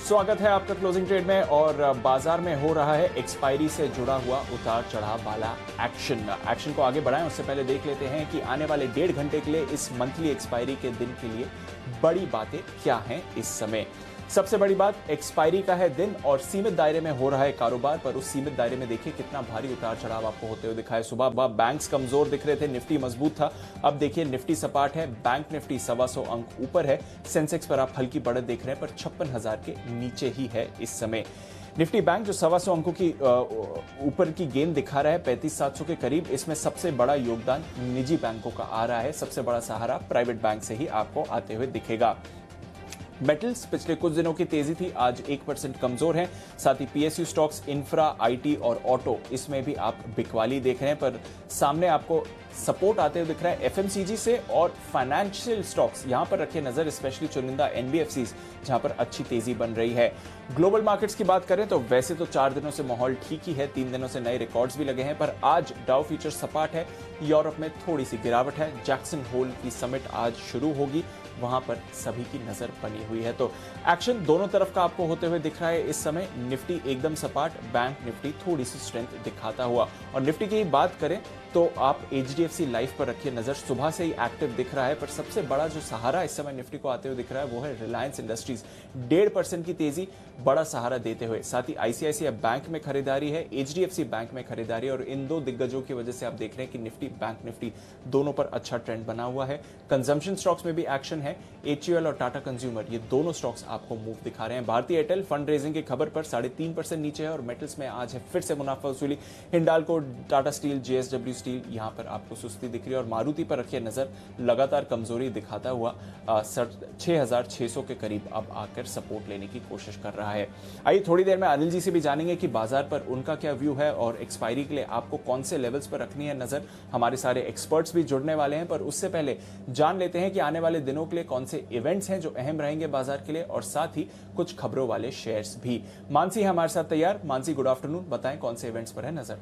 स्वागत है आपका क्लोजिंग ट्रेड में। और बाजार में हो रहा है एक्सपायरी से जुड़ा हुआ उतार चढ़ाव वाला एक्शन को आगे बढ़ाएं उससे पहले देख लेते हैं कि आने वाले 1.5 घंटे के लिए इस मंथली एक्सपायरी के दिन के लिए बड़ी बातें क्या हैं इस समय। सबसे बड़ी बात एक्सपायरी का है दिन और सीमित दायरे में हो रहा है कारोबार, पर उस सीमित दायरे में देखिए कितना भारी उतार चढ़ाव आपको होते हुए दिखाए। सुबह बैंक्स कमजोर दिख रहे थे, निफ्टी मजबूत था। अब देखिए निफ्टी सपाट है, बैंक निफ्टी 125 अंक ऊपर है। सेंसेक्स पर आप हल्की बढ़त देख रहे हैं, पर 56,000 के नीचे ही है इस समय। निफ्टी बैंक जो 125 अंकों की ऊपर की गेंद दिखा रहा है 35,700 के करीब। इसमें सबसे बड़ा योगदान निजी बैंकों का आ रहा है, सबसे बड़ा सहारा प्राइवेट बैंक से ही आपको आते हुए दिखेगा। मेटल्स पिछले कुछ दिनों की तेजी थी, आज 1% कमजोर हैं। साथ ही पीएसयू स्टॉक्स, इंफ्रा, आईटी और ऑटो, इसमें भी आप बिकवाली देख रहे हैं, पर सामने आपको सपोर्ट आते हुए दिख रहा है एफएमसीजी से। और फाइनेंशियल स्टॉक्स यहां पर रखिए नजर, स्पेशली चुनिंदा एनबीएफसीज जहां पर अच्छी तेजी बन रही है। ग्लोबल मार्केट्स की बात करें तो वैसे तो 4 दिनों से माहौल ठीक ही है, 3 दिनों से नए रिकॉर्ड्स भी लगे हैं, पर आज डाउ फ्यूचर सपाट है। यूरोप में थोड़ी सी गिरावट है। जैक्सन होल की समिट आज शुरू होगी, वहां पर सभी की नजर बनी हुई है। तो एक्शन दोनों तरफ का आपको होते हुए दिख रहा है इस समय। निफ्टी एकदम सपाट, बैंक निफ्टी थोड़ी सी स्ट्रेंथ दिखाता हुआ। और निफ्टी की बात करें तो आप एचडीएफसी लाइफ पर रखिए नजर, सुबह से ही एक्टिव दिख रहा है, पर सबसे बड़ा जो सहारा इस समय निफ्टी को आते हुए दिख रहा है वो है रिलायंस इंडस्ट्रीज। 1.5% की तेजी बड़ा सहारा देते हुए। साथ ही आईसीआईसीआई बैंक में खरीदारी है, एचडीएफसी बैंक में खरीदारी, और इन दो दिग्गजों की वजह से आप देख रहे हैं कि निफ्टी बैंक निफ्टी दोनों पर अच्छा ट्रेंड बना हुआ है। कंजम्पशन स्टॉक्स में भी एक्शन है, एचयूएल और टाटा कंज्यूमर, ये दोनों स्टॉक्स आपको मूव दिखा रहे हैं। भारतीय एयरटेल फंड रेजिंग की खबर पर 3.5% नीचे है। और मेटल्स में आज है फिर से मुनाफा वसूली। Hindalco, Tata steel, JSW steel, यहां पर आपको सुस्ती दिख रही है। और मारुति पर रखिए नजर, लगातार कमजोरी दिखाता हुआ 6,600 के करीब अब आकर सपोर्ट लेने की कोशिश कर रहा है। आइए थोड़ी देर में अनिल जी से भी जानेंगे कि बाजार पर उनका क्या व्यू है और एक्सपायरी के लिए आपको कौन से लेवल्स पर रखनी है नजर। हमारे सारे एक्सपर्ट्स भी जुड़ने वाले हैं, पर उससे पहले जान लेते हैं कि आने वाले दिनों के लिए कौन से इवेंट्स हैं जो अहम रहेंगे बाजार के लिए, और साथ ही कुछ खबरों वाले शेयर्स भी। मानसी है हमारे साथ तैयार। मानसी, गुड आफ्टरनून, बताएं कौन से इवेंट्स पर है नजर।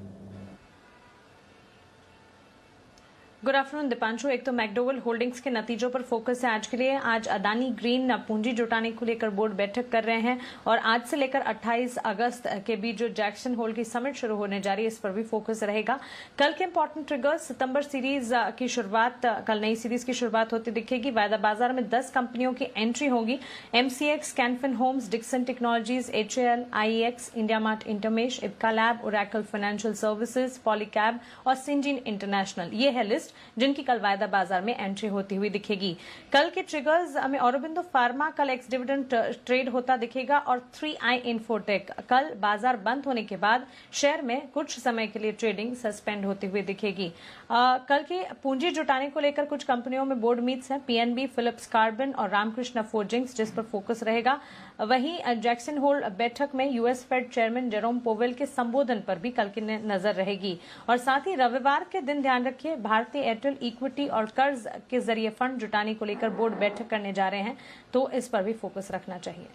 Good afternoon Deepanshu. एक तो मैकडोवेल होल्डिंग्स के नतीजों पर फोकस है आज के लिए। आज अदानी ग्रीन पूंजी जुटाने को लेकर बोर्ड बैठक कर रहे हैं, और आज से लेकर 28 अगस्त के बीच जो जैक्सन होल की समिट शुरू होने जा रही है, इस पर भी फोकस रहेगा। कल के इंपॉर्टेंट ट्रिगर्स, सितंबर सीरीज की शुरुआत, कल नई सीरीज की शुरुआत होती दिखेगी। वायदा बाजार में 10 कंपनियों की एंट्री होगी। MCX, Canfin Homes, Dixon Technologies, HAL, IEX, India Mart InterMesh, Ipca lab, Oracle Financial Services, Polycab और सिंजीन इंटरनेशनल, ये है लिस्ट जिनकी कल वायदा बाजार में एंट्री होती हुई दिखेगी। कल के ट्रिगर्स में औरोबिंदो फार्मा कल एक्स डिविडेंड ट्रेड होता दिखेगा, और 3i इंफोटेक कल बाजार बंद होने के बाद शेयर में कुछ समय के लिए ट्रेडिंग सस्पेंड होती हुई दिखेगी। कल की पूंजी जुटाने को लेकर कुछ कंपनियों में बोर्ड मीट्स हैं, पीएनबी, फिलिप्स कार्बन और रामकृष्ण फोर्जिंग्स, जिस पर फोकस रहेगा। वहीं जैक्सन होल बैठक में US Fed chairman Jerome Powell के संबोधन पर भी कल की नजर रहेगी। और साथ ही रविवार के दिन ध्यान रखिए, भारतीय एयरटेल इक्विटी और कर्ज के जरिए फंड जुटाने को लेकर बोर्ड बैठक करने जा रहे हैं, तो इस पर भी फोकस रखना चाहिए।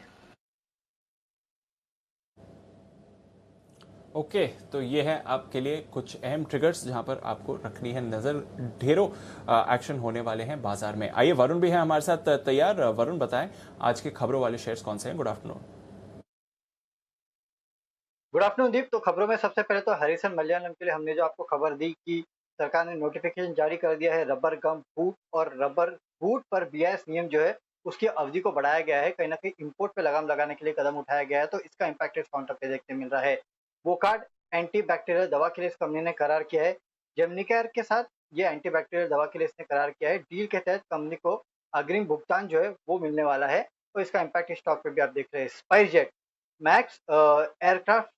ओके, तो ये है आपके लिए कुछ अहम ट्रिगर्स जहां पर आपको रखनी है नजर। ढेरों एक्शन होने वाले हैं बाजार में। आइए वरुण भी है हमारे साथ तैयार। वरुण, बताएं आज के खबरों वाले शेयर्स कौन से हैं। Good afternoon. गुड आफ्टरनून दीप। तो खबरों में सबसे पहले तो हरिसन मलयालम के लिए हमने जो आपको खबर दी कि सरकार ने नोटिफिकेशन जारी कर दिया है, रबर गम बूट और रबर बूट पर बीआईएस नियम जो है उसकी अवधि को बढ़ाया गया है। कहीं ना कहीं इंपोर्ट पे लगाम लगाने के लिए कदम उठाया गया है, तो इसका इम्पैक्ट इस काउंटर पे देखने मिल रहा है। वोकार्ड एंटी बैक्टीरियल दवा के लिए इस कंपनी ने करार किया है। जेमनीकेयर के साथ ये एंटी बैक्टीरियल दवा के लिए इसने करार किया है। डील के तहत कंपनी को अग्रिम भुगतान जो है वो मिलने वाला है, तो इसका इम्पैक्ट स्टॉक पे भी आप देख रहे हैं। स्पाइसजेट मैक्स एयरक्राफ्ट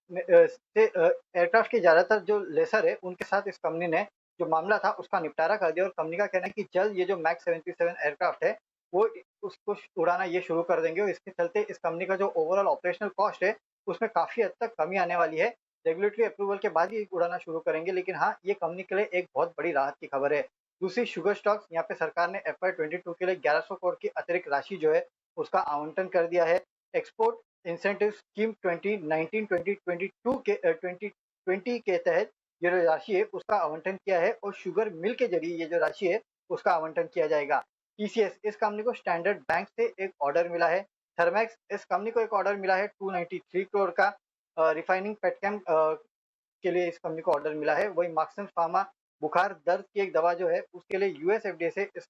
की ज्यादातर जो लेसर है उनके साथ इस कंपनी ने जो मामला था उसका निपटारा कर दिया, और कंपनी का कहना है कि जल्द ये जो मैक्स 77 एयरक्राफ्ट है वो उसको उड़ाना ये शुरू कर देंगे, और इसके चलते इस कंपनी का जो ओवरऑल ऑपरेशनल कॉस्ट है उसमें काफी हद तक कमी आने वाली है। रेगुलेटरी अप्रूवल के बाद ही उड़ाना शुरू करेंगे, लेकिन हाँ, ये कंपनी के लिए एक बहुत बड़ी राहत की खबर है। दूसरी, शुगर स्टॉक्स, यहाँ पे सरकार ने FY22 के लिए 1100 करोड़ की अतिरिक्त राशि जो है उसका आवंटन कर दिया है। एक्सपोर्ट इंसेंटिव स्कीम 2019-2022 के तहत ये जो राशि है उसका आवंटन किया है, और शुगर मिल के जरिए ये जो राशि है उसका आवंटन किया जाएगा। TCS, इस कंपनी को स्टैंडर्ड बैंक से एक ऑर्डर मिला है थर्मैक्स, इस कंपनी को एक ऑर्डर मिला है 293 करोड़ का रिफाइनिंग पेटकेम के लिए इस कंपनी को ऑर्डर मिला है। वही मार्क्सन फार्मा बुखार दर्द की एक दवा जो है उसके लिए यूएस एफडीए से इस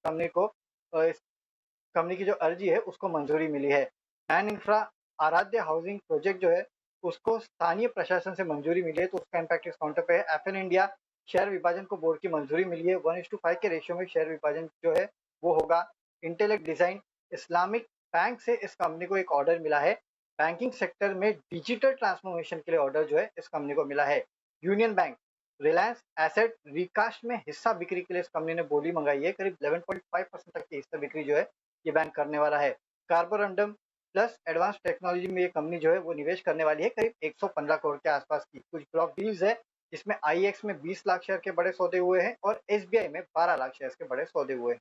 कंपनी की जो अर्जी है उसको मंजूरी मिली है। मैन इंफ्रा आराध्य हाउसिंग प्रोजेक्ट जो है उसको स्थानीय प्रशासन से मंजूरी मिली है, तो उसका इम्पैक्ट इस काउंटर पे है। एफएन इंडिया शेयर विभाजन को बोर्ड की मंजूरी मिली है, 1:5 के रेशियो में शेयर विभाजन जो है वो होगा। इंटेलेक्ट डिजाइन इस्लामिक बैंक से इस कंपनी को एक ऑर्डर मिला है। बैंकिंग सेक्टर में डिजिटल ट्रांसफॉर्मेशन के लिए ऑर्डर जो है इस कंपनी को मिला है। Union bank Reliance asset recast में हिस्सा बिक्री के लिए इस कंपनी ने बोली मंगाई है। करीब 11.5% तक की हिस्सा बिक्री जो है ये बैंक करने वाला है। कार्बोरंडम प्लस एडवांस टेक्नोलॉजी में ये कंपनी जो है वो निवेश करने वाली है करीब 115 करोड़ के आसपास की। कुछ ब्लॉक डील्स है जिसमें आईएक्स में 20 लाख शेयर के बड़े सौदे हुए हैं और एसबीआई में 12 लाख शेयर के बड़े सौदे हुए हैं।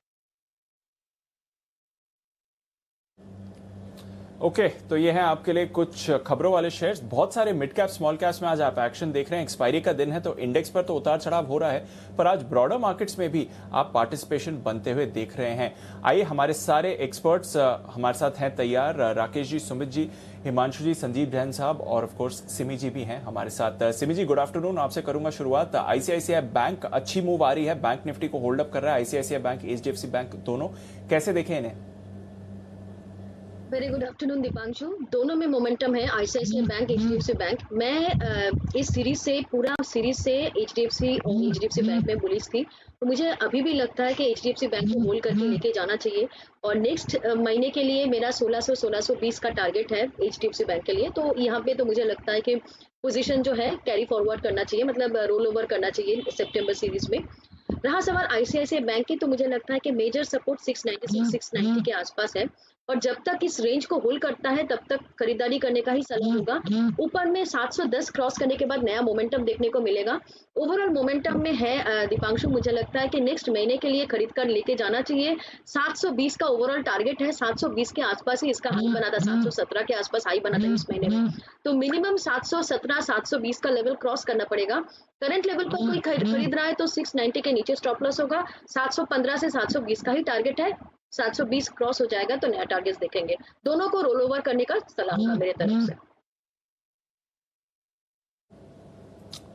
ओके, तो ये है आपके लिए कुछ खबरों वाले शेयर्स। बहुत सारे मिड कैप स्मॉल कैप्स में आज आप एक्शन देख रहे हैं। एक्सपायरी का दिन है तो इंडेक्स पर तो उतार चढ़ाव हो रहा है, पर आज ब्रॉडर मार्केट्स में भी आप पार्टिसिपेशन बनते हुए देख रहे हैं। आइए, हमारे सारे एक्सपर्ट्स हमारे साथ हैं तैयार। राकेश जी, सुमित जी, हिमांशु जी, संजीव जैन साहब और ऑफ कोर्स सिमी जी भी हैं हमारे साथ। सिमी जी, गुड आफ्टरनून। आपसे करूंगा शुरुआत। आईसीआईसीआई बैंक अच्छी मूव आ रही है, बैंक निफ्टी को होल्ड अप कर रहा है। आईसीआईसीआई बैंक, एचडीएफसी बैंक दोनों, कैसे देखें इन्हें? Very good afternoon Deepanshu. दोनों में मोमेंटम है, आईसीआईसीआई बैंक, एचडीएफसी बैंक। मैं इस सीरीज से एचडीएफसी और एचडीएफसी बैंक में बुलिश थी, तो मुझे अभी भी लगता है कि एचडीएफसी बैंक को होल्ड करके लेके जाना चाहिए। और नेक्स्ट महीने के लिए मेरा 1620 का टारगेट है एचडीएफसी बैंक के लिए। तो यहाँ पे तो मुझे लगता है कि पोजीशन जो है कैरी फॉरवर्ड करना चाहिए, मतलब रोल ओवर करना चाहिए सितंबर सीरीज में। रहा सवाल आईसीआईसीआई बैंक की, तो मुझे लगता है कि मेजर सपोर्ट 690 के आसपास है और जब तक इस रेंज को होल्ड करता है तब तक खरीदारी करने का ही सलाह होगा। ऊपर में 710 क्रॉस करने के बाद नया मोमेंटम देखने को मिलेगा। ओवरऑल मोमेंटम में है दीपांशु, मुझे लगता है कि नेक्स्ट महीने के लिए खरीद कर लेके जाना चाहिए। 720 का ओवरऑल टारगेट है, 720 के आसपास ही इसका हाई बना था, 717 के आसपास हाई बना था इस महीने में। तो मिनिमम 717 720 का लेवल क्रॉस करना पड़ेगा। करंट लेवल पर कोई खरीद रहा है तो 690 के नीचे स्टॉप लॉस होगा। 715 से 720 का ही टारगेट है। 720 क्रॉस हो जाएगा तो नया टारगेट देखेंगे। दोनों को रोल ओवर करने का सलाह होगा मेरे तरफ से।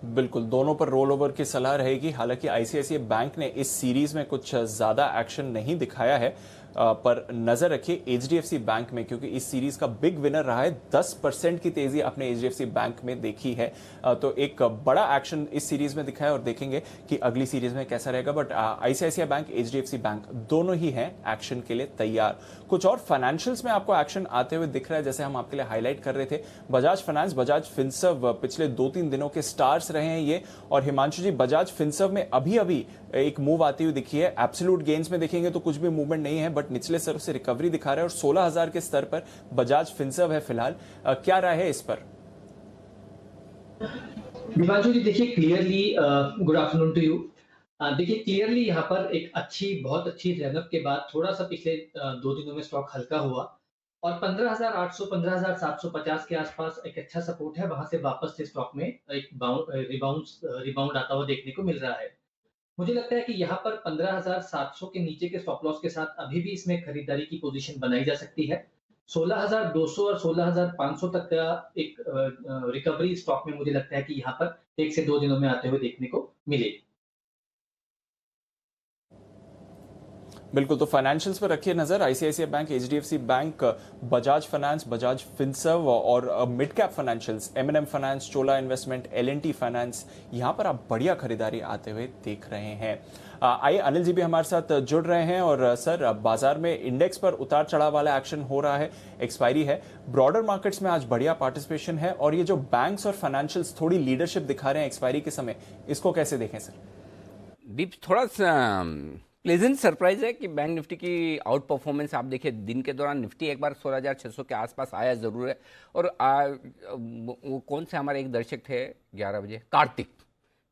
बिल्कुल, दोनों पर रोल ओवर की सलाह रहेगी। हालांकि आईसीआईसीआई बैंक ने इस सीरीज में कुछ ज्यादा एक्शन नहीं दिखाया है, पर नजर रखिए एचडीएफसी बैंक में, क्योंकि इस सीरीज का बिग विनर रहा है। 10% की तेजी अपने एचडीएफसी बैंक में देखी है, तो एक बड़ा एक्शन इस सीरीज में दिखा है और देखेंगे कि अगली सीरीज में कैसा रहेगा। But ICICI Bank, HDFC bank दोनों ही हैं एक्शन के लिए तैयार। कुछ और फाइनेंशियल्स में आपको एक्शन आते हुए दिख रहा है, जैसे हम आपके लिए हाईलाइट कर रहे थे। बजाज फाइनेंस, बजाज फिनसर्व पिछले 2-3 दिनों के स्टार्स रहे हैं ये। और हिमांशु जी, बजाज फिनसर्व में अभी एक मूव आती हुई दिखी है। एब्सोल्यूट गेन्स में देखेंगे तो कुछ भी मूवमेंट नहीं है, बट निचले स्तर से रिकवरी दिखा रहा है और 16,000 के स्तर पर बजाज फिनसर्व है फिलहाल। क्या राय है इस पर? दिवांशु जी, देखिए clearly, good afternoon to you. देखिए क्लियरली यहाँ पर एक बहुत अच्छी रनअप के बाद थोड़ा सा पिछले 2 दिनों में स्टॉक हल्का हुआ और 15,800 15,750 के आसपास एक अच्छा सपोर्ट है। वहां से वापस से स्टॉक में एक रिबाउंड आता हुआ देखने को मिल रहा है। मुझे लगता है कि यहाँ पर 15,700 के नीचे के स्टॉप लॉस के साथ अभी भी इसमें खरीदारी की पोजीशन बनाई जा सकती है। 16,200 और 16,500 तक का एक रिकवरी स्टॉक में मुझे लगता है कि यहाँ पर 1 से 2 दिनों में आते हुए देखने को मिलेगी। बिल्कुल, तो फाइनेंशियल्स पर रखिए नजर। ICICI Bank, HDFC Bank, Bajaj Finance, Bajaj Finserv और मिड कैप फाइनेंशियल्स, एमएनएम Finance, Chola Investment, L and T Finance, यहां पर आप बढ़िया खरीदारी आते हुए देख रहे हैं। आइए, अनिल जी भी हमारे साथ जुड़ रहे हैं। और सर, बाजार में इंडेक्स पर उतार चढ़ाव वाला एक्शन हो रहा है, एक्सपायरी है, ब्रॉडर मार्केट्स में आज बढ़िया पार्टिसिपेशन है, और ये जो बैंक्स और फाइनेंशियल्स थोड़ी लीडरशिप दिखा रहे हैं एक्सपायरी के समय, इसको कैसे देखें सर? दीप, थोड़ा सा प्लेजेंट सरप्राइज है कि बैंक निफ्टी की आउट परफॉर्मेंस आप देखिए। दिन के दौरान निफ्टी एक बार 16,600 के आसपास आया ज़रूर है। और वो कौन से हमारे एक दर्शक थे 11 बजे, कार्तिक,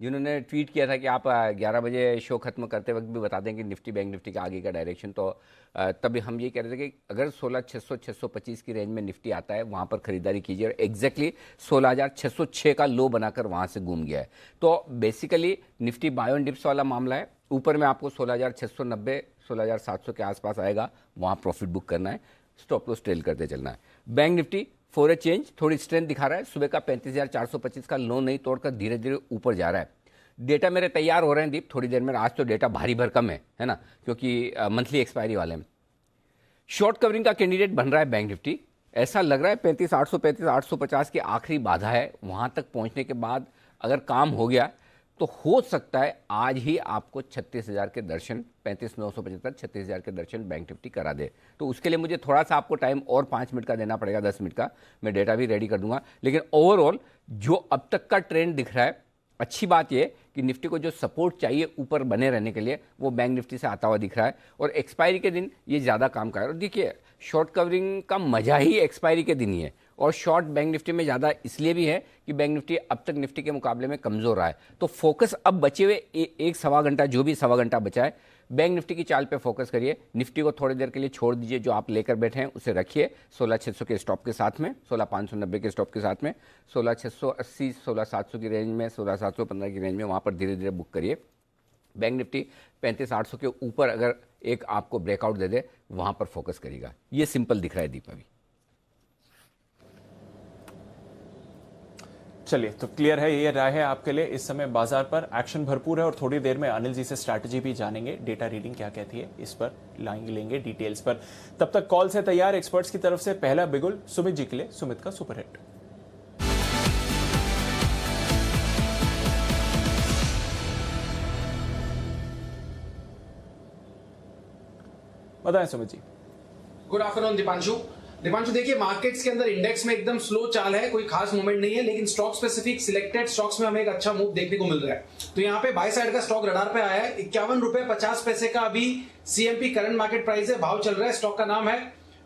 जिन्होंने ट्वीट किया था कि आप 11 बजे शो खत्म करते वक्त भी बता दें कि बैंक निफ्टी का आगे का डायरेक्शन। तो तभी हम ये कह रहे थे कि अगर 16,600 625 की रेंज में निफ्टी आता है, वहाँ पर खरीदारी कीजिए। और एग्जैक्टली 16,606 का लो बनाकर वहाँ से घूम गया है। तो basically Nifty buy on dips वाला मामला है। ऊपर में आपको 16,690 16,700 के आसपास आएगा, वहाँ प्रॉफिट बुक करना है, स्टॉप लॉस ट्रेल करते चलना है। Bank Nifty for a change थोड़ी स्ट्रेंथ दिखा रहा है, सुबह का 35,425 का लो नहीं तोड़कर धीरे धीरे ऊपर जा रहा है। डेटा मेरे तैयार हो रहे हैं दीप थोड़ी देर में, आज तो डेटा भारी भरकम है ना, क्योंकि मंथली एक्सपायरी वाले में शॉर्ट कवरिंग का कैंडिडेट बन रहा है बैंक निफ्टी। ऐसा लग रहा है 35,800 35,850 की आखिरी बाधा है, वहां तक पहुंचने के बाद अगर काम हो गया तो हो सकता है आज ही आपको 36,000 के दर्शन, 35,975 36,000 के दर्शन बैंक निफ्टी करा दे। तो उसके लिए मुझे थोड़ा सा आपको टाइम और 5 मिनट का देना पड़ेगा, 10 मिनट का, मैं डेटा भी रेडी कर दूंगा। लेकिन ओवरऑल जो अब तक का ट्रेंड दिख रहा है, अच्छी बात यह कि निफ्टी को जो सपोर्ट चाहिए ऊपर बने रहने के लिए वो बैंक निफ्टी से आता हुआ दिख रहा है, और एक्सपायरी के दिन ये ज़्यादा काम कर रहा है। और देखिए शॉर्ट कवरिंग का मजा ही एक्सपायरी के दिन ही है, और शॉर्ट बैंक निफ्टी में ज़्यादा इसलिए भी है कि बैंक निफ्टी अब तक निफ्टी के मुकाबले में कमज़ोर रहा है। तो फोकस अब बचे हुए एक सवा घंटा, जो भी सवा घंटा बचा है, बैंक निफ्टी की चाल पे फोकस करिए। निफ्टी को थोड़ी देर के लिए छोड़ दीजिए, जो आप लेकर बैठे हैं उसे रखिए 16,600 के स्टॉप के साथ में, 16,590 के स्टॉप के साथ में, 16,680 16,700 की रेंज में, 16,715 की रेंज में, वहाँ पर धीरे धीरे बुक करिए। बैंक निफ्टी 35,800 के ऊपर अगर एक आपको ब्रेकआउट दे दे, वहाँ पर फोकस करिएगा। ये सिंपल दिख रहा है दीप अभी। चलिए, तो क्लियर है, ये राय है आपके लिए। इस समय बाजार पर एक्शन भरपूर है और थोड़ी देर में अनिल जी से स्ट्रैटेजी भी जानेंगे, डेटा रीडिंग क्या कहती है इस पर लेंगे डिटेल्स पर। तब तक कॉल से तैयार एक्सपर्ट्स की तरफ से पहला बिगुल सुमित जी के लिए, सुमित का सुपरहिट। बताएं सुमित जी। गुड आफ्टरनून दीपांशु देखिए, मार्केट्स के अंदर इंडेक्स में एकदम स्लो चाल है, कोई खास मूवमेंट नहीं है, लेकिन स्टॉक स्पेसिफिक सिलेक्टेड स्टॉक्स में हमें एक अच्छा मूव देखने को मिल रहा है। तो यहाँ पे बाय साइड का स्टॉक रडार पे आया है, 51 रुपए 50 पैसे का अभी सीएमपी करंट मार्केट प्राइस है, भाव चल रहा है। स्टॉक का नाम है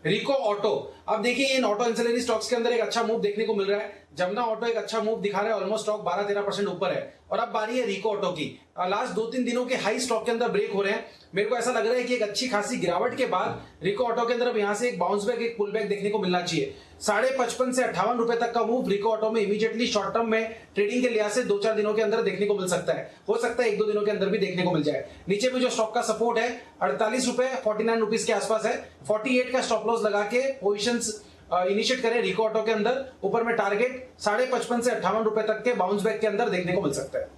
रिको ऑटो। अब देखिए इन ऑटो एंसिलरी स्टॉक्स के अंदर एक अच्छा मूव देखने को मिल रहा है। जमुना ऑटो एक अच्छा मूव दिखा रहा है, ऑलमोस्ट स्टॉक 12-13% ऊपर है। और अब बारी है रिको ऑटो की। लास्ट 2-3 दिनों के हाई स्टॉक के अंदर ब्रेक हो रहे हैं। मेरे को ऐसा लग रहा है कि एक अच्छी खासी गिरावट के बाद रिको ऑटो के अंदर अब यहां से एक बाउंस बैक, एक पुल बैक देखने को मिलना चाहिए। 55.5 से 58 रुपए तक का मूव रिको ऑटो में इमीडिएटली शॉर्ट टर्म में ट्रेडिंग के लिहाज से 2-4 दिनों के अंदर देखने को मिल सकता है। हो सकता है 1-2 दिनों के अंदर भी देखने को मिल जाए। नीचे में जो स्टॉक का सपोर्ट है 48 रुपए 49 रुपीज के आसपास है। 48 का स्टॉप लॉस लगा के पोजिशंस इनिशिएट करें रिको ऑटो के अंदर। ऊपर में टारगेट 55.5 से 58 रुपए तक के बाउंस बैक के अंदर देखने को मिल सकता है।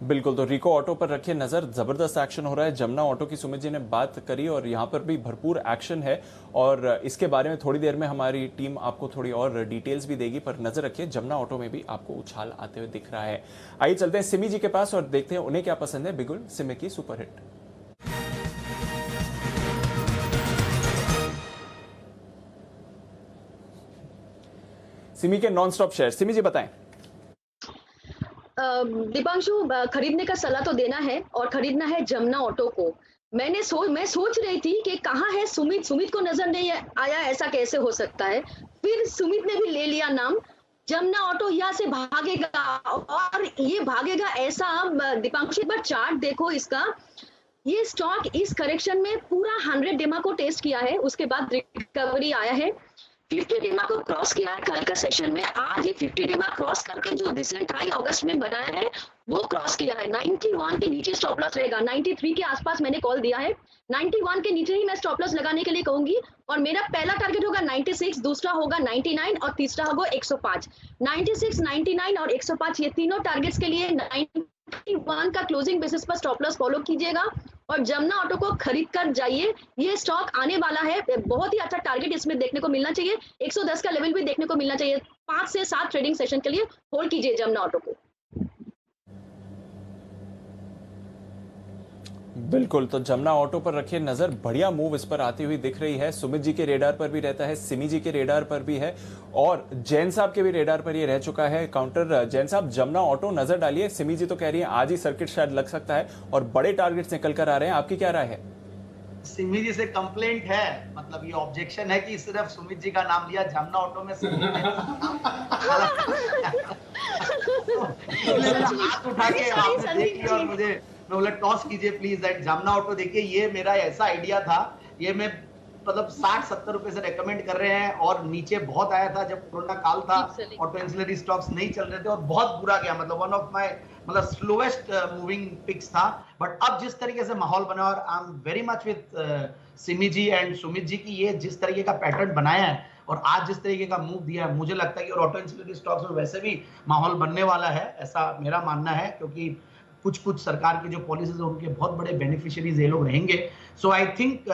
बिल्कुल, तो रिको ऑटो पर रखिए नजर, जबरदस्त एक्शन हो रहा है। जमुना ऑटो की सुमित जी ने बात करी और यहां पर भी भरपूर एक्शन है, और इसके बारे में थोड़ी देर में हमारी टीम आपको थोड़ी और डिटेल्स भी देगी, पर नजर रखिए जमुना ऑटो में भी आपको उछाल आते हुए दिख रहा है। आइए चलते हैं सिमी जी के पास और देखते हैं उन्हें क्या पसंद है। बिगुल सिमी की सुपरहिट। सिमी के नॉन स्टॉप शेयर, सिमी जी बताएं। दीपांशु, खरीदने का सलाह तो देना है, और खरीदना है जमुना ऑटो को। मैं सोच रही थी कि कहाँ है सुमित को नजर नहीं आया, ऐसा कैसे हो सकता है। फिर सुमित ने भी ले लिया नाम, जमुना ऑटो यहाँ से भागेगा, और ये भागेगा ऐसा। दीपांशु एक बार चार्ट देखो इसका, ये स्टॉक इस करेक्शन में पूरा 100 डेमा को टेस्ट किया है, उसके बाद रिकवरी आया है, 50 डेमा को क्रॉस किया है कल का सेशन में। आज ये 50 डेमा क्रॉस करके जो रिसेंट हाई अगस्त में बनाया है वो क्रॉस किया है। 91 के नीचे स्टॉप लॉस रहेगा। 93 के आसपास मैंने कॉल दिया है, 91 के नीचे ही मैं स्टॉप लॉस लगाने के लिए कहूंगी। और मेरा पहला टारगेट होगा 96, दूसरा होगा 99 और तीसरा होगा 105। 96, 99 और 105 ये तीनों टारगेट्स के लिए 91 का क्लोजिंग बेसिस पर स्टॉप लॉस फॉलो कीजिएगा और जमुना ऑटो को खरीद कर जाइए। ये स्टॉक आने वाला है, बहुत ही अच्छा टारगेट इसमें देखने को मिलना चाहिए। 110 का लेवल भी देखने को मिलना चाहिए। 5 से 7 ट्रेडिंग सेशन के लिए होल्ड कीजिए जमुना ऑटो को। बिल्कुल, तो जमुना ऑटो पर रखिए नजर, बढ़िया मूव इस पर आती हुई दिख रही है। सुमित जी के रेडार पर भी रहता है, सिमी जी के रेडार पर भी है, और जैन साहब के भी रेडार पर ये रह चुका है काउंटर। जैन साहब, जमुना ऑटो नजर डालिए। सिमी जी तो कह रही है आज ही सर्किट शायद लग सकता है और बड़े टारगेट्स निकल कर आ रहे हैं, आपकी क्या राय है? सिमी जी से कंप्लेंट है, मतलब ये ऑब्जेक्शन है कि सिर्फ सुमित जी का नाम लिया, जमुना ऑटो में हाथ उठा के आपने देख लिया और मुझे मैं बोला टॉस कीजिए प्लीज दैट जमुना ऑटो। देखिए ये मेरा ऐसा आइडिया था, ये मैं मतलब 60-70 रुपए से रेकमेंड कर रहे हैं, और नीचे बहुत आया था जब कोरोना काल था, ऑटो एंसिलरी स्टॉक्स नहीं चल रहे थे और बहुत बुरा गया, मतलब वन ऑफ माय मतलब स्लोएस्ट मूविंग पिक्स था। बट अब जिस तरीके से माहौल बना, और I am very much with Simi ji and Sumit ji की ये जिस तरीके का पैटर्न बनाया है और आज जिस तरीके का मूव दिया है, मुझे लगता है कि और ऑटो इंस्यूलेटरी स्टॉक्स में वैसे भी माहौल बनने वाला है, ऐसा मेरा मानना है, क्योंकि कुछ सरकार की जो पॉलिसीज है उनके बहुत बड़े बेनिफिशियरीज ये लोग रहेंगे। सो आई थिंक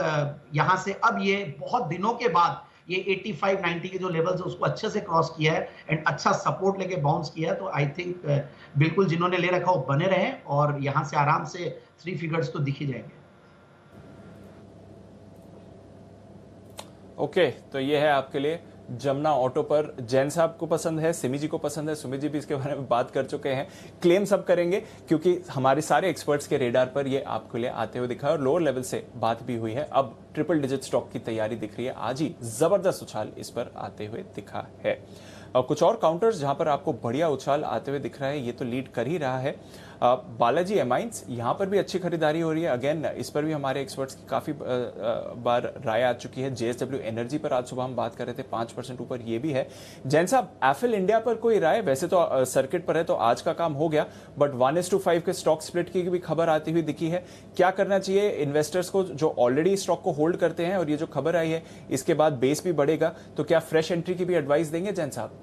यहां से अब ये बहुत दिनों के बाद ये 85-90 के जो लेवल्स है उसको अच्छे से क्रॉस किया है एंड अच्छा सपोर्ट लेके बाउंस किया है। तो आई थिंक बिल्कुल जिन्होंने ले रखा वो बने रहे और यहां से आराम से 3 फिगर्स तो दिख ही जाएंगे। ओके, तो ये है आपके लिए जमुना ऑटो पर। जैन साहब को पसंद है, सिमी जी को पसंद है, सुमित जी भी इसके बारे में बात कर चुके हैं। क्लेम सब करेंगे क्योंकि हमारे सारे एक्सपर्ट्स के रेडार पर ये आपके लिए आते हुए दिखा है और लोअर लेवल से बात भी हुई है। अब ट्रिपल डिजिट स्टॉक की तैयारी दिख रही है, आज ही जबरदस्त उछाल इस पर आते हुए दिखा है। और कुछ और काउंटर्स जहां पर आपको बढ़िया उछाल आते हुए दिख रहा है, ये तो लीड कर ही रहा है। बालाजी एमाइंस, यहां पर भी अच्छी खरीदारी हो रही है। अगेन इस पर भी हमारे एक्सपर्ट्स की काफी बार राय आ चुकी है। जेएसडब्ल्यू एनर्जी पर आज सुबह हम बात कर रहे थे, 5% ऊपर ये भी है। जैन साहब, एफिल इंडिया पर कोई राय? वैसे तो सर्किट पर है तो आज का काम हो गया, बट 1:5 के स्टॉक स्प्लिट की भी खबर आती हुई दिखी है। क्या करना चाहिए इन्वेस्टर्स को जो ऑलरेडी स्टॉक को होल्ड करते हैं? और ये जो खबर आई है इसके बाद बेस भी बढ़ेगा, तो क्या फ्रेश एंट्री की भी एडवाइस देंगे जैन साहब?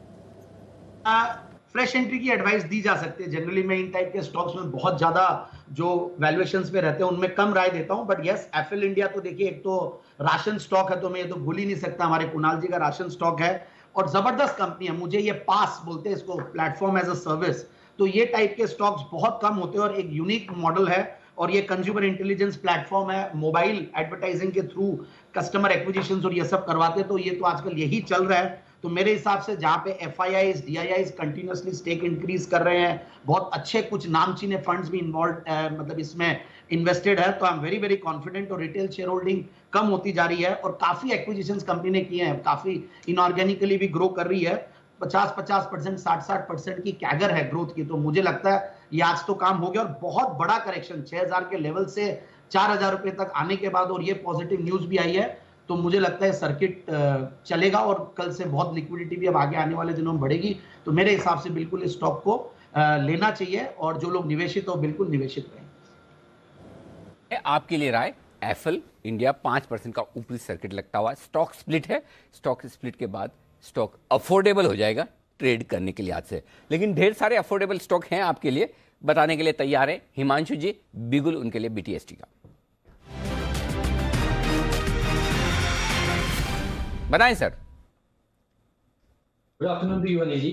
फ्रेश एंट्री की एडवाइस दी जा सकती है। जनरली मैं इन टाइप के स्टॉक्स में बहुत ज्यादा जो वैल्यूएशंस पे रहते हैं उनमें कम राय देता हूं। बट यस, एफएल इंडिया तो देखिए, एक तो राशन स्टॉक है तो मैं ये तो भूल ही नहीं सकता, हमारे कुणाल जी का राशन स्टॉक है और जबरदस्त कंपनी है। मुझे ये पास बोलते हैं इसको, प्लेटफॉर्म एज अ सर्विस। तो ये टाइप के स्टॉक्स बहुत कम होते हैं और एक यूनिक मॉडल है और ये कंज्यूमर इंटेलिजेंस प्लेटफॉर्म है, मोबाइल एडवर्टाइजिंग के थ्रू कस्टमर एक्विजिशन और ये सब करवाते हैं। तो ये तो आजकल यही चल रहा है। तो मेरे हिसाब से जहां पे FIIs, DIIs continuously stake increase कर रहे हैं, बहुत अच्छे कुछ नामचीने फंड्स भी इन्वॉल्व मतलब इसमें इन्वेस्टेड है, तो आई एम वेरी वेरी कॉन्फिडेंट। और रिटेल शेयर होल्डिंग कम होती जा रही है और काफी एक्विजिशंस कंपनी ने किए हैं, काफी इनऑर्गेनिकली भी ग्रो कर रही है। 50% 60% की कैगर है ग्रोथ की। तो मुझे लगता है ये आज तो काम हो गया और बहुत बड़ा करेक्शन 6000 के लेवल से 4000 रुपए तक आने के बाद और ये पॉजिटिव न्यूज भी आई है, तो मुझे लगता है सर्किट चलेगा और कल से बहुत लिक्विडिटी भी अब आगे आने वाले दिनों में बढ़ेगी। तो मेरे हिसाब से बिल्कुल इस स्टॉक को लेना चाहिए और जो लोग निवेशित हो बिल्कुल निवेशित रहें। आपके लिए राय, एफएल इंडिया 5% का ऊपरी सर्किट लगता हुआ स्टॉक स्प्लिट है। स्टॉक स्प्लिट के बाद स्टॉक अफोर्डेबल हो जाएगा ट्रेड करने के लिए आज से। लेकिन ढेर सारे अफोर्डेबल स्टॉक हैं आपके लिए, बताने के लिए तैयार है हिमांशु जी बिगुल, उनके लिए BTST का बताएं sir. Good afternoon to you Anil ji.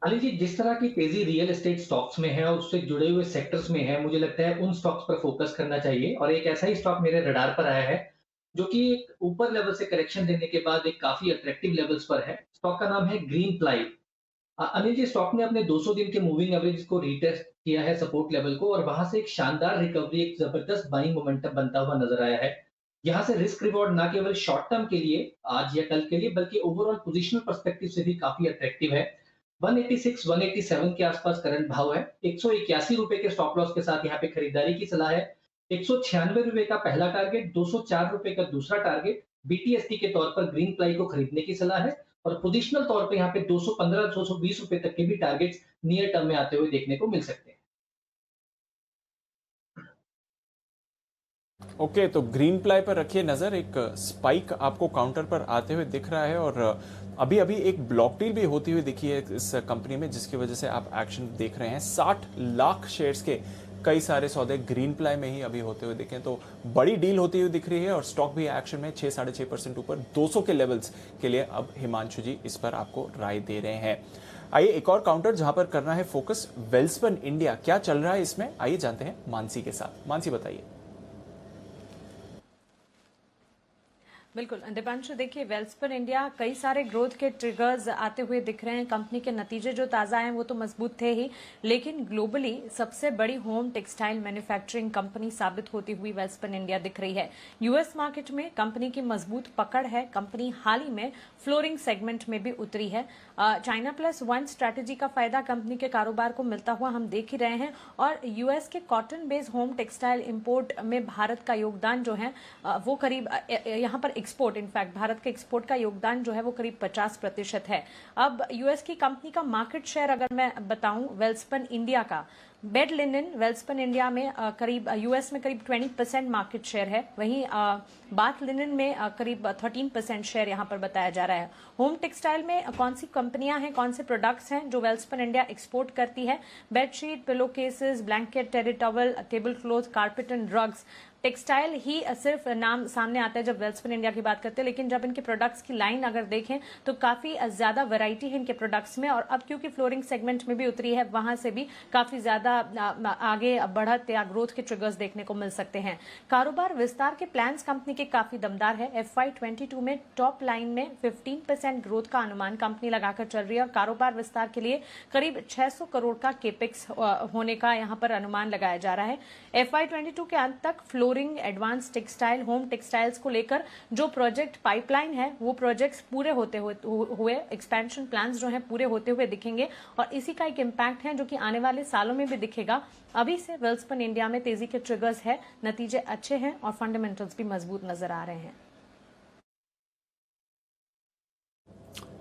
Anil ji, जिस तरह की तेजी रियल एस्टेट स्टॉक्स में है और उससे जुड़े हुए सेक्टर्स में है, मुझे लगता है उन स्टॉक्स पर फोकस करना चाहिए। और एक ऐसा ही स्टॉक मेरे रडार पर आया है जो कि एक ऊपर लेवल से करेक्शन देने के बाद एक काफी अट्रैक्टिव लेवल्स पर है। स्टॉक का नाम है green ply. Anil ji, stock ने अपने 200 दिन के मूविंग एवरेज को रीटेस्ट किया है, सपोर्ट लेवल को, और वहां से एक शानदार रिकवरी, एक जबरदस्त बाइंग मोमेंटम बनता हुआ नजर आया है। यहां से रिस्क रिवॉर्ड ना केवल शॉर्ट टर्म के लिए आज या कल के लिए, बल्कि ओवरऑल पोजीशनल पर्सपेक्टिव से भी काफी अट्रैक्टिव है। 186 187 के आसपास करंट भाव है। 181 रुपए के स्टॉप लॉस के साथ यहाँ पे खरीदारी की सलाह है। 196 रुपए का पहला टारगेट, 204 रुपए का दूसरा टारगेट। BTST के तौर पर ग्रीन प्लाई को खरीदने की सलाह है और पोजिशनल तौर पर यहाँ पे 215 220 रुपए तक के भी टारगेट्स नियर टर्म में आते हुए देखने को मिल सकते हैं। ओके, तो ग्रीन प्लाई पर रखिए नजर। एक स्पाइक आपको काउंटर पर आते हुए दिख रहा है और अभी अभी एक ब्लॉक डील भी होती हुई दिखी है इस कंपनी में, जिसकी वजह से आप एक्शन देख रहे हैं। 60 लाख शेयर्स के कई सारे सौदे ग्रीन प्लाई में ही अभी होते हुए दिखे, तो बड़ी डील होती हुई दिख रही है और स्टॉक भी एक्शन में 6-6.5% ऊपर 200 के लेवल्स के लिए। अब हिमांशु जी इस पर आपको राय दे रहे हैं। आइए एक और काउंटर जहां पर करना है फोकस, वेल्सपन इंडिया। क्या चल रहा है इसमें, आइए जानते हैं मानसी के साथ। मानसी बताइए। बिल्कुल दीपांशु, देखिए वेल्सपन इंडिया कई सारे ग्रोथ के ट्रिगर्स आते हुए दिख रहे हैं। कंपनी के नतीजे जो ताज़ा हैं वो तो मजबूत थे ही, लेकिन ग्लोबली सबसे बड़ी होम टेक्सटाइल मैन्युफैक्चरिंग कंपनी साबित होती हुई वेल्सपन इंडिया दिख रही है। यूएस मार्केट में कंपनी की मजबूत पकड़ है। कंपनी हाल ही में फ्लोरिंग सेगमेंट में भी उतरी है। चाइना प्लस वन स्ट्रैटेजी का फायदा कंपनी के कारोबार को मिलता हुआ हम देख ही रहे हैं और यूएस के cotton based home textile import में भारत का योगदान जो है वो करीब यहाँ पर एक्सपोर्ट, इनफैक्ट भारत के एक्सपोर्ट का योगदान जो है वो करीब 50% है। अब यूएस की कंपनी का मार्केट शेयर अगर मैं बताऊं वेल्सपन इंडिया का, बेड लिनन वेल्सपन इंडिया में करीब यूएस में करीब 20% मार्केट शेयर है, वहीं बाथ लिनन में करीब 13% शेयर यहां पर बताया जा रहा है। होम टेक्सटाइल में कौन सी कंपनियां हैं, कौन से प्रोडक्ट्स हैं जो वेल्सपन इंडिया एक्सपोर्ट करती है? Bedsheet, pillow cases, blanket, terry towel, table cloth, carpet and drugs. Textile ही सिर्फ नाम सामने आता है जब वेल्सपन इंडिया की बात करते हैं, लेकिन जब इनके प्रोडक्ट्स की लाइन अगर देखें तो काफी ज्यादा वैरायटी है इनके प्रोडक्ट्स में, और अब क्योंकि फ्लोरिंग सेगमेंट में भी उतरी है, वहां से भी काफी ज्यादा आगे बढ़त या ग्रोथ के ट्रिगर्स देखने को मिल सकते हैं। कारोबार विस्तार के प्लान्स कंपनी के काफी दमदार है। FY22 में टॉप लाइन में 15% ग्रोथ का अनुमान कंपनी लगाकर चल रही है, और कारोबार विस्तार के लिए करीब 600 करोड़ का केपेक्स होने का यहां पर अनुमान लगाया जा रहा है। FY22 के अंत तक flooring, advance textile, home textiles को लेकर जो प्रोजेक्ट पाइपलाइन है वो प्रोजेक्ट्स पूरे होते हुए एक्सपेंशन प्लान्स जो हैं पूरे होते हुए दिखेंगे, और इसी का एक इम्पैक्ट है जो कि आने वाले सालों में भी दिखेगा। अभी से वेल्सपन इंडिया में तेजी के ट्रिगर्स है, नतीजे अच्छे हैं और फंडामेंटल्स भी मजबूत नजर आ रहे हैं।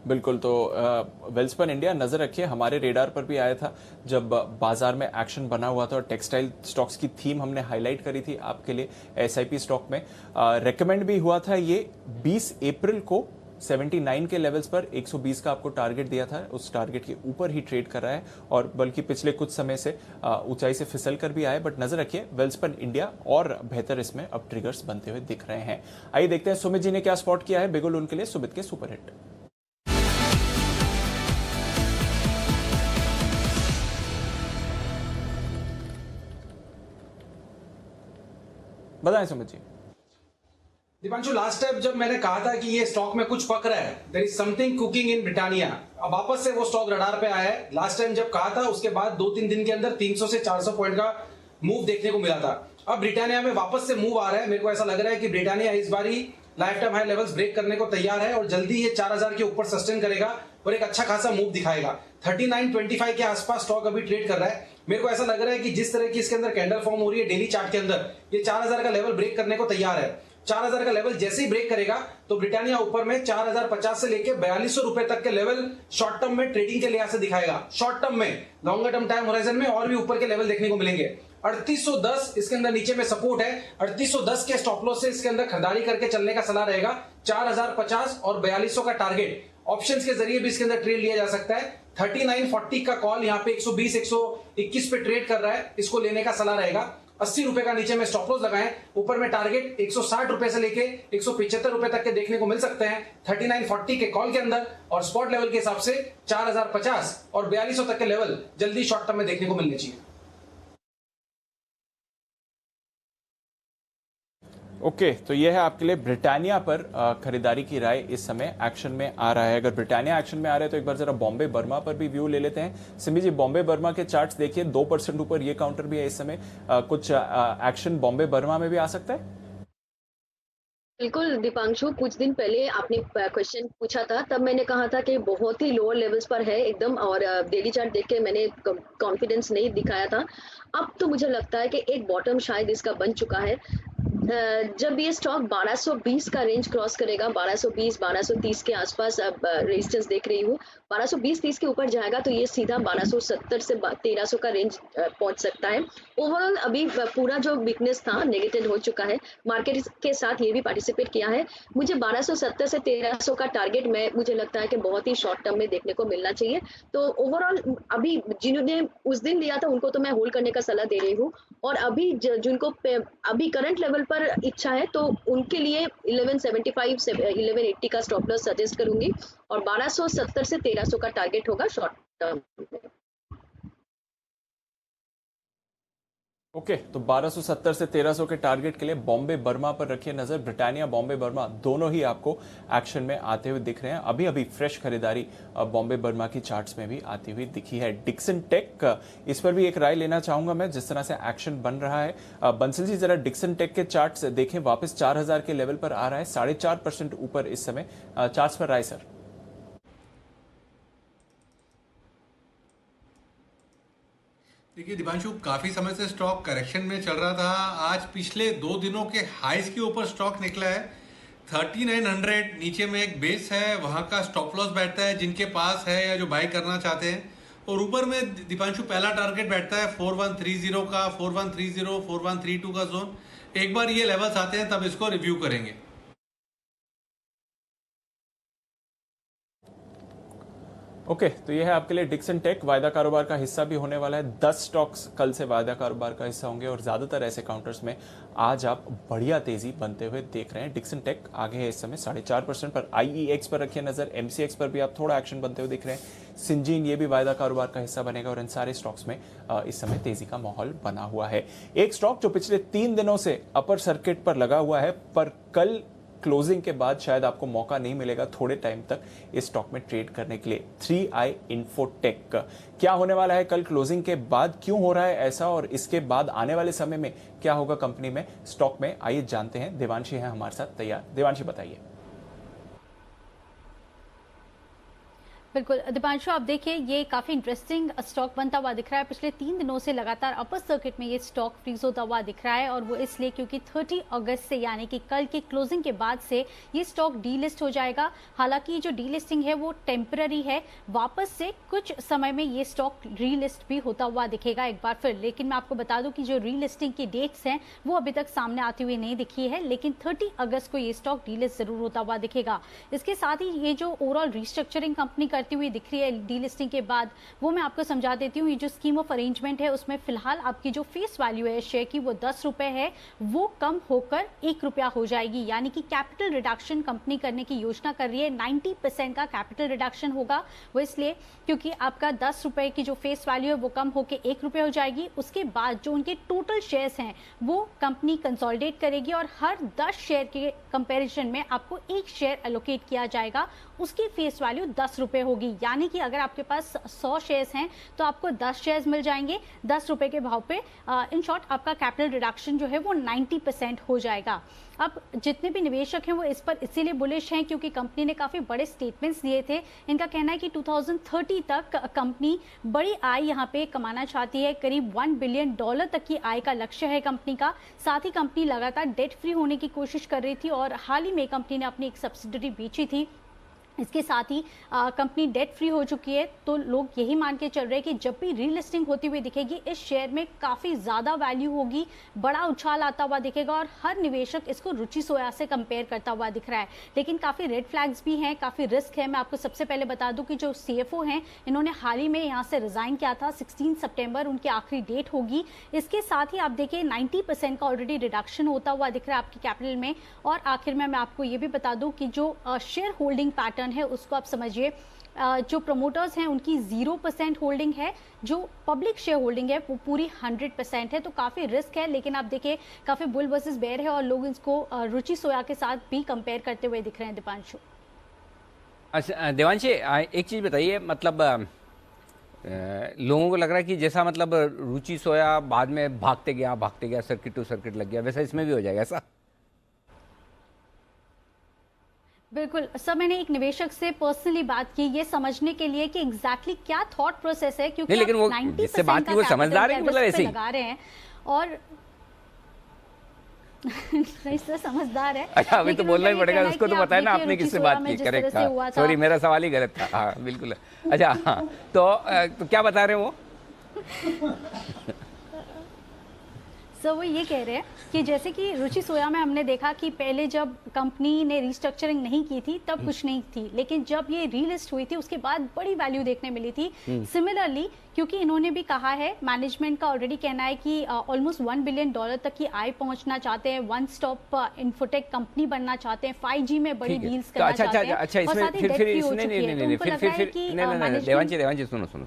बिल्कुल, तो वेल्सपन इंडिया नजर रखिए, हमारे रेडार पर भी आया था जब बाजार में एक्शन बना हुआ था, और टेक्सटाइल स्टॉक्स की थीम हमने हाईलाइट करी थी आपके लिए SIP स्टॉक में। रेकमेंड भी हुआ था ये 20 अप्रैल को 79 के लेवल्स पर 120 का आपको टारगेट दिया था, उस टारगेट के ऊपर ही ट्रेड कर रहा है, और बल्कि पिछले कुछ समय से ऊंचाई से फिसल कर भी आया। बट नजर रखिए वेल्सपन इंडिया और बेहतर इसमें अब ट्रिगर्स बनते हुए दिख रहे हैं। आइए देखते हैं सुमित जी ने क्या स्पॉट किया है बिगुल उनके लिए, सुमित के सुपरहिट। बताएं सुमित जी। दीपांशु, लास्ट टाइम जब मैंने कहा था कि ये स्टॉक में कुछ पक रहा है, there is something cooking in Britannia, अब वापस से वो स्टॉक रडार पे आया है। लास्ट टाइम जब कहा था उसके बाद 2-3 दिन के अंदर 300 से 400 पॉइंट का मूव देखने को मिला था। अब ब्रिटानिया में वापस से मूव आ रहा है। मेरे को ऐसा लग रहा है कि ब्रिटानिया इस बारी lifetime high levels break करने को तैयार है, और जल्दी ये 4000 के ऊपर सस्टेन करेगा और एक अच्छा खासा मूव दिखाएगा। 39.25 के आसपास स्टॉक अभी ट्रेड कर रहा है। मेरे को ऐसा लग रहा है कि जिस तरह की इसके अंदर कैंडल फॉर्म हो रही है डेली चार्ट के अंदर, ये 4000 का लेवल ब्रेक करने को तैयार है। 4000 का लेवल जैसे ही ब्रेक करेगा तो ब्रिटानिया ऊपर में 4050 से लेके 4200 रुपए तक के लेवल शॉर्ट टर्म में ट्रेडिंग के लिहाज से दिखाएगा। शॉर्ट टर्म में, लॉन्गर टर्म टाइम होराइजन में और भी ऊपर के लेवल देखने को मिलेंगे। 3810 इसके अंदर नीचे में सपोर्ट है। 3810 के स्टॉप लॉस से इसके अंदर खरीदारी करके चलने का सलाह रहेगा। 4050 और 4200 का टारगेट ऑप्शंस के जरिए भी इसके अंदर ट्रेड लिया जा सकता है। 3940 का कॉल यहाँ पे 120-121 पे ट्रेड कर रहा है, इसको लेने का सलाह रहेगा। 80 रुपए का नीचे में स्टॉप लॉस लगाएं, ऊपर में टारगेट 160 रुपए से लेके 175 रुपए तक के देखने को मिल सकते हैं 3940 के कॉल के अंदर, और स्पॉट लेवल के हिसाब से 4050 और 4200 तक के लेवल जल्दी शॉर्ट टर्म में देखने को मिलने चाहिए। ओके, तो यह है आपके लिए ब्रिटानिया पर खरीदारी की राय इस समय एक्शन में आ रहा है। अगर ब्रिटानिया एक्शन में आ रहा है तो एक बार जरा बॉम्बे बर्मा पर भी व्यू ले लेते हैं। सिमी जी, बॉम्बे बर्मा के चार्ट्स देखिए, 2% ऊपर ये काउंटर भी है इस समय। कुछ एक्शन बॉम्बे बर्मा में भी आ सकता है? बिल्कुल दीपांशु, कुछ दिन पहले आपने क्वेश्चन पूछा था, तब मैंने कहा था कि बहुत ही लोअर लेवल्स पर है एकदम, और डेली चार्ट देख के मैंने कॉन्फिडेंस नहीं दिखाया था। अब तो मुझे लगता है कि एक बॉटम शायद इसका बन चुका है। जब ये स्टॉक 1220 का रेंज क्रॉस करेगा, 1220-1230 के आसपास अब रेजिस्टेंस देख रही हूँ, 1220-30 के ऊपर जाएगा तो ये सीधा 1270 से 1300 का रेंज पहुंच सकता है। ओवरऑल अभी पूरा जो वीकनेस था नेगेटिव हो चुका है, मार्केट के साथ ये भी पार्टिसिपेट किया है। मुझे 1270 से 1300 का टारगेट मुझे लगता है कि बहुत ही शॉर्ट टर्म में देखने को मिलना चाहिए। तो ओवरऑल अभी जिन्होंने उस दिन लिया था उनको तो मैं होल्ड करने का सलाह दे रही हूँ, और अभी जिनको अभी करंट लेवल पर इच्छा है तो उनके लिए 1175 से 1180 का स्टॉप लॉस सजेस्ट करूंगी, और 1270 से 1300 का टारगेट होगा शॉर्ट टर्म में। ओके, तो 1270 से 1300 के टारगेट के लिए बॉम्बे बर्मा पर रखिए नजर। ब्रिटानिया, बॉम्बे बर्मा दोनों ही आपको एक्शन में आते हुए दिख रहे हैं। अभी अभी फ्रेश खरीदारी बॉम्बे बर्मा की चार्ट्स में भी आती हुई दिखी है। डिक्सन टेक, इस पर भी एक राय लेना चाहूंगा मैं, जिस तरह से एक्शन बन रहा है। बंसल जी, जरा डिक्सन टेक के चार्ट्स देखें, वापस 4000 के लेवल पर आ रहा है, 4.5% ऊपर इस समय। चार्ट्स पर राय सर। देखिए दीपांशु, काफी समय से स्टॉक करेक्शन में चल रहा था। आज पिछले 2 दिनों के हाईज के ऊपर स्टॉक निकला है। 3900 नीचे में एक बेस है, वहां का स्टॉप लॉस बैठता है जिनके पास है या जो बाय करना चाहते हैं। और ऊपर में दीपांशु पहला टारगेट बैठता है 4130 का, 4130, 4132 का जोन। एक बार ये लेवल्स आते हैं तब इसको रिव्यू करेंगे। ओके, तो ये है आपके लिए डिक्सन टेक, वायदा कारोबार का हिस्सा भी होने वाला है। 10 स्टॉक्स कल से वायदा कारोबार का हिस्सा होंगे और ज्यादातर ऐसे काउंटर्स में आज आप बढ़िया तेजी बनते हुए देख रहे हैं। डिक्सन टेक आगे है इस समय 4.5% पर। IEX पर रखिए नजर, MCX पर भी आप थोड़ा एक्शन बनते हुए दिख रहे हैं। सिंजीन ये भी वायदा कारोबार का हिस्सा बनेगा और इन सारे स्टॉक्स में इस समय तेजी का माहौल बना हुआ है। एक स्टॉक जो पिछले 3 दिनों से अपर सर्किट पर लगा हुआ है, पर कल क्लोजिंग के बाद शायद आपको मौका नहीं मिलेगा थोड़े टाइम तक इस स्टॉक में ट्रेड करने के लिए। 3i इंफोटेक क्या होने वाला है कल क्लोजिंग के बाद, क्यों हो रहा है ऐसा, और इसके बाद आने वाले समय में क्या होगा कंपनी में, स्टॉक में, आइए जानते हैं। देवांशी है हमारे साथ तैयार। देवांशी बताइए। बिल्कुल दीपांशु, आप देखिए ये काफी इंटरेस्टिंग स्टॉक बनता हुआ दिख रहा है। पिछले 3 दिनों से लगातार अपर सर्किट में ये स्टॉक फ्रीज होता हुआ दिख रहा है और वो इसलिए क्योंकि 30 अगस्त से यानी कि कल के क्लोजिंग के बाद से ये स्टॉक डीलिस्ट हो जाएगा। हालांकि जो डीलिस्टिंग है वो टेम्पररी है, वापस से कुछ समय में ये स्टॉक रीलिस्ट भी होता हुआ दिखेगा एक बार फिर। लेकिन मैं आपको बता दूं कि जो रीलिस्टिंग की डेट्स हैं वो अभी तक सामने आती हुई नहीं दिखी है, लेकिन 30 अगस्त को ये स्टॉक डीलिस्ट जरूर होता हुआ दिखेगा। इसके साथ ही ये जो ओवरऑल रिस्ट्रक्चरिंग कंपनी करती हुई दिख रही है डीलिस्टिंग के बाद, वो मैं आपको समझा देती हूँ। ये जो स्कीम ऑफ अरेंजमेंट है उसमें फिलहाल आपकी जो फेस वैल्यू है शेयर की वो 10 रुपए है, वो कम होकर 1 रुपया हो जाएगी। यानी कि कैपिटल रिडक्शन कंपनी करने की योजना कर रही है। 90% का कैपिटल रिडक्शन होगा, वो इसलिए क्योंकि आपका 10 रुपए की जो फेस वैल्यू है वो कम होकर 1 रुपये हो जाएगी। उसके बाद जो उनके टोटल शेयर्स हैं वो कंपनी कंसोलिडेट करेगी और हर 10 शेयर के कंपैरिजन में आपको 1 शेयर एलोकेट किया जाएगा, उसकी फेस वैल्यू 10 रुपए होगी। यानी कि अगर आपके पास 100 शेयर्स हैं तो आपको 10 शेयर्स मिल जाएंगे 10 रुपए के भाव पे। इन शॉर्ट आपका कैपिटल रिडक्शन जो है वो 90% हो जाएगा। अब जितने भी निवेशक हैं वो इस पर इसीलिए बुलिश हैं क्योंकि कंपनी ने काफी बड़े स्टेटमेंट्स दिए थे। इनका कहना है कि 2030 तक कंपनी बड़ी आय यहाँ पे कमाना चाहती है। करीब $1 बिलियन तक की आय का लक्ष्य है कंपनी का। साथ ही कंपनी लगातार डेट फ्री होने की कोशिश कर रही थी और हाल ही में कंपनी ने अपनी एक सब्सिडरी बेची थी। इसके साथ ही कंपनी डेट फ्री हो चुकी है, तो लोग यही मान के चल रहे हैं कि जब भी रीलिस्टिंग होती हुई दिखेगी इस शेयर में काफ़ी ज़्यादा वैल्यू होगी, बड़ा उछाल आता हुआ दिखेगा और हर निवेशक इसको रुचि सोया से कंपेयर करता हुआ दिख रहा है। लेकिन काफ़ी रेड फ्लैग्स भी हैं, काफ़ी रिस्क है। मैं आपको सबसे पहले बता दूं कि जो CFO हैं इन्होंने हाल ही में यहाँ से रिजाइन किया था। 16 सितंबर उनकी आखिरी डेट होगी। इसके साथ ही आप देखिए 90% का ऑलरेडी रिडक्शन होता हुआ दिख रहा है आपकी कैपिटल में। और आखिर में मैं आपको ये भी बता दूं कि जो शेयर होल्डिंग पैटर्न है उसको आप समझिए, जो प्रमोटर्स हैं उनकी 0% होल्डिंग है, जो पब्लिक शेयर होल्डिंग है वो पूरी 100% है। तो काफी रिस्क है, लेकिन आप देखिए काफी बुल वर्सेस बेयर है और लोग इसको रुचि सोया के साथ भी कंपेयर करते हुए दिख रहे हैं। दीपांशु, अच्छा देवांशी एक चीज बताइए, मतलब लोगों को लग रहा है कि जैसा मतलब रुचि सोया बाद में भागते गया सर्किट टू सर्किट लग गया, वैसा इसमें भी हो जाएगा ऐसा? बिल्कुल सर, मैंने एक निवेशक से पर्सनली बात की ये समझने के लिए कि एग्जैक्टली क्या थॉट प्रोसेस है, क्योंकि लेकिन वो जिससे बात की वो समझदार है कि मतलब ऐसे ही लगा रहे हैं और नहीं सर समझदार है। अच्छा अभी तो बोलना ही पड़ेगा, उसको तो पता है ना आपने किससे बात की। करेक्ट था, सॉरी मेरा सवाल ही गलत था। हाँ बिल्कुल। अच्छा हाँ, तो क्या बता रहे हैं वो? सर वो ये कह रहे हैं कि जैसे कि रुचि सोया में हमने देखा कि पहले जब कंपनी ने रिस्ट्रक्चरिंग नहीं की थी तब कुछ नहीं थी, लेकिन जब ये रीलिस्ट हुई थी उसके बाद बड़ी वैल्यू देखने मिली थी। सिमिलरली क्योंकि इन्होंने भी कहा है, मैनेजमेंट का ऑलरेडी कहना है कि ऑलमोस्ट $1 बिलियन तक की आय पहुंचना चाहते हैं, वन स्टॉप इंफोटेक कंपनी बनना चाहते हैं, 5G में बड़ी डील्स करना चाहते हैं। अच्छा इसमें फिर देवांशी सुनो,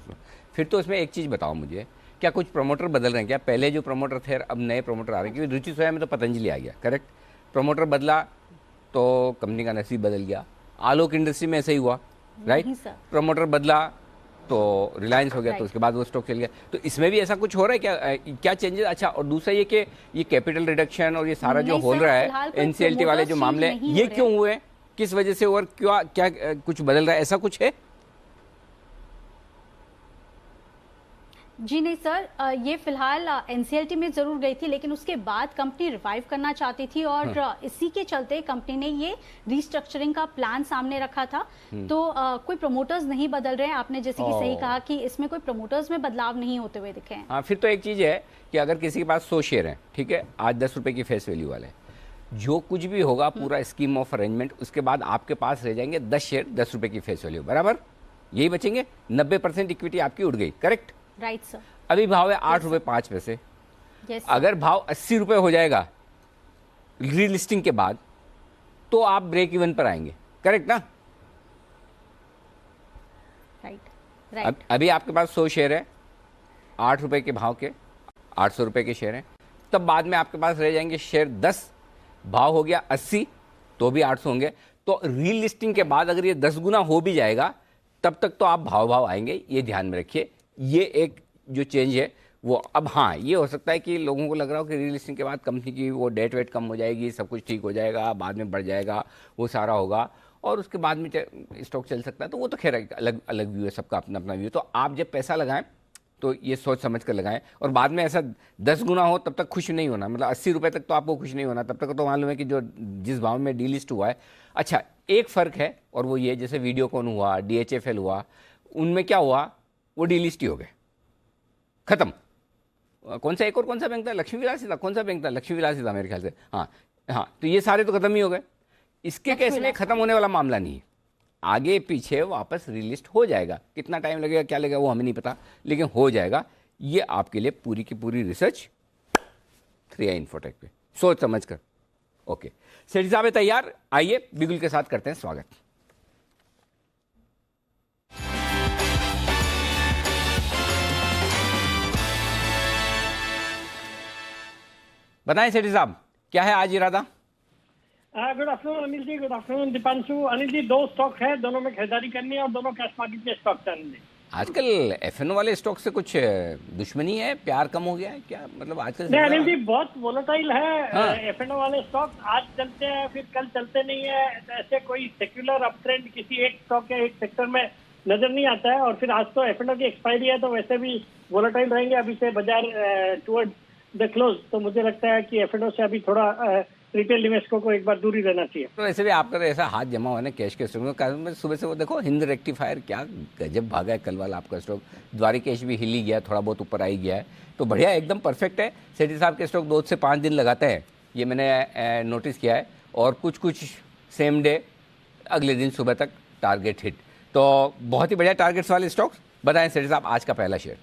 फिर तो इसमें एक चीज बताओ मुझे, क्या कुछ प्रमोटर बदल रहे हैं क्या? पहले जो प्रमोटर थे अब नए प्रमोटर आ रहे हैं, क्योंकि रुचि सोया में तो पतंजलि आ गया, करेक्ट? प्रमोटर बदला तो कंपनी का नसीब बदल गया। आलोक इंडस्ट्री में ऐसा ही हुआ, राइट? प्रमोटर बदला तो रिलायंस हो गया, तो उसके बाद वो स्टॉक चल गया। तो इसमें भी ऐसा कुछ हो रहा है क्या चेंजेस? अच्छा, और दूसरा ये कि ये कैपिटल रिडक्शन और ये सारा जो हो रहा है NCLT वाले जो मामले, ये क्यों हुए, किस वजह से, और क्या कुछ बदल रहा है, ऐसा कुछ है? जी नहीं सर, ये फिलहाल एनसीएलटी में जरूर गई थी, लेकिन उसके बाद कंपनी रिवाइव करना चाहती थी और इसी के चलते कंपनी ने ये रीस्ट्रक्चरिंग का प्लान सामने रखा था। तो कोई प्रमोटर्स नहीं बदल रहे हैं, आपने जैसे कि सही कहा कि इसमें कोई प्रमोटर्स में बदलाव नहीं होते हुए दिखे हैं। हाँ, फिर तो एक चीज है कि अगर किसी के पास 100 शेयर है, ठीक है, आज 10 रुपए की फेस वैल्यू वाले, जो कुछ भी होगा पूरा स्कीम ऑफ अरेंजमेंट, उसके बाद आपके पास रह जाएंगे 10 शेयर 10 रुपए की फेस वैल्यू, बराबर यही बचेंगे। 90% इक्विटी आपकी उड़ गई, करेक्ट? Right sir. अभी भाव है 8 रुपए 5 पैसे। अगर भाव 80 रुपए हो जाएगा रीलिस्टिंग के बाद, तो आप ब्रेक इवन पर आएंगे, करेक्ट ना? राइट। अभी आपके पास 100 शेयर है 8 रुपए के भाव के, 800 रुपए के शेयर हैं, तब बाद में आपके पास रह जाएंगे शेयर 10, भाव हो गया 80, तो भी 800 होंगे। तो रीलिस्टिंग के बाद अगर ये 10 गुना हो भी जाएगा, तब तक तो आप भाव आएंगे, ये ध्यान में रखिए। ये एक जो चेंज है वो अब, हाँ, ये हो सकता है कि लोगों को लग रहा हो कि रीलिस्टिंग के बाद कंपनी की वो डेट वेट कम हो जाएगी, सब कुछ ठीक हो जाएगा, बाद में बढ़ जाएगा, वो सारा होगा और उसके बाद में स्टॉक चल सकता है। तो वो तो खैर अलग अलग व्यू है, सबका अपना अपना व्यू। तो आप जब पैसा लगाएं तो ये सोच समझ कर लगाएं, और बाद में ऐसा 10 गुना हो तब तक खुश नहीं होना, मतलब 80 रुपए तक तो आपको खुश नहीं होना, तब तक तो मालूम है कि जो जिस भाव में डीलिस्ट हुआ है। अच्छा, एक फ़र्क है और वो ये, जैसे वीडियोकॉन हुआ, DHFL हुआ, उनमें क्या हुआ, वो डीलिस्ट ही हो गए, खत्म। कौन सा, एक और कौन सा बैंक था, लक्ष्मी विलास ही था, कौन सा बैंक था, लक्ष्मी विलास ही था मेरे ख्याल से। हाँ हाँ, तो ये सारे तो खत्म ही हो गए। इसके केस में खत्म होने वाला मामला नहीं है, आगे पीछे वापस रिलिस्ट हो जाएगा। कितना टाइम लगेगा, क्या लगेगा, वो हमें नहीं पता, लेकिन हो जाएगा। ये आपके लिए पूरी की पूरी रिसर्च 3i इन्फोटेक पे सोच समझ कर। ओके, सेठी साहब तैयार, आइए बिगुल के साथ करते हैं स्वागत। बताएं सेठी साहब, क्या है आज इरादा? Good afternoon Anil ji, good afternoon Deepanshu. Anil ji, 2 stock है, दोनों में खरीदारी करनी है और दोनों कैश मार्केट के स्टॉक है अनिल जी। आजकल एफएनओ वाले स्टॉक से कुछ दुश्मनी है, प्यार कम हो गया है क्या, मतलब आजकल? नहीं अनिल जी, बहुत वोलेटाइल है एफएनओ वाले स्टॉक, आज चलते हैं फिर कल चलते नहीं है, ऐसे कोई सेक्युलर अप ट्रेंड किसी एक स्टॉक या एक सेक्टर में नजर नहीं आता है। और फिर आज तो एफएनओ की एक्सपायरी है, तो वैसे भी वोलेटाइल रहेंगे अभी से बाजार टुवर्ड द क्लोज। तो मुझे लगता है कि एफएनओ से अभी थोड़ा रिटेल निवेशकों को एक बार दूरी रहना चाहिए। तो वैसे भी आपका ऐसा हाथ जमा हुआ है कैश के स्टॉक में, सुबह से वो देखो हिंद रेक्टिफायर क्या गजब भागा है कल वाला आपका स्टॉक, द्वारिकेश भी हिली गया, थोड़ा बहुत ऊपर आई गया है, तो बढ़िया, एकदम परफेक्ट है। सेठी साहब के स्टॉक 2 से 5 दिन लगाते हैं, ये मैंने नोटिस किया है, और कुछ सेम डे अगले दिन सुबह तक टारगेट हिट, तो बहुत ही बढ़िया टारगेट्स वाले स्टॉक्स। बताएं सेठी साहब आज का पहला शेयर।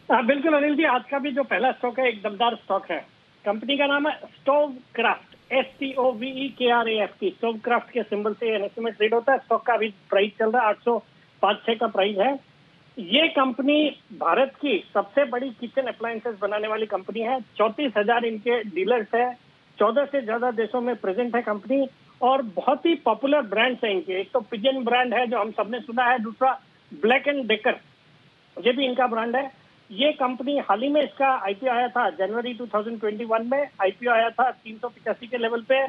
बिल्कुल अनिल जी, आज का भी जो पहला स्टॉक है एक दमदार स्टॉक है। कंपनी का नाम है स्टोवक्राफ्ट, STOVEKRAFT। स्टोवक्राफ्ट के सिंबल से एनएसई में ट्रेड होता है। स्टॉक का अभी प्राइस चल रहा है 805 का प्राइस है। ये कंपनी भारत की सबसे बड़ी किचन अप्लायंसेस बनाने वाली कंपनी है। 34,000 इनके डीलर्स है, 14 से ज्यादा देशों में प्रेजेंट है कंपनी, और बहुत ही पॉपुलर ब्रांड्स हैं इनके। एक तो पिजन ब्रांड है जो हम सबने सुना है, दूसरा ब्लैक एंड डेकर, ये भी इनका ब्रांड है। ये कंपनी हाल ही में इसका आईपीओ आया था, जनवरी 2021 में आईपीओ आया था 385 के लेवल पे,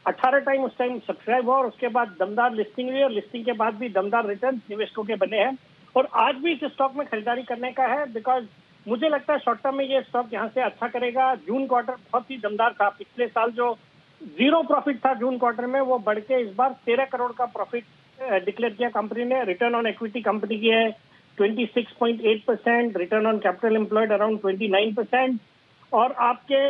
18 टाइम उस टाइम सब्सक्राइब हुआ, और उसके बाद दमदार लिस्टिंग हुई, और लिस्टिंग के बाद भी दमदार रिटर्न निवेशकों के बने हैं। और आज भी इस स्टॉक में खरीदारी करने का है, बिकॉज मुझे लगता है शॉर्ट टर्म में ये स्टॉक यहाँ से अच्छा करेगा। जून क्वार्टर बहुत ही दमदार था, पिछले साल जो 0 प्रॉफिट था जून क्वार्टर में, वो बढ़ के इस बार 13 करोड़ का प्रॉफिट डिक्लेयर किया कंपनी ने। रिटर्न ऑन इक्विटी कंपनी की है 26.8%, return on capital employed around 29%, और आपके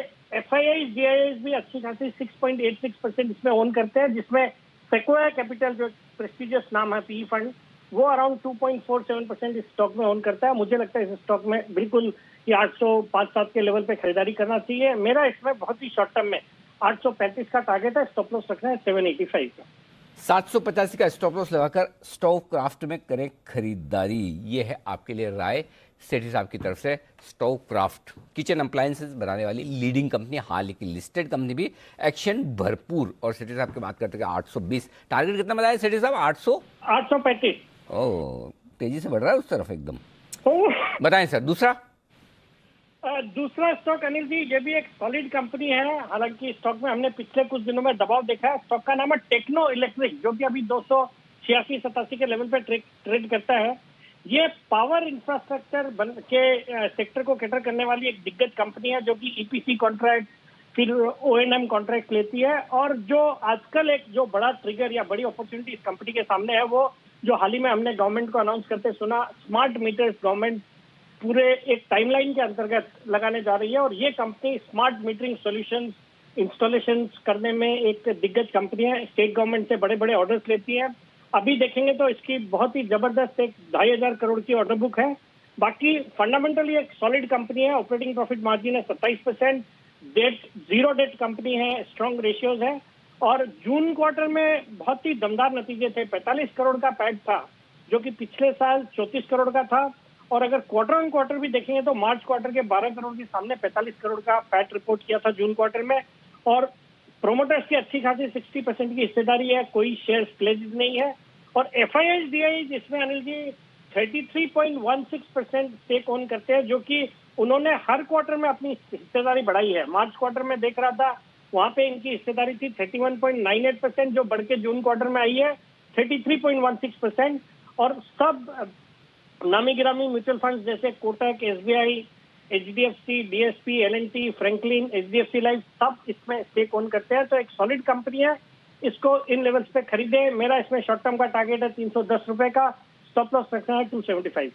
FIIs DIIs भी अच्छी खासी 6.86% इसमें ओन करते हैं, जिसमें सेक्वायर कैपिटल जो प्रेस्टिजियस नाम है PE फंड, वो अराउंड 2.47% इस स्टॉक में ओन करता है। मुझे लगता है इस स्टॉक में बिल्कुल ये 805-7 के लेवल पे खरीदारी करना चाहिए। मेरा इसमें बहुत ही शॉर्ट टर्म में 835 का टारगेट है, स्टॉप लॉस रखना है 785 का। 785 का स्टॉप लॉस लगाकर स्टोवक्राफ्ट में करें खरीदारी, ये है आपके लिए राय सेठी साहब की तरफ से। स्टोवक्राफ्ट किचन अप्लायंसेस बनाने वाली लीडिंग कंपनी, हाल की लिस्टेड कंपनी भी, एक्शन भरपूर। और सेठी साहब की बात करते हैं 820, टारगेट कितना बताया सेठी साहब? 835। ओह, तेजी से बढ़ रहा है उस तरफ एकदम। बताएं सर दूसरा स्टॉक अनिल जी, ये भी एक सॉलिड कंपनी है, हालांकि स्टॉक में हमने पिछले कुछ दिनों में दबाव देखा है। स्टॉक का नाम है टेक्नो इलेक्ट्रिक, जो कि अभी 286-87 के लेवल पे ट्रेड करता है। ये पावर इंफ्रास्ट्रक्चर के सेक्टर को कैटर करने वाली एक दिग्गज कंपनी है जो कि ईपीसी कॉन्ट्रैक्ट फिर ओएनएम कॉन्ट्रैक्ट लेती है। और जो आजकल एक जो बड़ा ट्रिगर या बड़ी अपॉर्चुनिटी इस कंपनी के सामने है वो जो हाल ही में हमने गवर्नमेंट को अनाउंस करते सुना, स्मार्ट मीटर्स गवर्नमेंट पूरे एक टाइमलाइन के अंतर्गत लगाने जा रही है। और ये company smart metering solutions installation करने में एक दिग्गज कंपनी है, स्टेट गवर्नमेंट से बड़े बड़े ऑर्डर्स लेती है। अभी देखेंगे तो इसकी बहुत ही जबरदस्त एक 2,500 करोड़ की ऑर्डर बुक है। बाकी फंडामेंटली एक सॉलिड कंपनी है, ऑपरेटिंग प्रॉफिट मार्जिन है 27%, डेट जीरो डेट कंपनी है, स्ट्रॉन्ग रेशियोज है। और जून क्वार्टर में बहुत ही दमदार नतीजे थे, 45 करोड़ का पैट था जो कि पिछले साल 34 करोड़ का था। और अगर क्वार्टर ऑन क्वार्टर भी देखेंगे तो मार्च क्वार्टर के 12 करोड़ के सामने 45 करोड़ का पैट रिपोर्ट किया था जून क्वार्टर में। और प्रोमोटर्स की अच्छी खासी 60% की हिस्सेदारी है, कोई शेयर्स प्लेज नहीं है। और एफआईआई डीआई जिसमें अनिल जी 33.16% स्टेक ओन करते हैं, जो कि उन्होंने हर क्वार्टर में अपनी हिस्सेदारी बढ़ाई है। मार्च क्वार्टर में देख रहा था वहां पे इनकी हिस्सेदारी थी 31.98%, जो बढ़ के जून क्वार्टर में आई है 33.16%। और सब नामी गिरामी म्यूचुअल फंड्स जैसे Kotak, SBI, HDFC, DSP, L&T, Franklin, HDFC life सब इसमें स्टेक ओन करते हैं। तो एक सॉलिड कंपनी है, इसको इन लेवल्स पे खरीदे। मेरा इसमें शॉर्ट टर्म का टारगेट है 310 रुपए का, स्टॉप लॉस रखना है 275।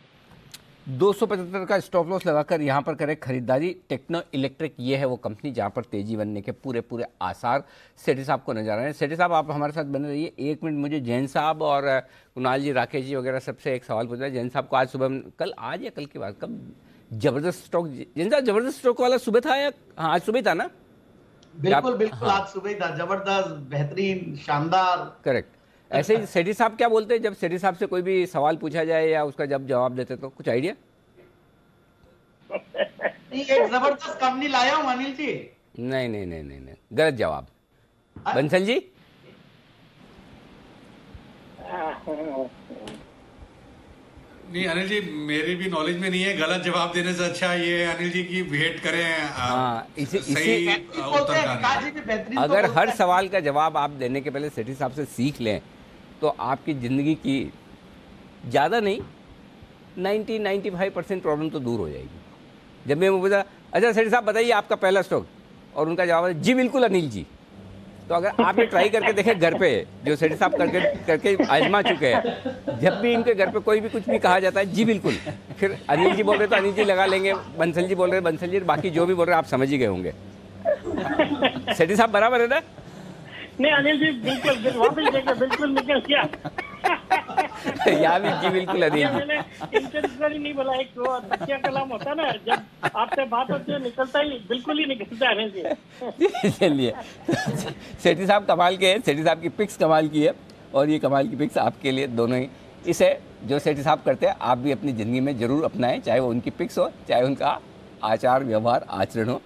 275 का स्टॉप लॉस लगाकर यहाँ पर करें खरीदारी। टेक्नो इलेक्ट्रिक ये है वो कंपनी जहाँ पर तेजी बनने के पूरे आसार सेठी साहब को नजर आ रहे हैं। सेठी साहब आप हमारे साथ बने रहिए। एक मिनट, मुझे जैन साहब और कुणाल जी, राकेश जी वगैरह सबसे एक सवाल पूछना है। जैन साहब को आज सुबह, कल, आज या कल की बात, कब जबरदस्त स्टॉक, जैन साहब जबरदस्त स्टॉक वाला सुबह था या हाँ आज सुबह था ना? बिल्कुल बिल्कुल, आज सुबह था, जबरदस्त, बेहतरीन, शानदार। करेक्ट। ऐसे ही सेठी साहब क्या बोलते हैं जब सेठी साहब से कोई भी सवाल पूछा जाए या उसका जब जवाब देते तो कुछ आइडिया? नहीं, एक जबरदस्त कंपनी लाया हूं अनिल जी। नहीं, गलत जवाब। बंसल जी? नहीं अनिल जी, मेरी भी नॉलेज में नहीं है, गलत जवाब देने से अच्छा ये अनिल जी की वेट करें। सही उत्तर का। अगर हर सवाल का जवाब आप देने के पहले सेठी साहब से सीख लें तो आपकी जिंदगी की ज़्यादा नहीं 90-95% प्रॉब्लम तो दूर हो जाएगी। जब मैं पूछा, अच्छा सेठी साहब बताइए आपका पहला स्टॉक, और उनका जवाब है जी बिल्कुल अनिल जी, तो अगर आप ये ट्राई करके देखें घर पे, जो सेठी साहब करके आजमा चुके हैं, जब भी इनके घर पे कोई भी कुछ भी कहा जाता है जी बिल्कुल, फिर अनिल जी बोल रहे तो अनिल जी लगा लेंगे, बंसल जी बोल रहे बंसल जी, बाकी जो भी बोल रहे आप समझ ही गए होंगे। सेठी साहब बराबर है ना? नहीं अनिल जी बिल्कुल, वापस देखिए बिल्कुल निकल गया। यहाँ भी जी बिल्कुल अनिल जी। मैंने इंटेंशनली नहीं बोला, एक तकिया कलाम होता ना, जब आपसे बात होती है निकलता ही बिल्कुल ही निकलता है अनिल जी। चलिए, सेठी साहब कमाल के हैं, सेठी साहब की पिक्स कमाल की है और ये कमाल की पिक्स आपके लिए दोनों ही। इसे जो सेठी साहब करते हैं आप भी अपनी ज़िंदगी में ज़रूर अपनाएं, चाहे वो उनकी पिक्स हो, चाहे उनका आचार व्यवहार आचरण हो।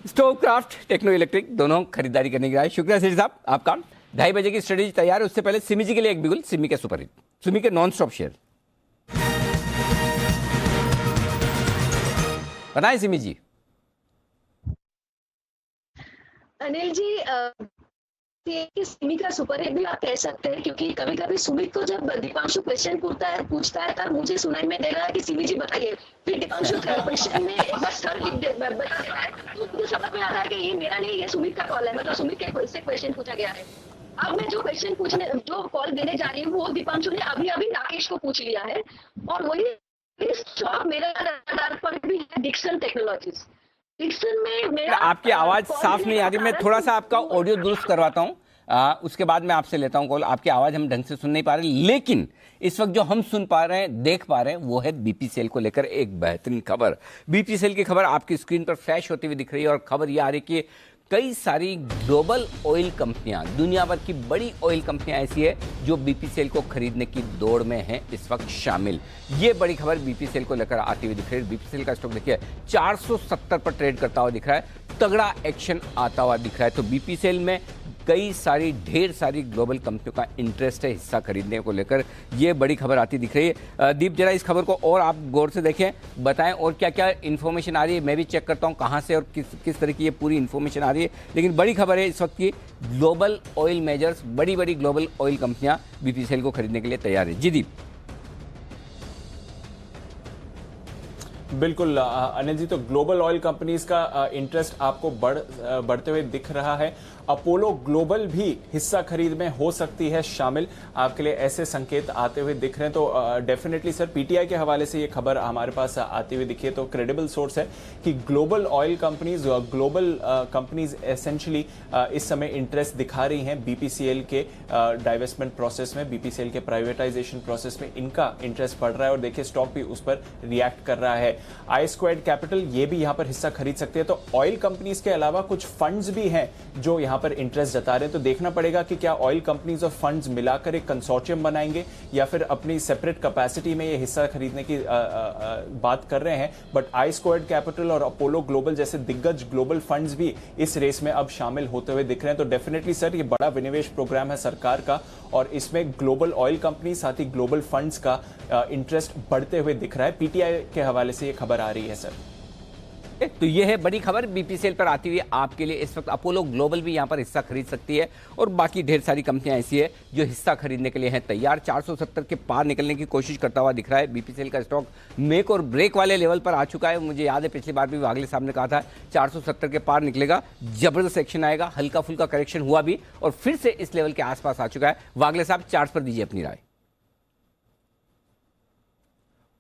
स्टोवक्राफ्ट, टेक्नो इलेक्ट्रिक दोनों खरीदारी करने के लिए। शुक्रिया सेठी साहब आपका। 2:30 बजे की स्ट्रेटेजी तैयार है, उससे पहले सिमी जी के लिए एक बिगुल, सिमी के सुपरहिट, सिमी के नॉन स्टॉप शेयर बनाए सिमी जी। अनिल जी, सिमी का सुपर हिट भी आप कह सकते हैं, क्योंकि कभी कभी सुमित को जब दीपांशु क्वेश्चन पूछता है तब मुझे सुनाई में दे रहा है कि सिमी जी बताइए, फिर दीपांशु क्वेश्चन में एक बार सर लिख दे बता रहा है, तो मुझे समझ में आ रहा है कि ये मेरा नहीं, ये सुमित का कॉल है, मतलब सुमित के से क्वेश्चन पूछा गया है। अब मैं जो कॉल देने जा रही हूँ वो दीपांशु ने अभी राकेश को पूछ लिया है, और वही स्टॉक मेरा रडार पर भी है, डिक्सन टेक्नोलॉजीज। डिक्सन में मेरा आपकी आवाज साफ नहीं आ रही, मैं थोड़ा सा आपका ऑडियो दुरुस्त करवाता हूँ, उसके बाद मैं आपसे लेता हूँ कॉल। आपकी आवाज हम ढंग से सुन नहीं पा रहे, लेकिन इस वक्त जो हम सुन पा रहे हैं, देख पा रहे हैं, वो है बीपीसीएल को लेकर एक बेहतरीन खबर। बीपीसीएल की खबर आपकी स्क्रीन पर फ्लैश होती हुई दिख रही है, और खबर ये आ रही है कि कई सारी ग्लोबल ऑयल कंपनियां, दुनिया भर की बड़ी ऑयल कंपनियां ऐसी है जो बीपीसीएल को खरीदने की दौड़ में हैं इस वक्त शामिल। ये बड़ी खबर बीपीसीएल को लेकर आती हुई दिख रही है। बीपीसीएल का स्टॉक देखिए 470 पर ट्रेड करता हुआ दिख रहा है, तगड़ा एक्शन आता हुआ दिख रहा है। तो बीपीसीएल में कई सारी ढेर सारी ग्लोबल कंपनियों का इंटरेस्ट है हिस्सा खरीदने को लेकर, ये बड़ी खबर आती दिख रही है। दीप जरा इस खबर को और आप गौर से देखें, बताएं और क्या क्या इन्फॉर्मेशन आ रही है, मैं भी चेक करता हूं कहां से और किस तरह की ये पूरी इन्फॉर्मेशन आ रही है। लेकिन बड़ी खबर है इस वक्त की, ग्लोबल ऑयल मेजर्स, बड़ी ग्लोबल ऑयल कंपनियां बीपीसीएल को खरीदने के लिए तैयार है। जी दीप। बिल्कुल अनिल जी, तो ग्लोबल ऑयल कंपनीज का इंटरेस्ट आपको बढ़ते हुए दिख रहा है। अपोलो ग्लोबल भी हिस्सा खरीद में हो सकती है शामिल, आपके लिए ऐसे संकेत आते हुए दिख रहे हैं। तो डेफिनेटली सर, पीटीआई के हवाले से ये खबर हमारे पास आती हुई दिखी है, तो क्रेडिबल सोर्स है कि global oil companies, global companies essentially इस समय इंटरेस्ट दिखा रही हैं बीपीसीएल के डाइवेस्टमेंट प्रोसेस में, बीपीसीएल के प्राइवेटाइजेशन प्रोसेस में इनका इंटरेस्ट बढ़ रहा है और देखिए स्टॉक भी उस पर रिएक्ट कर रहा है। आई स्क्वायर्ड कैपिटल ये भी यहां पर हिस्सा खरीद सकते हैं। तो ऑयल कंपनीज के अलावा कुछ फंड्स भी हैं जो यहां पर इंटरेस्ट जता रहे हैं, तो देखना पड़ेगा कि क्या ऑयल कंपनीज और फंड्स मिलाकर एक कंसोर्टियम बनाएंगे या फिर अपनी सेपरेट कैपेसिटी में ये हिस्सा खरीदने की बात कर रहे हैं। बट आई स्क्वायर्ड कैपिटल और अपोलो ग्लोबल जैसे दिग्गज ग्लोबल फंड्स भी इस रेस में अब शामिल होते हुए दिख रहे हैं। तो डेफिनेटली सर, ये बड़ा विनिवेश प्रोग्राम है सरकार का और इसमें ग्लोबल ऑयल कंपनी साथ ही ग्लोबल फंड्स का इंटरेस्ट बढ़ते हुए दिख रहा है। पीटीआई के हवाले से ये खबर आ रही है सर। तो ये है बड़ी खबर बीपीसीएल पर आती हुई आपके लिए इस वक्त। अपोलो ग्लोबल भी यहां पर हिस्सा खरीद सकती है और बाकी ढेर सारी कंपनियां ऐसी है जो हिस्सा खरीदने के लिए हैं तैयार। 470 के पार निकलने की कोशिश करता हुआ दिख रहा है। बीपीसीएल का स्टॉक मेक और ब्रेक वाले लेवल पर आ चुका है। मुझे याद है पिछली बार भी वागले साहब ने कहा था 470 के पार निकलेगा, जबरदस्त एक्शन आएगा। हल्का फुल्का करेक्शन हुआ भी और फिर से इस लेवल के आसपास आ चुका है। वागले साहब चार्ट पर दीजिए अपनी राय।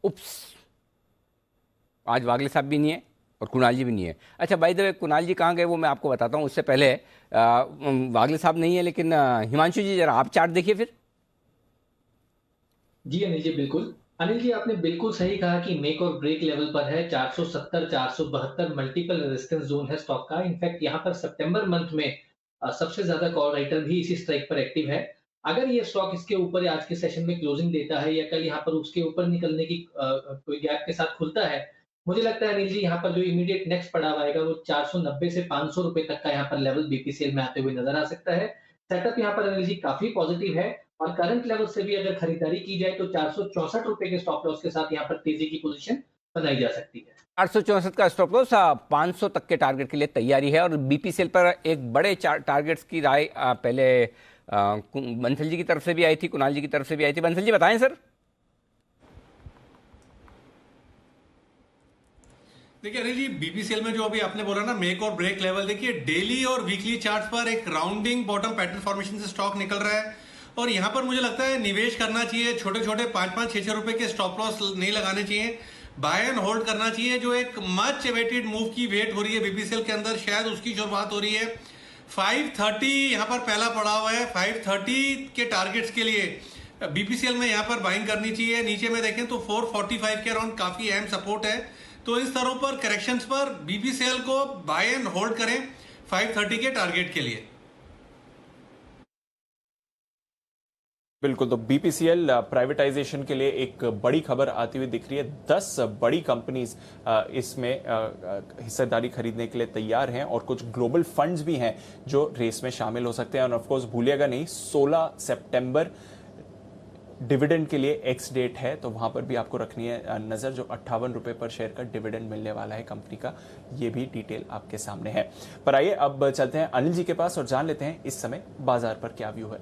उप्स, आज वागले साहब भी नहीं है और कुणाल जी भी नहीं है। अच्छा, बाय द वे कुणाल जी कहाँ गए वो मैं आपको बताता हूँ। उससे पहले वागले साहब नहीं है, लेकिन हिमांशु जी जरा आप चार्ट देखिए फिर। जी अनिल जी, बिल्कुल। अनिल जी, आपने बिल्कुल सही कहा कि मेक और ब्रेक लेवल पर है। 470 472 मल्टीपल रेजिस्टेंस जोन है स्टॉक का। इनफैक्ट यहाँ पर सितंबर मंथ में सबसे ज्यादा कॉल राइटर भी इसी स्ट्राइक पर एक्टिव है। अगर ये स्टॉक इसके ऊपर आज के सेशन में क्लोजिंग देता है या कल यहाँ पर उसके ऊपर निकलने की कोई गैप के साथ खुलता है, मुझे लगता है अनिल जी यहाँ पर जो इमीडिएट नेक्स्ट पड़ाव आएगा वो 490 से 500 रुपए तक का यहाँ पर लेवल बीपीसीएल में आते हुए नजर आ सकता है। सेटअप यहाँ पर अनिल जी काफी पॉजिटिव है और करंट लेवल से भी अगर खरीदारी की जाए तो 464 रुपए के स्टॉप लॉस के साथ यहाँ पर तेजी की पोजीशन बनाई जा सकती है। 864 का स्टॉप लॉस, 500 तक के टारगेट के लिए तैयारी है। और बीपीसीएल पर एक बड़े टारगेट्स की राय पहले बंसल जी की तरफ से भी आई थी, कुणाल जी की तरफ से भी आई थी। बंसल जी बताएं सर। देखिए अनिल जी, बीपीसीएल में जो अभी आपने बोला ना मेक और ब्रेक लेवल, देखिए डेली और वीकली चार्ट पर एक राउंडिंग बॉटम पैटर्न फॉर्मेशन से स्टॉक निकल रहा है और यहां पर मुझे लगता है निवेश करना चाहिए। छोटे छोटे 5-5, 6-6 रुपए के स्टॉप लॉस नहीं लगाने चाहिए, बाय एंड होल्ड करना चाहिए। जो एक मच अवेटेड मूव की वेट हो रही है बीपीसीएल के अंदर, शायद उसकी शुरुआत हो रही है। 530 यहां पर पहला पड़ा हुआ है। 530 के टारगेट्स के लिए बीपीसीएल में यहां पर बाइंग करनी चाहिए। नीचे में देखें तो 445 के अराउंड काफी अहम सपोर्ट है। तो इन स्तरों पर करेक्शंस पर बीपीसीएल को बाय एंड होल्ड करें 530 के टारगेट के लिए। बिल्कुल, तो बीपीसीएल प्राइवेटाइजेशन के लिए एक बड़ी खबर आती हुई दिख रही है। 10 बड़ी कंपनीज इसमें हिस्सेदारी खरीदने के लिए तैयार हैं और कुछ ग्लोबल फंड्स भी हैं जो रेस में शामिल हो सकते हैं। और ऑफ कोर्स भूलिएगा नहीं, 16 सितंबर डिविडेंड के लिए एक्स डेट है, तो वहां पर भी आपको रखनी है नजर। जो 58 रुपए पर शेयर का डिविडेंड मिलने वाला है कंपनी का, ये भी डिटेल आपके सामने है। पर आइए अब चलते हैं अनिल जी के पास और जान लेते हैं इस समय बाजार पर क्या व्यू है।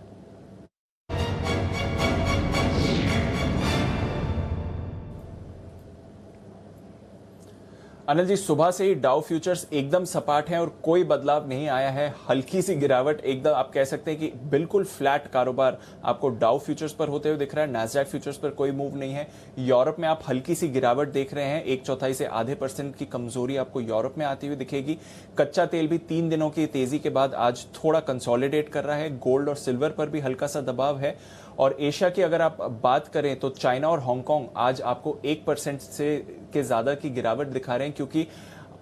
अनिल जी, सुबह से ही डाउ फ्यूचर्स एकदम सपाट हैं और कोई बदलाव नहीं आया है। हल्की सी गिरावट, एकदम आप कह सकते हैं कि बिल्कुल फ्लैट कारोबार आपको डाउ फ्यूचर्स पर होते हुए दिख रहा है। नैस्डैक फ्यूचर्स पर कोई मूव नहीं है। यूरोप में आप हल्की सी गिरावट देख रहे हैं, 1/4 से आधे % की कमजोरी आपको यूरोप में आती हुई दिखेगी। कच्चा तेल भी 3 दिनों की तेजी के बाद आज थोड़ा कंसोलिडेट कर रहा है। गोल्ड और सिल्वर पर भी हल्का सा दबाव है। और एशिया की अगर आप बात करें तो चाइना और हांगकांग आज आपको 1% से के ज्यादा की गिरावट दिखा रहे हैं, क्योंकि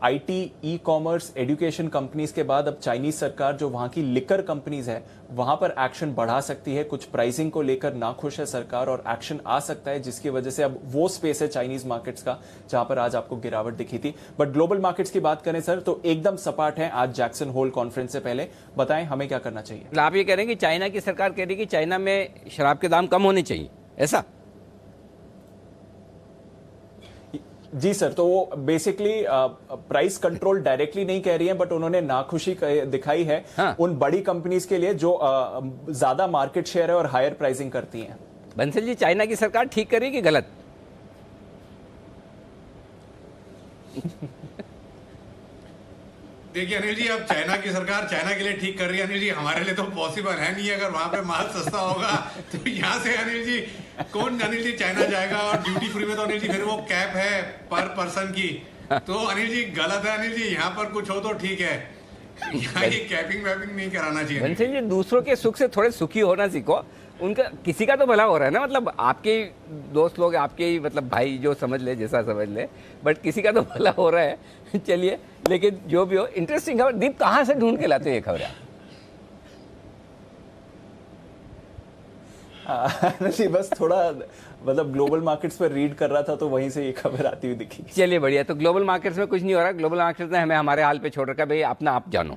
IT, e commerce, education companies के बाद अब चाइनीज सरकार जो वहां की लिकर कंपनीज है वहां पर एक्शन बढ़ा सकती है। कुछ प्राइसिंग को लेकर नाखुश है सरकार और एक्शन आ सकता है, जिसकी वजह से अब वो स्पेस है चाइनीज मार्केट्स का जहां पर आज आपको गिरावट दिखी थी। बट ग्लोबल मार्केट्स की बात करें सर तो एकदम सपाट है आज जैक्सन होल कॉन्फ्रेंस से पहले। बताएं हमें क्या करना चाहिए। आप ये कह रहे हैं कि चाइना की सरकार कह रही है कि चाइना में शराब के दाम कम होने चाहिए, ऐसा? जी सर, तो वो बेसिकली प्राइस कंट्रोल डायरेक्टली नहीं कह रही है, बट उन्होंने नाखुशी दिखाई है उन बड़ी कंपनीज के लिए जो ज्यादा मार्केट शेयर है और हायर प्राइसिंग करती हैं। बंसल जी, चाइना की सरकार ठीक कर रही है कि गलत? देखिए अनिल जी, अब चाइना की सरकार चाइना के लिए ठीक कर रही है अनिल जी, हमारे लिए तो पॉसिबल है नहीं। अगर वहां पे माल सस्ता होगा तो यहाँ से अनिल जी कौन अनिल जी चाइना जाएगा? और ड्यूटी फ्री में तो अनिल जी फिर वो कैप है पर पर्सन की, तो अनिल जी गलत है अनिल जी। यहाँ पर कुछ हो तो ठीक है, यहाँ ये कैपिंग वैपिंग नहीं कराना चाहिए। बंसल जी, दूसरों के सुख से थोड़े सुखी होना सीखो। उनका किसी का तो भला हो रहा है ना, मतलब आपके दोस्त लोग, आपके ही मतलब भाई, जो समझ ले जैसा समझ ले, बट किसी का तो भला हो रहा है। चलिए, लेकिन जो भी हो, इंटरेस्टिंग खबर। दीप, कहाँ से ढूंढ के लाते हो ये खबरें? बस थोड़ा मतलब ग्लोबल मार्केट्स पर रीड कर रहा था तो वहीं से ये खबर आती हुई दिखी। चलिए बढ़िया। तो ग्लोबल मार्केट्स में कुछ नहीं हो रहा। ग्लोबल मार्केट्स ने हमें हमारे हाल पे छोड़ रखा है। भाई अपना आप जानो।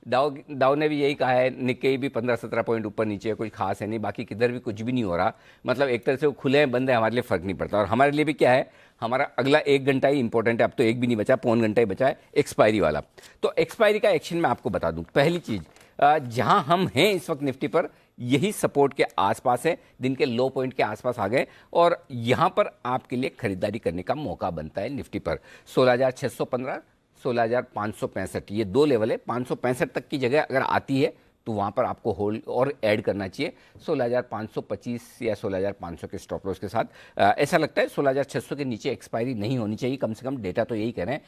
डाउ ने भी यही कहा है, निक्केई भी 15-17 पॉइंट ऊपर नीचे है, कुछ खास है नहीं। बाकी किधर भी कुछ भी नहीं हो रहा। मतलब एक तरह से वो खुले हैं बंद है, हमारे लिए फर्क नहीं पड़ता। और हमारे लिए भी क्या है, हमारा अगला 1 घंटा ही इंपॉर्टेंट है। अब तो एक भी नहीं बचा, पौन घंटा ही बचा है एक्सपायरी वाला। तो एक्सपायरी का एक्शन मैं आपको बता दूं। पहली चीज, जहां हम हैं इस वक्त निफ्टी पर, यही सपोर्ट के आसपास है, दिन के लो पॉइंट के आसपास आ गए और यहां पर आपके लिए खरीदारी करने का मौका बनता है निफ्टी पर। 16,615, 16,565, ये 2 लेवल है। 565 तक की जगह अगर आती है तो वहां पर आपको होल्ड और ऐड करना चाहिए। 16,525 या 16,500 के स्टॉप लॉस के साथ। ऐसा लगता है 16,600 के नीचे एक्सपायरी नहीं होनी चाहिए, कम से कम डेटा तो यही कह रहे हैं।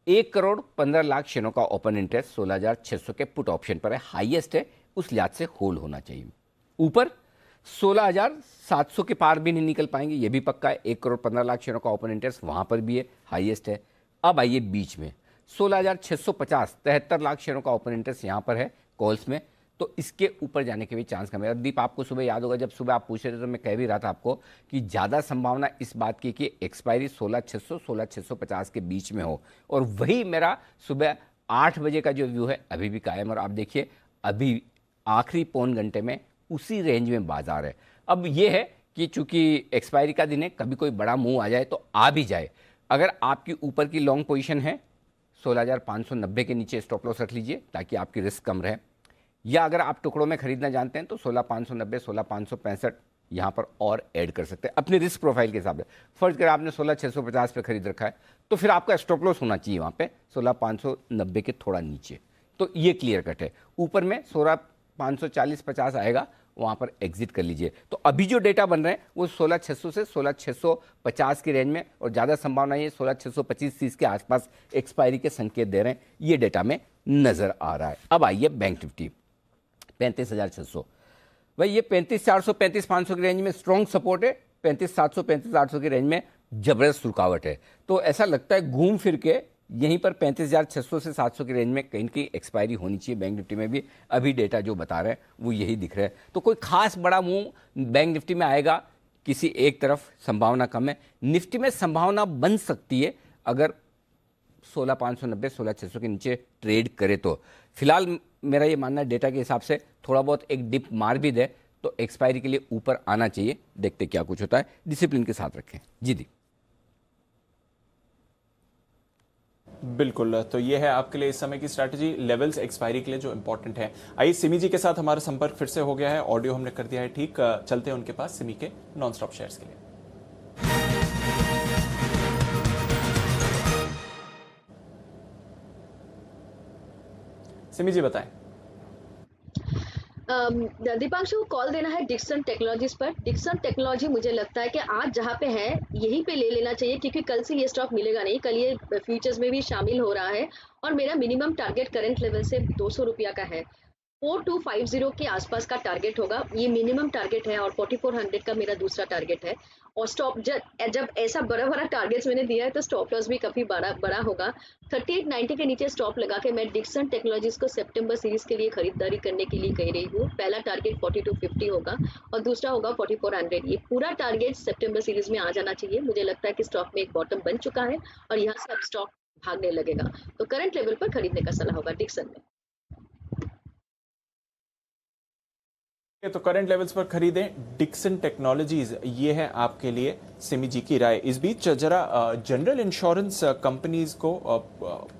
1,15,00,000 शेयरों का ओपन इंटरेस्ट 16,600 के पुट ऑप्शन पर है, हाईएस्ट है, उस लिहाज से होल्ड होना चाहिए। ऊपर 16,700 के पार भी नहीं निकल पाएंगे, ये भी पक्का है। 1,15,00,000 शेयरों का ओपन इंटरेस्ट वहां पर भी है, हाईएस्ट है। अब आइए बीच में 16,650, 73 लाख शेयरों का ओपन इंटरेस्ट यहां पर है कॉल्स में, तो इसके ऊपर जाने के भी चांस कम है। दीप, आपको सुबह याद होगा, जब सुबह आप पूछ रहे थे तो मैं कह भी रहा था आपको कि ज़्यादा संभावना इस बात की कि एक्सपायरी 16,600, 16,650 के बीच में हो, और वही मेरा सुबह 8 बजे का जो व्यू है अभी भी कायम। और आप देखिए, अभी आखिरी पौन घंटे में उसी रेंज में बाजार है। अब ये है कि चूंकि एक्सपायरी का दिन है, कभी कोई बड़ा मूव आ जाए तो आ भी जाए। अगर आपकी ऊपर की लॉन्ग पोजीशन है, 16,590 के नीचे स्टॉप लॉस रख लीजिए ताकि आपकी रिस्क कम रहे। या अगर आप टुकड़ों में खरीदना जानते हैं तो 16,590, 16,565 यहां पर और ऐड कर सकते हैं अपने रिस्क प्रोफाइल के हिसाब से। फर्ज कर आपने 16,650 पे खरीद रखा है तो फिर आपका स्टॉप लॉस होना चाहिए वहां पे 16,590 के थोड़ा नीचे। तो ये क्लियर कट है। ऊपर में 16,540-50 आएगा, वहां पर एग्जिट कर लीजिए। तो अभी जो डेटा बन रहे हैं वो 16,600 से 16,650 की रेंज में, और ज़्यादा संभावना ये 16,625-30 के आसपास एक्सपायरी के संकेत दे रहे हैं, ये डेटा में नजर आ रहा है। अब आइए बैंक निफ्टी 35,600। भाई ये 35,400, 35,500 की रेंज में स्ट्रॉन्ग सपोर्ट है, 35,700, 35,800 की रेंज में जबरदस्त रुकावट है। तो ऐसा लगता है घूम फिर के यहीं पर 35,600 से 700 की रेंज में कहीं की एक्सपायरी होनी चाहिए। बैंक निफ्टी में भी अभी डेटा जो बता रहे हैं वो यही दिख रहा है। तो कोई खास बड़ा मूव बैंक निफ्टी में आएगा किसी एक तरफ, संभावना कम है। निफ्टी में संभावना बन सकती है अगर 16,590, 16,600 के नीचे ट्रेड करे तो। फिलहाल मेरा ये मानना है डेटा के हिसाब से थोड़ा बहुत एक डिप मार भी दे तो एक्सपायरी के लिए ऊपर आना चाहिए। देखते क्या कुछ होता है, डिसिप्लिन के साथ रखें। जी दी, बिल्कुल। तो ये है आपके लिए इस समय की स्ट्रैटेजी, लेवल्स एक्सपायरी के लिए जो इंपॉर्टेंट है। आइए, सिमी जी के साथ हमारा संपर्क फिर से हो गया है, ऑडियो हमने कर दिया है ठीक। चलते हैं उनके पास सिमी के नॉन स्टॉप शेयर्स के लिए। सिमी जी बताएं। दीपांशु, कॉल देना है डिक्सन टेक्नोलॉजीज पर। डिक्सन टेक्नोलॉजी मुझे लगता है कि आज जहां पे है यहीं पे ले लेना चाहिए, क्योंकि कल से ये स्टॉक मिलेगा नहीं। कल ये फ्यूचर्स में भी शामिल हो रहा है और मेरा मिनिमम टारगेट करंट लेवल से 200 रुपया का है। 4250 के आसपास का टारगेट होगा, ये मिनिमम टारगेट है, और 4400 का मेरा दूसरा टारगेट है। और स्टॉप जब ऐसा बड़ा बड़ा टारगेट्स मैंने दिया है तो स्टॉप लॉस भी काफी बड़ा होगा। 3890 के नीचे स्टॉप लगा के मैं डिक्सन टेक्नोलॉजीज को सितंबर सीरीज के लिए खरीदारी करने के लिए कह रही हूँ। पहला टारगेट 4250 होगा और दूसरा होगा 4400। ये पूरा टारगेट सितंबर सीरीज में आ जाना चाहिए। मुझे लगता है कि स्टॉक में एक बॉटम बन चुका है और यहाँ से अब स्टॉक भागने लगेगा, तो करंट लेवल पर खरीदने का सलाह होगा डिक्सन में। तो करंट लेवल्स पर खरीदें डिक्सन टेक्नोलॉजीज, ये है आपके लिए सिमी जी की राय। इस बीच जरा जनरल इंश्योरेंस कंपनीज को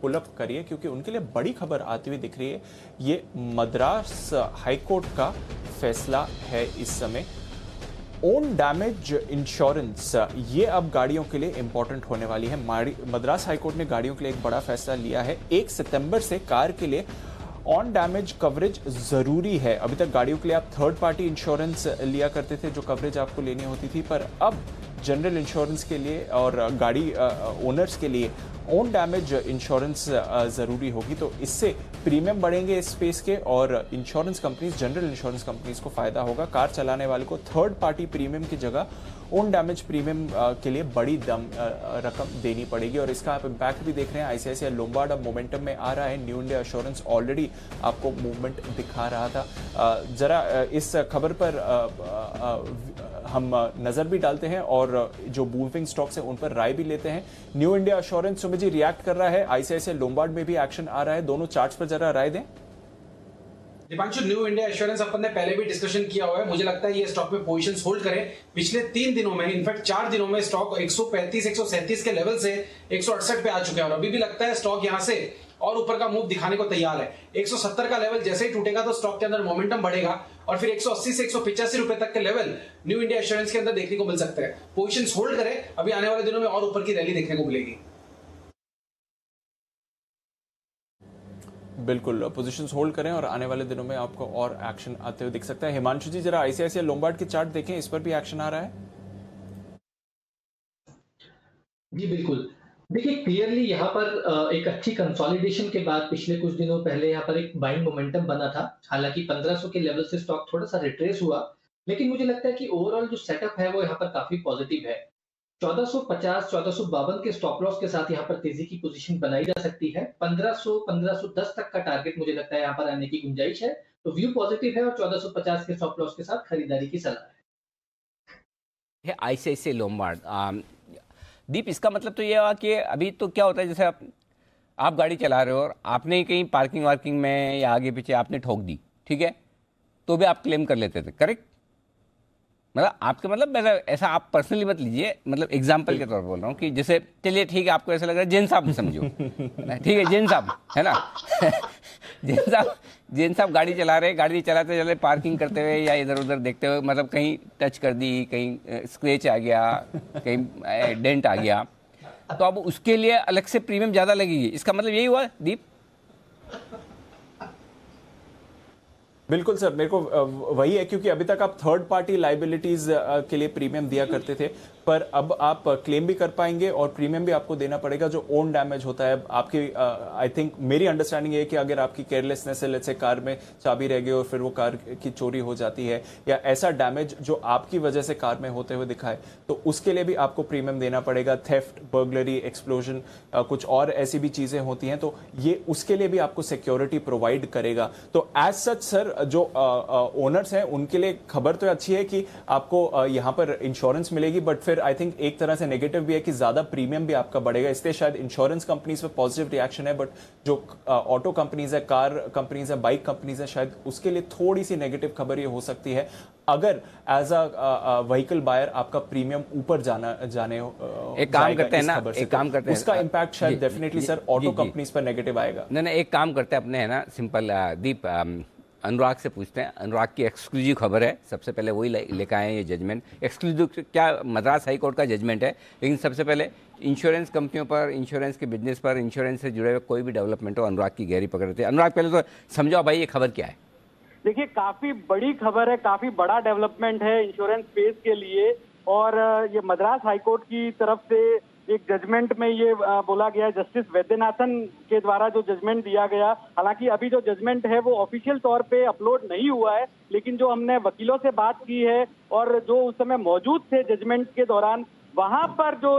पुल अप करिए क्योंकि उनके लिए बड़ी खबर आती हुई दिख रही है। ये मद्रास हाईकोर्ट का फैसला है इस समय। ओन डैमेज इंश्योरेंस ये अब गाड़ियों के लिए इंपॉर्टेंट होने वाली है। मद्रास हाईकोर्ट ने गाड़ियों के लिए एक बड़ा फैसला लिया है। 1 सितंबर से कार के लिए ऑन डैमेज कवरेज जरूरी है। अभी तक गाड़ियों के लिए आप थर्ड पार्टी इंश्योरेंस लिया करते थे, जो कवरेज आपको लेनी होती थी, पर अब जनरल इंश्योरेंस के लिए और गाड़ी ओनर्स के लिए ओन डैमेज इंश्योरेंस ज़रूरी होगी। तो इससे प्रीमियम बढ़ेंगे इस स्पेस के और insurance companies, general insurance companies को फायदा होगा। कार चलाने वाले को थर्ड पार्टी प्रीमियम की जगह ओन डैमेज प्रीमियम के लिए बड़ी रकम देनी पड़ेगी और इसका आप इम्पैक्ट भी देख रहे हैं। आईसीआईसीआई लोम्बार्ड अब मोमेंटम में आ रहा है। न्यू इंडिया एश्योरेंस ऑलरेडी आपको मूवमेंट दिखा रहा था। जरा इस खबर पर हम नजर भी डालते हैं और जो मूविंग स्टॉक्स हैं उन पर राय भी लेते हैं। New India assurance Sumit ji react कर रहा है, आईसीआईसीआई लोम्बार्ड में भी एक्शन आ रहा है, दोनों चार्ट्स पर जरा राय दें। दीपांशु, न्यू इंडिया एश्योरेंस अपन ने पहले भी डिस्कशन किया हुआ है। मुझे लगता है ये स्टॉक में पोजीशंस होल्ड करें। पिछले 3 दिनों में, इनफैक्ट 4 दिनों में स्टॉक 135 137 के लेवल से 168 पे आ चुके हैं और अभी भी लगता है स्टॉक यहां से और ऊपर का मूव दिखाने को तैयार है। 170 का लेवल जैसे ही टूटेगा तो स्टॉक के अंदर मोमेंटम बढ़ेगा और फिर 180 से 185 रुपए तक के लेवल न्यू इंडिया एश्योरेंस के अंदर देखने को मिल सकते हैं। पोजीशंस होल्ड करें, अभी आने वाले दिनों में और ऊपर की रैली देखने को मिलेगी। बिल्कुल, पोजीशंस होल्ड करें और आने वाले दिनों में आपको और एक्शन आते हुए दिख सकता है। हिमांशु जी जरा आईसीआईसीआई लोम्बार्ड के चार्ट देखें, इस पर भी एक्शन आ रहा है। जी बिल्कुल, देखिए क्लियरली यहाँ पर एक अच्छी कंसोलिडेशन के बाद पिछले कुछ दिनों पहले यहाँ पर एक बाइंग मोमेंटम बना था। हालांकि 1500 के लेवल से स्टॉक थोड़ा सा रिट्रेस हुआ, लेकिन मुझे लगता है कि ओवरऑल जो सेटअप है वो यहाँ पर काफी पॉजिटिव है। 1450 1452 के स्टॉप लॉस के साथ यहाँ पर तेजी की पोजीशन बनाई जा सकती है। 1500 1510 तक का टारगेट मुझे लगता है यहाँ पर आने की गुंजाइश है, तो व्यू पॉजिटिव है और 1450 के स्टॉप लॉस के साथ खरीदारी की सलाह है। आईसीआईसीआई लोम्बार्ड, दीप, इसका मतलब तो ये हुआ कि अभी तो क्या होता है, जैसे आप गाड़ी चला रहे हो और आपने कहीं पार्किंग वार्किंग में या आगे पीछे आपने ठोक दी, ठीक है, तो भी आप क्लेम कर लेते थे, करेक्ट? मतलब आपके मतलब ऐसा आप पर्सनली मत लीजिए, मतलब एग्जाम्पल के तौर पर बोल रहा हूँ कि जैसे चलिए ठीक है, आपको ऐसा लग रहा है जैन साहब समझो, ठीक है, जैन साहब है ना जैन साहब गाड़ी चला रहे, गाड़ी चलाते चलाते पार्किंग करते हुए या इधर उधर देखते हुए, मतलब कहीं टच कर दी, कहीं स्क्रैच आ गया, कहीं डेंट आ गया, तो अब उसके लिए अलग से प्रीमियम ज़्यादा लगेगी। इसका मतलब यही हुआ दीप? बिल्कुल सर, मेरे को वही है, क्योंकि अभी तक आप थर्ड पार्टी लाइबिलिटीज के लिए प्रीमियम दिया करते थे, पर अब आप क्लेम भी कर पाएंगे और प्रीमियम भी आपको देना पड़ेगा जो ओन डैमेज होता है। आपकी आई थिंक मेरी अंडरस्टैंडिंग है कि अगर आपकी केयरलेसनेस है, लेट्स से कार में चाबी रह गई और फिर वो कार की चोरी हो जाती है या ऐसा डैमेज जो आपकी वजह से कार में होते हुए दिखाए, तो उसके लिए भी आपको प्रीमियम देना पड़ेगा। थेफ्ट, बर्गलरी, एक्सप्लोजन, कुछ और ऐसी भी चीजें होती हैं, तो ये उसके लिए भी आपको सिक्योरिटी प्रोवाइड करेगा। तो एज सच सर, जो ओनर्स हैं उनके लिए खबर तो अच्छी है कि आपको यहाँ पर इंश्योरेंस मिलेगी, बट फिर आई थिंक एक तरह से नेगेटिव भी है कि ज्यादा प्रीमियम भी आपका बढ़ेगा। इसलिए शायद इंश्योरेंस कंपनीज पे पॉजिटिव रिएक्शन है, बट जो ऑटो कंपनीज है, कार कंपनीज है, बाइक कंपनीज है, शायद उसके लिए थोड़ी सी नेगेटिव खबर ये हो सकती है अगर एज अ व्हीकल बायर आपका प्रीमियम ऊपर जाने एक काम करते हैं ना, एक काम करते हैं, उसका इम्पैक्ट शायद डेफिनेटली सर ऑटो कंपनीज पर नेगेटिव आएगा। नहीं, एक काम करते हैं अपने, है ना, सिंपल दीप, अनुराग से पूछते हैं। अनुराग की एक्सक्लूसिव खबर है, सबसे पहले वही लेकर आए हैं ये जजमेंट। एक्सक्लूसिव क्या, मद्रास हाई कोर्ट का जजमेंट है, लेकिन सबसे पहले इंश्योरेंस कंपनियों पर, इंश्योरेंस के बिजनेस पर, इंश्योरेंस से जुड़े हुए कोई भी डेवलपमेंट हो, अनुराग की गहरी पकड़ रहे थे। अनुराग, पहले तो समझाओ भाई ये खबर क्या है। देखिए, काफी बड़ी खबर है, काफी बड़ा डेवलपमेंट है इंश्योरेंस स्पेस के लिए, और ये मद्रास हाईकोर्ट की तरफ से एक जजमेंट में ये बोला गया, जस्टिस वैद्यनाथन के द्वारा जो जजमेंट दिया गया। हालांकि अभी जो जजमेंट है वो ऑफिशियल तौर पे अपलोड नहीं हुआ है, लेकिन जो हमने वकीलों से बात की है और जो उस समय मौजूद थे जजमेंट के दौरान, वहां पर जो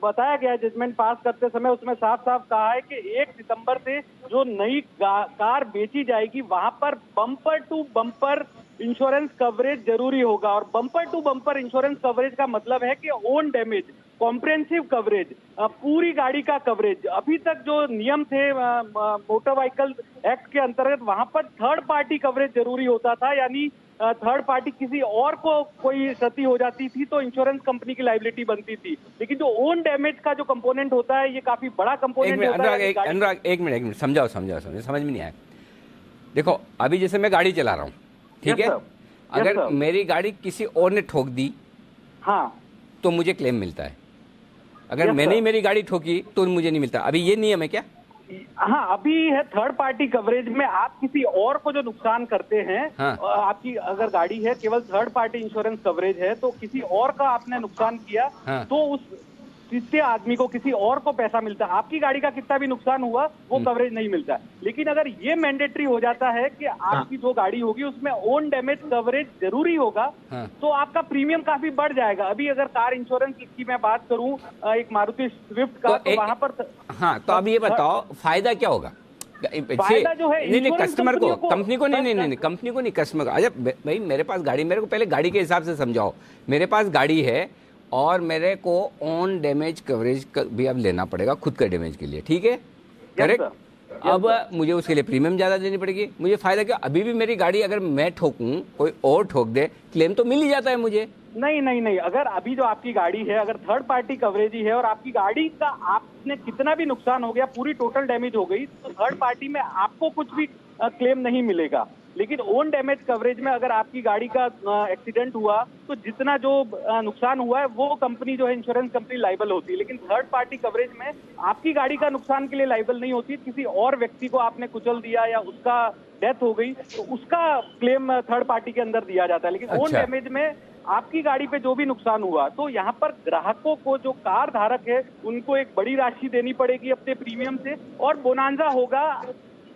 बताया गया जजमेंट पास करते समय, उसमें साफ साफ कहा है कि 1 सितंबर से जो नई कार बेची जाएगी वहां पर bumper to bumper insurance coverage जरूरी होगा। और bumper to bumper insurance coverage का मतलब है कि ओन डैमेज, कॉम्प्रिहेंसिव कवरेज, पूरी गाड़ी का कवरेज। अभी तक जो नियम थे मोटर व्हीकल एक्ट के अंतर्गत, वहां पर थर्ड पार्टी कवरेज जरूरी होता था, यानी थर्ड पार्टी किसी और को कोई क्षति हो जाती थी तो इंश्योरेंस कंपनी की लायबिलिटी बनती थी। लेकिन जो ओन डैमेज का जो कंपोनेंट होता है, ये काफी बड़ा कंपोनेंट होता है। अनुराग, एक मिनट समझाओ, समझ में नहीं आया। देखो, अभी जैसे मैं गाड़ी चला रहा हूँ, ठीक है, अगर मेरी गाड़ी किसी और ने ठोक दी हाँ, तो मुझे क्लेम मिलता है। अगर Yes, मैंने sir. ही मेरी गाड़ी ठोकी तो मुझे नहीं मिलता। अभी ये नियम है क्या? हाँ, अभी है थर्ड पार्टी कवरेज में आप किसी और को जो नुकसान करते हैं, हाँ. आपकी अगर गाड़ी है केवल थर्ड पार्टी इंश्योरेंस कवरेज है, तो किसी और का आपने नुकसान किया, हाँ. तो उस तीसरे आदमी को, किसी और को पैसा मिलता है। आपकी गाड़ी का कितना भी नुकसान हुआ वो कवरेज नहीं मिलता। लेकिन अगर ये मैंडेटरी हो जाता है कि आपकी जो गाड़ी होगी उसमें ओन डैमेज कवरेज जरूरी होगा, हाँ. तो आपका प्रीमियम काफी बढ़ जाएगा। अभी अगर कार इंश्योरेंस की मैं बात करूं, एक मारुति स्विफ्ट का, तो वहां पर हाँ, तो अब ये बताओ फायदा क्या होगा? फायदा जो है नहीं, कस्टमर को, कंपनी को नहीं, कंपनी को नहीं, कस्टमर को। अच्छा भाई, मेरे पास गाड़ी, मेरे को पहले गाड़ी के हिसाब से समझाओ। मेरे पास गाड़ी है और मेरे को ऑन डैमेज कवरेज भी अब लेना पड़ेगा खुद का डैमेज के लिए, ठीक है? करेक्ट। अब मुझे उसके लिए प्रीमियम ज़्यादा देनी पड़ेगी। मुझे फायदा क्या? अभी भी मेरी गाड़ी अगर मैं ठोकूं, कोई और ठोक दे, क्लेम तो मिल ही जाता है मुझे। नहीं, अगर अभी जो आपकी गाड़ी है, अगर थर्ड पार्टी कवरेज ही है और आपकी गाड़ी का आपने कितना भी नुकसान हो गया, पूरी टोटल डैमेज हो गई, तो थर्ड पार्टी में आपको कुछ भी क्लेम नहीं मिलेगा। लेकिन ओन डैमेज कवरेज में अगर आपकी गाड़ी का एक्सीडेंट हुआ, तो जितना जो नुकसान हुआ है वो कंपनी जो है, इंश्योरेंस कंपनी लाइबल होती है। लेकिन थर्ड पार्टी कवरेज में आपकी गाड़ी का नुकसान के लिए लाइबल नहीं होती। किसी और व्यक्ति को आपने कुचल दिया या उसका डेथ हो गई, तो उसका क्लेम थर्ड पार्टी के अंदर दिया जाता है। लेकिन ओन डैमेज में आपकी गाड़ी पे जो भी नुकसान हुआ, तो यहाँ पर ग्राहकों को, जो कार धारक है, उनको एक बड़ी राशि देनी पड़ेगी अपने प्रीमियम से, और बोनांजा होगा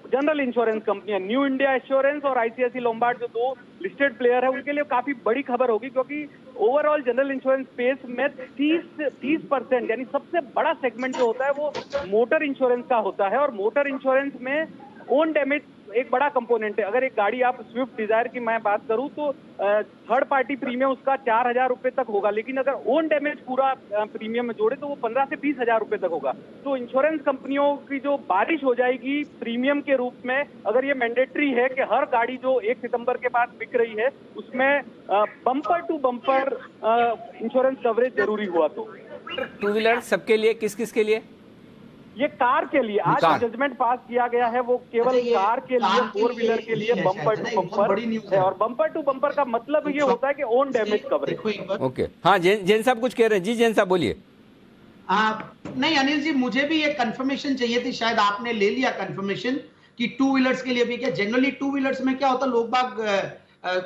जनरल इंश्योरेंस कंपनियां, न्यू इंडिया एश्योरेंस और आईसीआईसी लोम्बार्ड, जो दो लिस्टेड प्लेयर है, उनके लिए काफी बड़ी खबर होगी। क्योंकि ओवरऑल जनरल इंश्योरेंस स्पेस में 30% यानी सबसे बड़ा सेगमेंट जो होता है वो मोटर इंश्योरेंस का होता है। और मोटर इंश्योरेंस में ओन डैमेज एक बड़ा कंपोनेंट है। अगर एक गाड़ी, आप स्विफ्ट डिजायर की मैं बात करूं, तो थर्ड पार्टी प्रीमियम उसका 4,000 रुपए तक होगा। लेकिन अगर ओन डैमेज पूरा प्रीमियम में जोड़े तो वो 15 से 20,000 रुपए तक होगा। तो इंश्योरेंस कंपनियों की जो बारिश हो जाएगी प्रीमियम के रूप में, अगर ये मैंडेटरी है कि हर गाड़ी जो 1 सितंबर के बाद बिक रही है उसमें bumper to bumper insurance coverage जरूरी हुआ, तो टू व्हीलर सबके लिए, किस किस के लिए? ये कार के लिए आज जजमेंट पास किया गया है, वो केवल कार के लिए, 4 व्हीलर के लिए बम्पर टू बम्पर है। और बम्पर टू बम्पर का मतलब ये होता है कि ओन डैमेज कवरेज। ओके, हाँ, जैन साहब कुछ कह रहे हैं जी। जैन साहब बोलिए। नहीं अनिल जी, मुझे भी एक कंफर्मेशन चाहिए थी, शायद आपने ले लिया कंफर्मेशन कि टू व्हीलर्स के लिए भी क्या। जनरली टू व्हीलर्स में क्या होता है, लोग बाग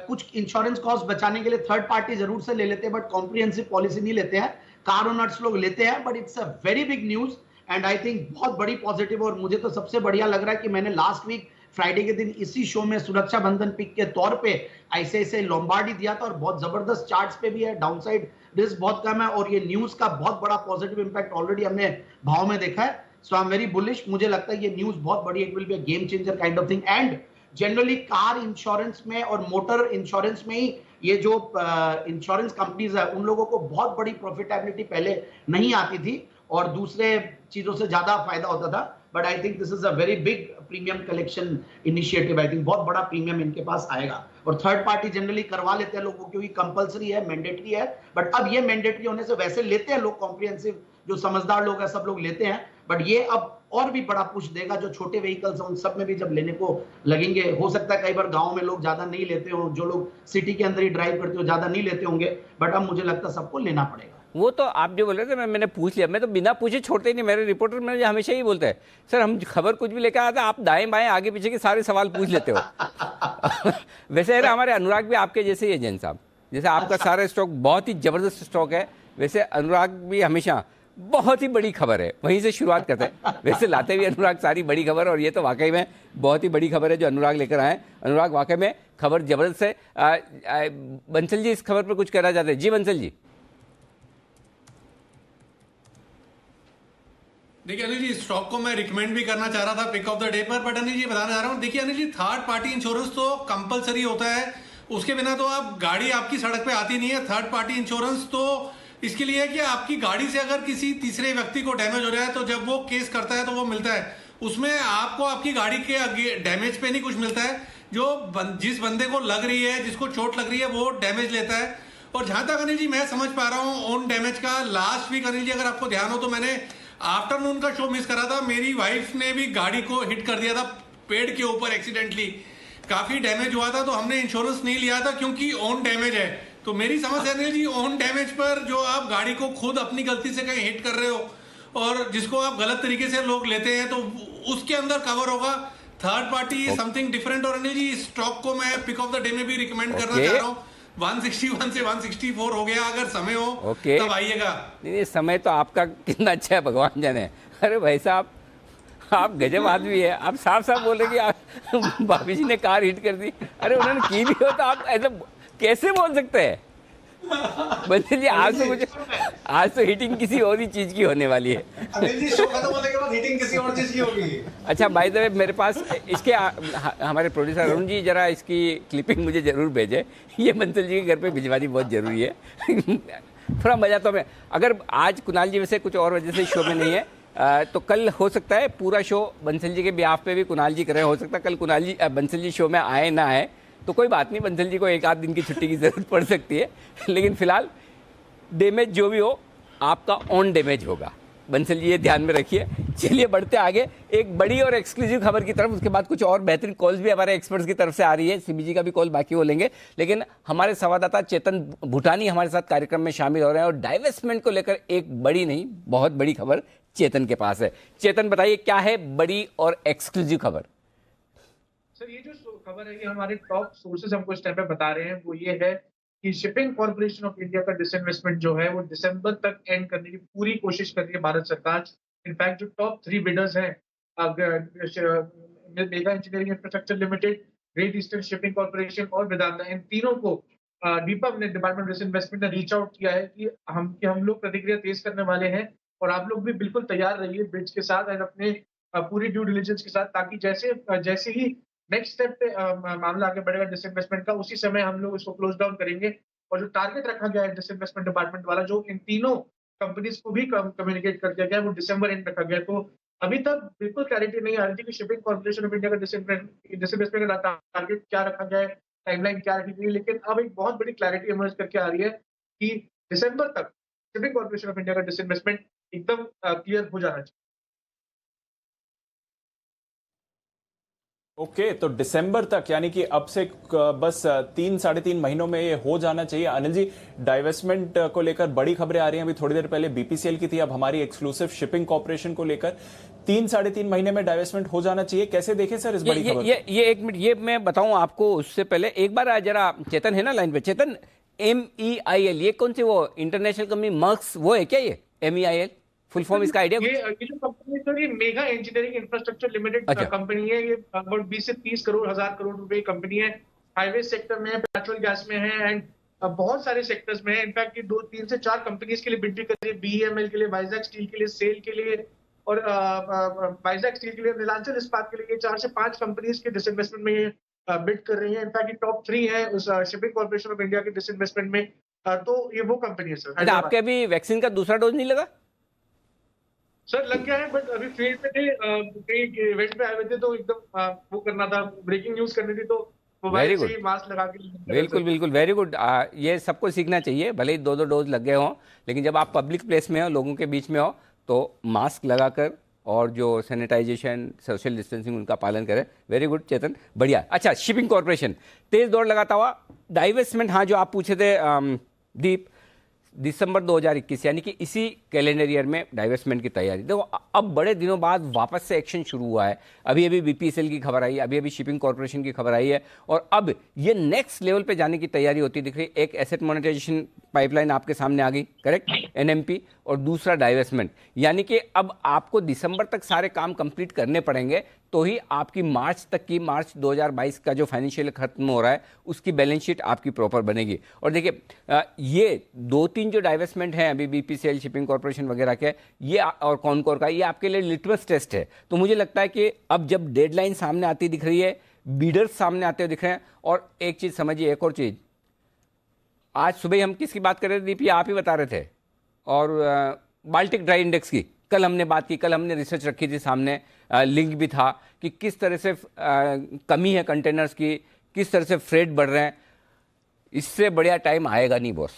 कुछ इंश्योरेंस कॉस्ट बचाने के लिए थर्ड पार्टी जरूर से ले लेते हैं, बट कॉम्प्रिहेंसिव पॉलिसी नहीं लेते हैं। कार ओनर्स लोग लेते हैं, but it's a very big news and I think बहुत बड़ी पॉजिटिव। और मुझे तो सबसे बढ़िया लग रहा है कि मैंने लास्ट वीक फ्राइडे के दिन इसी शो में सुरक्षा बंधन पिक के तौर पे ऐसे लोम्बार्डी दिया था, और बहुत जबरदस्त चार्ट्स पे भी है, डाउनसाइड रिस्क बहुत कम है, और ये न्यूज का बहुत बड़ा पॉजिटिव इंपैक्ट ऑलरेडी हमने भाव में देखा है। सो आई एम वेरी बुलिश। मुझे लगता है ये न्यूज बहुत बड़ी, it will be a game changer kind of thing. And generally car insurance में और मोटर इंश्योरेंस में ही ये जो इंश्योरेंस कंपनीज है, उन लोगों को बहुत बड़ी प्रॉफिटेबिलिटी पहले नहीं आती थी और दूसरे चीजों से ज्यादा फायदा होता था। But I think this is a very big premium collection initiative. I think बहुत बड़ा प्रीमियम इनके पास आएगा। और थर्ड पार्टी जनरली करवा लेते हैं लोगों, क्योंकि कंपलसरी है, मैंडेटरी है। बट अब ये मैंडेटरी होने से वैसे लेते हैं लोग, कॉम्प्रिहेंसिव जो समझदार लोग हैं सब लोग लेते हैं, बट ये अब और भी बड़ा पुश देगा। जो छोटे व्हीकल्स हैं उन सब में भी जब लेने को लगेंगे, हो सकता है कई बार गांव में लोग ज्यादा नहीं लेते हो, जो लोग सिटी के अंदर ही ड्राइव करते हो ज्यादा नहीं लेते होंगे, बट अब मुझे लगता है सबको लेना पड़ेगा। वो तो आप जो बोल रहे थे, मैंने पूछ लिया। मैं तो बिना पूछे छोड़ते ही नहीं। मेरे रिपोर्टर मुझे हमेशा ही बोलते हैं, सर हम खबर कुछ भी लेकर आते हैं, आप दाएं बाएं आगे पीछे के सारे सवाल पूछ लेते हो। वैसे हमारे अनुराग भी आपके जैसे ही है जैन साहब, जैसे आपका सारा स्टॉक बहुत ही जबरदस्त स्टॉक है, वैसे अनुराग भी हमेशा बहुत ही बड़ी खबर है वहीं से शुरुआत करते हैं। वैसे लाते भी अनुराग सारी बड़ी खबर, और ये तो वाकई में बहुत ही बड़ी खबर है जो अनुराग लेकर आए। अनुराग वाकई में खबर जबरदस्त है। बंसल जी इस खबर पर कुछ कहना चाहते हैं? जी बंसल जी। देखिए अनिल जी, स्टॉक को मैं रिकमेंड भी करना चाह रहा था पिक ऑफ द डे पर, बट अनिल जी बताना चाह रहा हूँ, देखिए Anil ji, third party insurance तो कंपलसरी होता है, उसके बिना तो आप गाड़ी आपकी सड़क पे आती नहीं है। थर्ड पार्टी इंश्योरेंस तो इसके लिए है कि आपकी गाड़ी से अगर किसी तीसरे व्यक्ति को डैमेज हो रहा है तो जब वो केस करता है तो वो मिलता है, उसमें आपको आपकी गाड़ी के डैमेज पे नहीं कुछ मिलता है, जो जिस बंदे को लग रही है, जिसको चोट लग रही है, वो डैमेज लेता है। और जहां तक अनिल जी मैं समझ पा रहा हूँ ओन डैमेज का, लास्ट वीक अनिल जी अगर आपको ध्यान हो तो मैंने आफ्टरनून का शो मिस करा था, मेरी वाइफ ने भी गाड़ी को हिट कर दिया था पेड़ के ऊपर एक्सीडेंटली, काफी डैमेज हुआ था, तो हमने इंश्योरेंस नहीं लिया था क्योंकि ओन डैमेज है। तो मेरी समझ है अनिल जी, ऑन डैमेज पर जो आप गाड़ी को खुद अपनी गलती से कहीं हिट कर रहे हो और जिसको आप गलत तरीके से लोग लेते हैं, तो उसके अंदर कवर होगा। Third party something different. और अनिल जी, स्टॉक को मैं पिक ऑफ द डे में भी रिकमेंड करना चाह रहा हूँ। 161 से 164 हो गया, अगर समय हो तब आइएगा। नहीं, समय तो आपका कितना अच्छा है भगवान जाने। अरे भाई साहब, आप गजब आदमी है। आप साफ साफ बोले कि आप भाभी जी ने कार हिट कर दी। अरे उन्होंने की भी हो तो आप ऐसा कैसे बोल सकते हैं? बंदे जी, आज तो हिटिंग किसी और ही चीज की होने वाली है। अनिल जी, शो खत्म होने के बाद हिटिंग किसी और चीज की होगी। अच्छा, बाय द वे, मेरे पास इसके हमारे प्रोड्यूसर अरुण जी जरा इसकी क्लिपिंग मुझे जरूर भेजे। ये बंसल जी के घर पे भिजवानी बहुत जरूरी है। थोड़ा मजा तो मैं, अगर आज कुणाल जी वैसे कुछ और वजह से शो में नहीं है, तो कल हो सकता है पूरा शो बंसल जी के बिहाफ पे भी कुणाल जी करें। हो सकता है कल कुणाल जी बंसल जी शो में आए ना आए, तो कोई बात नहीं, बंसल जी को एक आध दिन की छुट्टी की जरूरत पड़ सकती है। लेकिन फिलहाल डैमेज जो भी हो, आपका ऑन डैमेज होगा। बंसल जी ये ध्यान में रखिए। चलिए बढ़ते आगे एक बड़ी और एक्सक्लूसिव खबर की तरफ। उसके बाद कुछ और बेहतरीन कॉल्स भी हमारे एक्सपर्ट्स की तरफ से आ रही है। सीबीजी का भी कॉल बाकी हो लेंगे, लेकिन हमारे संवाददाता चेतन भूटानी हमारे साथ कार्यक्रम में शामिल हो रहे हैं और डाइवेस्टमेंट को लेकर एक बड़ी नहीं, बहुत बड़ी खबर चेतन के पास है। चेतन, बताइए क्या है बड़ी और एक्सक्लूसिव खबर? सर, ये जो खबर है, ये हमारे टॉप सोर्सेज हमको इस टाइम पे बता रहे हैं, वो ये है कि शिपिंग कॉर्पोरेशन ऑफ इंडिया का डिसइन्वेस्टमेंट जो है वो दिसंबर तक एंड करने की पूरी कोशिश कर रही है भारत सरकार। इनफैक्ट जो टॉप 3 बिडर्स हैं, mega engineering infrastructure limited, great eastern shipping corporation और वेदांता, इन तीनों को डीपा ने, डिपार्टमेंट ऑफ डिसइन्वेस्टमेंट ने रीच आउट किया है कि हम लोग प्रतिक्रिया तेज करने वाले हैं और आप लोग भी बिल्कुल तैयार रहिए बिड्स के साथ और अपने पूरी ड्यू डिलिजेंस के साथ, ताकि जैसे ही नेक्स्ट स्टेप पे मामला आगे बढ़ेगा डिसइन्वेस्टमेंट का, उसी समय हम लोग इसको क्लोज डाउन करेंगे। और जो टारगेट रखा गया है डिसइन्वेस्टमेंट डिपार्टमेंट वाला, जो इन तीनों कंपनीज को भी कम्युनिकेट कर दिया गया है, वो दिसंबर एंड रखा गया है। तो अभी तक बिल्कुल क्लैरिटी नहीं आ रही थी कि शिपिंग कॉर्पोरेशन ऑफ इंडिया का डिसइन्वेस्टमेंट का टारगेट क्या रखा गया है, टाइमलाइन क्या रखी गई है, लेकिन अब एक बहुत बड़ी क्लैरिटी इमर्ज करके आ रही है कि दिसंबर तक शिपिंग कॉर्पोरेशन ऑफ इंडिया का डिसइन्वेस्टमेंट एकदम क्लियर हो जाना चाहिए। ओके, तो दिसंबर तक, यानी कि अब से बस 3-3.5 महीनों में ये हो जाना चाहिए। अनिल जी, डाइवेस्टमेंट को लेकर बड़ी खबरें आ रही हैं। अभी थोड़ी देर पहले बीपीसीएल की थी, अब हमारी एक्सक्लूसिव शिपिंग कॉर्पोरेशन को लेकर 3-3.5 महीने में डाइवेस्टमेंट हो जाना चाहिए। कैसे देखें सर इस बड़ी खबर? ये एक मिनट, ये मैं बताऊं आपको उससे पहले एक बार जरा चेतन है ना लाइन पे? चेतन, MEIL ये कौन सी वो इंटरनेशनल कंपनी मर्क्स वो है क्या? ये MEIL फुल फॉर्म इसका आइडिया? ये जो कंपनी है, ये mega engineering infrastructure limited company है। ये अबाउट 20 से 30 करोड़ हजार करोड़ रुपए की कंपनी है। हाईवे सेक्टर में है, पेट्रोल गैस में है एंड बहुत सारे सेक्टर्स में है। इनफैक्ट ये 3 से 4 कंपनीज के लिए बिड कर रही है। BEML के लिए, वाइजैक स्टील के लिए, सेल के लिए और वाइजैक स्टील के लिए, नीलांचल इस्पात के लिए, 4 से 5 कंपनीज के डिसइन्वेस्टमेंट में ये बिड कर रही है। इनफैक्ट ये टॉप 3 है उस शिपिंग कॉर्पोरेशन ऑफ इंडिया के डिसइन्वेस्टमेंट में। तो ये वो कंपनी है सर। आपके अभी वैक्सीन का दूसरा डोज नहीं लगा? सर लग गया है, बट अभी फील्ड पे थे, कहीं इवेंट पे आए हुए थे, तो एकदम वो करना था, ब्रेकिंग न्यूज करनी थी, तो मोबाइल से ही मास्क लगा के। बिल्कुल बिल्कुल, वेरी गुड। ये सबको सीखना चाहिए, भले ही 2-2 डोज लग गए हों, लेकिन जब आप पब्लिक प्लेस में हो, लोगों के बीच में हो, तो मास्क लगाकर और जो सैनिटाइजेशन, सोशल डिस्टेंसिंग, उनका पालन करें। वेरी गुड चेतन, बढ़िया। अच्छा, शिपिंग कॉर्पोरेशन तेज दौड़ लगाता हुआ डाइवेस्टमेंट, हाँ जो आप पूछे थे दीप, दिसंबर 2021 यानी कि इसी कैलेंडर ईयर में डाइवेस्टमेंट की तैयारी। देखो अब बड़े दिनों बाद वापस से एक्शन शुरू हुआ है। अभी अभी बीपीसीएल की खबर आई है, अभी अभी शिपिंग कॉर्पोरेशन की खबर आई है, और अब ये नेक्स्ट लेवल पे जाने की तैयारी होती दिख रही है। एक एसेट मोनेटाइजेशन पाइपलाइन आपके सामने आ गई, करेक्ट, NMP, और दूसरा डाइवेस्टमेंट। यानी कि अब आपको दिसंबर तक सारे काम कंप्लीट करने पड़ेंगे, तो ही आपकी मार्च 2022 का जो फाइनेंशियल खत्म हो रहा है उसकी बैलेंस शीट आपकी प्रॉपर बनेगी। और देखिए ये 2-3 जो डाइवेस्टमेंट हैं अभी बीपीसीएल, शिपिंग कॉर्पोरेशन वगैरह के, ये और कॉनकोर का, ये आपके लिए लिटमस टेस्ट है। तो मुझे लगता है कि अब जब डेडलाइन सामने आती दिख रही है, बीडर्स सामने आते हुए दिख रहे हैं, और एक चीज़ समझिए, एक और चीज़, आज सुबह हम किसकी बात कर रहे थे दीपी, आप ही बता रहे थे, और बाल्टिक ड्राई इंडेक्स की कल हमने बात की, कल हमने रिसर्च रखी थी सामने, लिंक भी था कि किस तरह से कमी है कंटेनर्स की, किस तरह से फ्रेट बढ़ रहे हैं। इससे बढ़िया टाइम आएगा नहीं बॉस।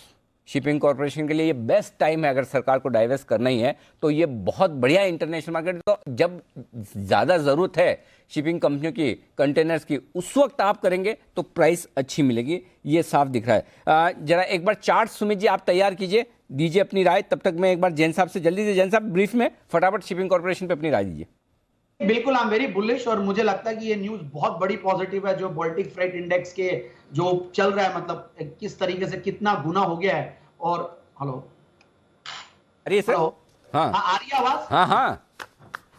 शिपिंग कॉर्पोरेशन के लिए ये बेस्ट टाइम है। अगर सरकार को डाइवेस्ट करना ही है तो ये बहुत बढ़िया इंटरनेशनल मार्केट, तो जब ज़्यादा ज़रूरत है शिपिंग कंपनियों की कंटेनर्स की, उस वक्त आप करेंगे तो प्राइस अच्छी मिलेगी, ये साफ दिख रहा है। जरा एक बार चार्ट सुमित जी आप तैयार कीजिए, दीजिए अपनी राय, तब तक मैं एक बार जैन साहब से जल्दी से, जैन साहब ब्रीफ में फटाफट शिपिंग कॉर्पोरेशन पे अपनी राय दीजिए। बिल्कुल, आई एम वेरी बुलिश और मुझे लगता है कि ये न्यूज बहुत बड़ी पॉजिटिव है। जो बाल्टिक फ्रेट इंडेक्स के जो चल रहा है, मतलब किस तरीके से कितना गुना हो गया है। और हेलो, अरे सर, हाँ आ रही है आवाज?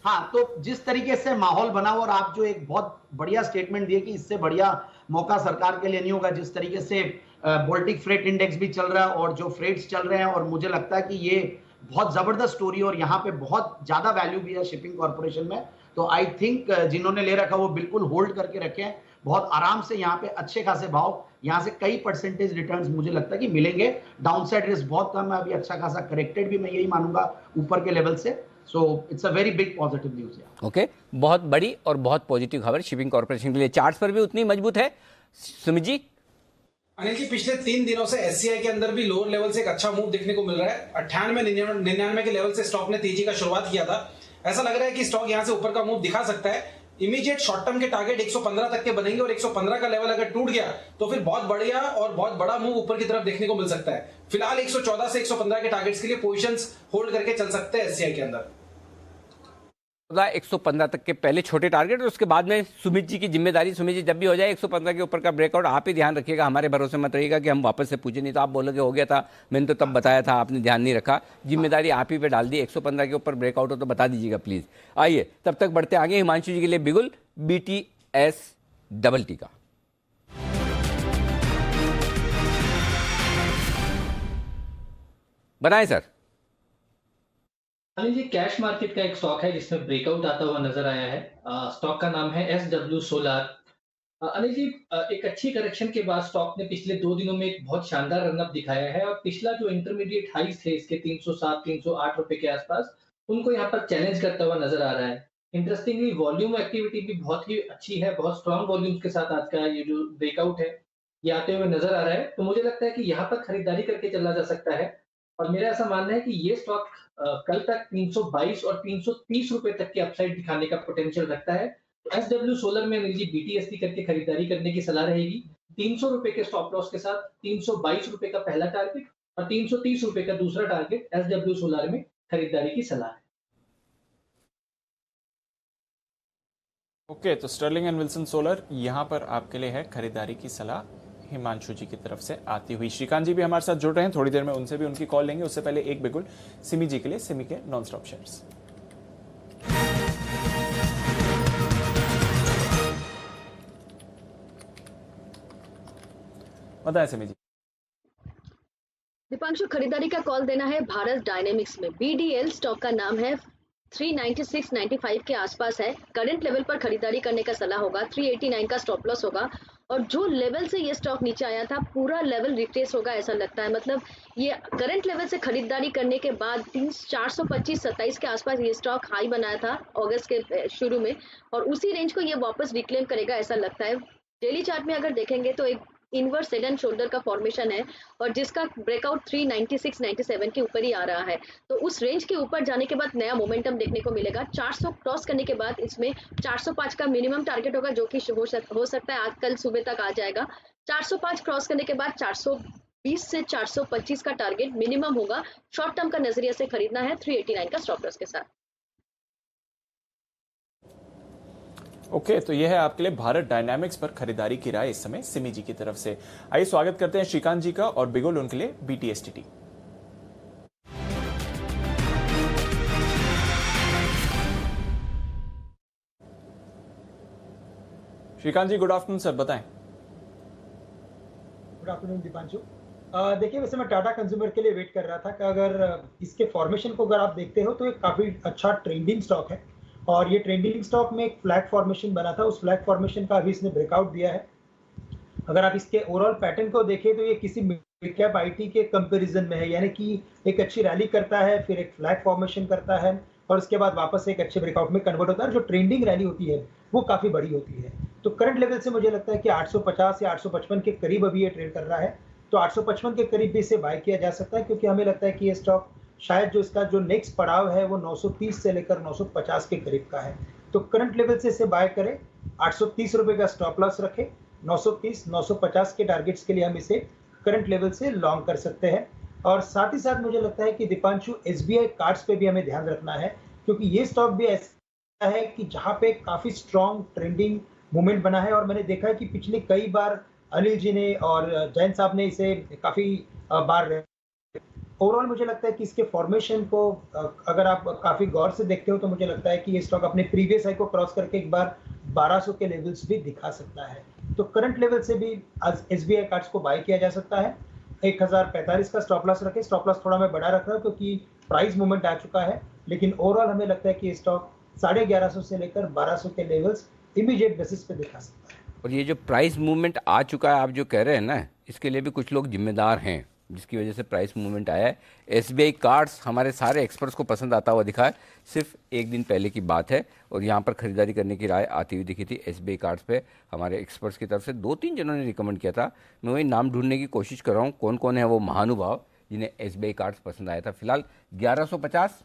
हाँ, तो जिस तरीके से माहौल बना हुआ, और आप जो एक बहुत बढ़िया स्टेटमेंट दिए कि इससे बढ़िया मौका सरकार के लिए नहीं होगा। जिस तरीके से बाल्टिक फ्रेट इंडेक्स भी चल रहा है और जो फ्रेट्स चल रहे हैं, और मुझे लगता है कि ये बहुत जबरदस्त स्टोरी और यहाँ पे बहुत ज्यादा वैल्यू भी है शिपिंग कॉर्पोरेशन में। तो आई थिंक जिन्होंने ले रखा वो बिल्कुल होल्ड करके रखें, बहुत आराम से यहाँ पे अच्छे खासे भाव, यहाँ से कई परसेंटेज रिटर्न्स मुझे लगता है कि मिलेंगे। डाउनसाइड रिस्क बहुत कम है, अभी अच्छा खासा करेक्टेड भी मैं यही मानूंगा ऊपर के लेवल से। So it's a very big positive news. Okay, बहुत बड़ी और बहुत पॉजिटिव खबर शिपिंग कॉर्पोरेशन के लिए। चार्ट्स पर भी उतनी मजबूत है सुमित जी? अनिल जी, पिछले 3 दिनों से एससीआई के अंदर भी लोअर लेवल से एक अच्छा मूव देखने को मिल रहा है। 98-99 के लेवल से स्टॉक ने तेजी का शुरुआत किया था। ऐसा लग रहा है कि स्टॉक यहां से ऊपर का मूव दिखा सकता है। इमीडिएट शॉर्ट टर्म के टारगेट 115 तक के बनेंगे और 115 का लेवल अगर टूट गया तो फिर बहुत बढ़िया और बहुत बड़ा मूव ऊपर की तरफ देखने को मिल सकता है। फिलहाल 114 से 115 के टारगेट्स के लिए पोजीशंस होल्ड करके चल सकते हैं एससीआई के अंदर। 115 तक के पहले छोटे टारगेट और उसके बाद में सुमित जी की जिम्मेदारी। सुमित जी, जब भी हो जाए 115 के ऊपर का ब्रेकआउट आप ही ध्यान रखिएगा, हमारे भरोसे मत रहिएगा कि हम वापस से पूछे, नहीं तो आप बोलोगे हो गया था, मैंने तो तब बताया था, आपने ध्यान नहीं रखा। जिम्मेदारी आप ही पे डाल दी। 115 के ऊपर ब्रेकआउट हो तो बता दीजिएगा प्लीज। आइए तब तक बढ़ते आगे हिमांशु जी के लिए बिगुल BTS डबल टी का। बनाए sir. Anil ji, cash market का एक स्टॉक है जिसमें ब्रेकआउट आता हुआ नजर आया है। स्टॉक का नाम है SW सोलार। अनिल जी, एक अच्छी करेक्शन के बाद स्टॉक ने पिछले 2 दिनों में एक बहुत शानदार रनअप दिखाया है और पिछला जो इंटरमीडिएट हाइस थे इसके 307-308 रुपए के आसपास, उनको यहाँ पर चैलेंज करता हुआ नजर आ रहा है। इंटरेस्टिंगली वॉल्यूम एक्टिविटी भी बहुत ही अच्छी है, बहुत स्ट्रॉन्ग वॉल्यूम्स के साथ आज का ये जो ब्रेकआउट है ये आते हुए नजर आ रहा है। तो मुझे लगता है कि यहाँ पर खरीदारी करके चला जा सकता है और मेरा ऐसा मानना है कि ये स्टॉक कल तक 322 और 330 रुपए तक की अपसाइड दिखाने का पोटेंशियल रखता है। तो SW सोलर में जी BTST करके खरीदारी करने की सलाह रहेगी। 300 रुपए के स्टॉप लॉस के साथ 322 रुपए का पहला टारगेट और 330 रुपए का दूसरा टारगेट SW सोलर में खरीदारी की सलाह है। ओके, तो स्टर्लिंग एंड विल्सन सोलर यहां पर आपके लिए है खरीदारी की सलाह हिमांशु जी की तरफ से आती हुई। श्रीकांत जी भी हमारे साथ जुड़ रहे हैं, थोड़ी देर में उनसे भी उनकी कॉल लेंगे। उससे पहले एक बिगुल सिमी जी के लिए, सिमी के नॉन स्टॉप शेयर्स। बताएं सिमी जी। दीपांशु, खरीदारी का कॉल देना है भारत डायनेमिक्स में। BDL स्टॉक का नाम है, 396.95 के आसपास है। करंट लेवल पर खरीदारी करने का सलाह होगा। 389 का स्टॉप लॉस होगा और जो लेवल से ये स्टॉक नीचे आया था पूरा लेवल रिट्रेस होगा ऐसा लगता है। मतलब ये करंट लेवल से खरीदारी करने के बाद 425-27 के आसपास ये स्टॉक हाई बनाया था अगस्त के शुरू में और उसी रेंज को ये वापस रिक्लेम करेगा ऐसा लगता है। डेली चार्ट में अगर देखेंगे तो एक इनवर्स हेड एंड शोल्डर का फॉर्मेशन है और जिसका ब्रेकआउट 396-97 के ऊपर ही आ रहा है। तो उस रेंज के ऊपर जाने के बाद नया मोमेंटम देखने को मिलेगा। 400 क्रॉस करने के बाद इसमें 405 का मिनिमम टारगेट होगा जो कि हो सकता है आज कल सुबह तक आ जाएगा। 405 क्रॉस करने के बाद 420 से 425 का टारगेट मिनिमम होगा। शॉर्ट टर्म का नजरिया से खरीदना है 389 का स्टॉप लॉस के साथ। ओके, तो यह है आपके लिए भारत डायनामिक्स पर खरीदारी की राय इस समय सिमी जी की तरफ से। आइए स्वागत करते हैं श्रीकांत जी का और बिगुल उनके लिए BTST। श्रीकांत जी, गुड आफ्टरनून सर, बताएं। Good afternoon Deepanshu. देखिए, वैसे मैं टाटा कंज्यूमर के लिए वेट कर रहा था कि अगर इसके फॉर्मेशन को अगर आप देखते हो तो एक काफी अच्छा ट्रेंडिंग स्टॉक है और ये ट्रेंडिंग स्टॉक में एक फ्लैग फॉर्मेशन बना था। उस फ्लैग फॉर्मेशन का अभी इसने ब्रेकआउट दिया है। अगर आप इसके ओवरऑल पैटर्न को देखें तो ये किसी मिड कैप IT के कंपैरिजन में है, यानी कि एक अच्छी रैली करता है, फिर एक फ्लैग फॉर्मेशन करता है और उसके बाद वापस एक अच्छे ब्रेकआउट में कन्वर्ट होता है। जो ट्रेंडिंग रैली होती है वो काफी बड़ी होती है। तो करंट लेवल से मुझे लगता है कि 850 या 855 के करीब अभी ये ट्रेड कर रहा है। तो 855 के करीब भी इसे बाय किया जा सकता है क्योंकि हमें लगता है कि ये स्टॉक शायद जो इसका जो नेक्स्ट पड़ाव है वो 930 से लेकर 950 के करीब का है। तो करंट लेवल से इसे बाय करें 830 रुपए का स्टॉप लॉस रखें। 930, 950 के टारगेट्स के लिए हम इसे करंट लेवल से लॉन्ग कर सकते हैं। और साथ ही साथ मुझे लगता है कि दीपांशु एसबीआई कार्ड्स पे भी हमें ध्यान रखना है, क्योंकि ये स्टॉक भी ऐसा है कि जहां पे काफी स्ट्रॉन्ग ट्रेंडिंग मूवमेंट बना है और मैंने देखा है कि पिछले कई बार अनिल जी ने और जैन साहब ने इसे काफी बार ओवरऑल मुझे लगता है कि इसके फॉर्मेशन को अगर आप काफी गौर से देखते हो तो मुझे लगता है कि ये स्टॉक अपने प्रीवियस हाई को क्रॉस करके एक बार 1200 के लेवल्स भी दिखा सकता है। तो करंट लेवल से भी आज एसबीआई कार्ड्स को बाय किया जा सकता है। 1045 का स्टॉप लॉस रखे। स्टॉप लॉस थोड़ा मैं बढ़ा रख रहा हूँ क्योंकि प्राइस मूवमेंट आ चुका है, लेकिन ओवरऑल हमें लगता है कि ये स्टॉक 1150 से लेकर 1200 के लेवल्स इमीडिएट बेसिस पे दिखा सकता है। और ये जो प्राइस मूवमेंट आ चुका है आप जो कह रहे हैं ना, इसके लिए भी कुछ लोग जिम्मेदार हैं जिसकी वजह से प्राइस मूवमेंट आया है। एसबीआई कार्ड्स हमारे सारे एक्सपर्ट्स को पसंद आता हुआ दिखा है, सिर्फ एक दिन पहले की बात है और यहाँ पर खरीदारी करने की राय आती हुई दिखी थी एसबीआई कार्ड्स पे हमारे एक्सपर्ट्स की तरफ से। 2-3 जनों ने रिकमेंड किया था। मैं वही नाम ढूंढने की कोशिश कर रहा हूँ कौन कौन है वो महानुभाव जिन्हें एसबीआई कार्ड्स पसंद आया था। फिलहाल 1150,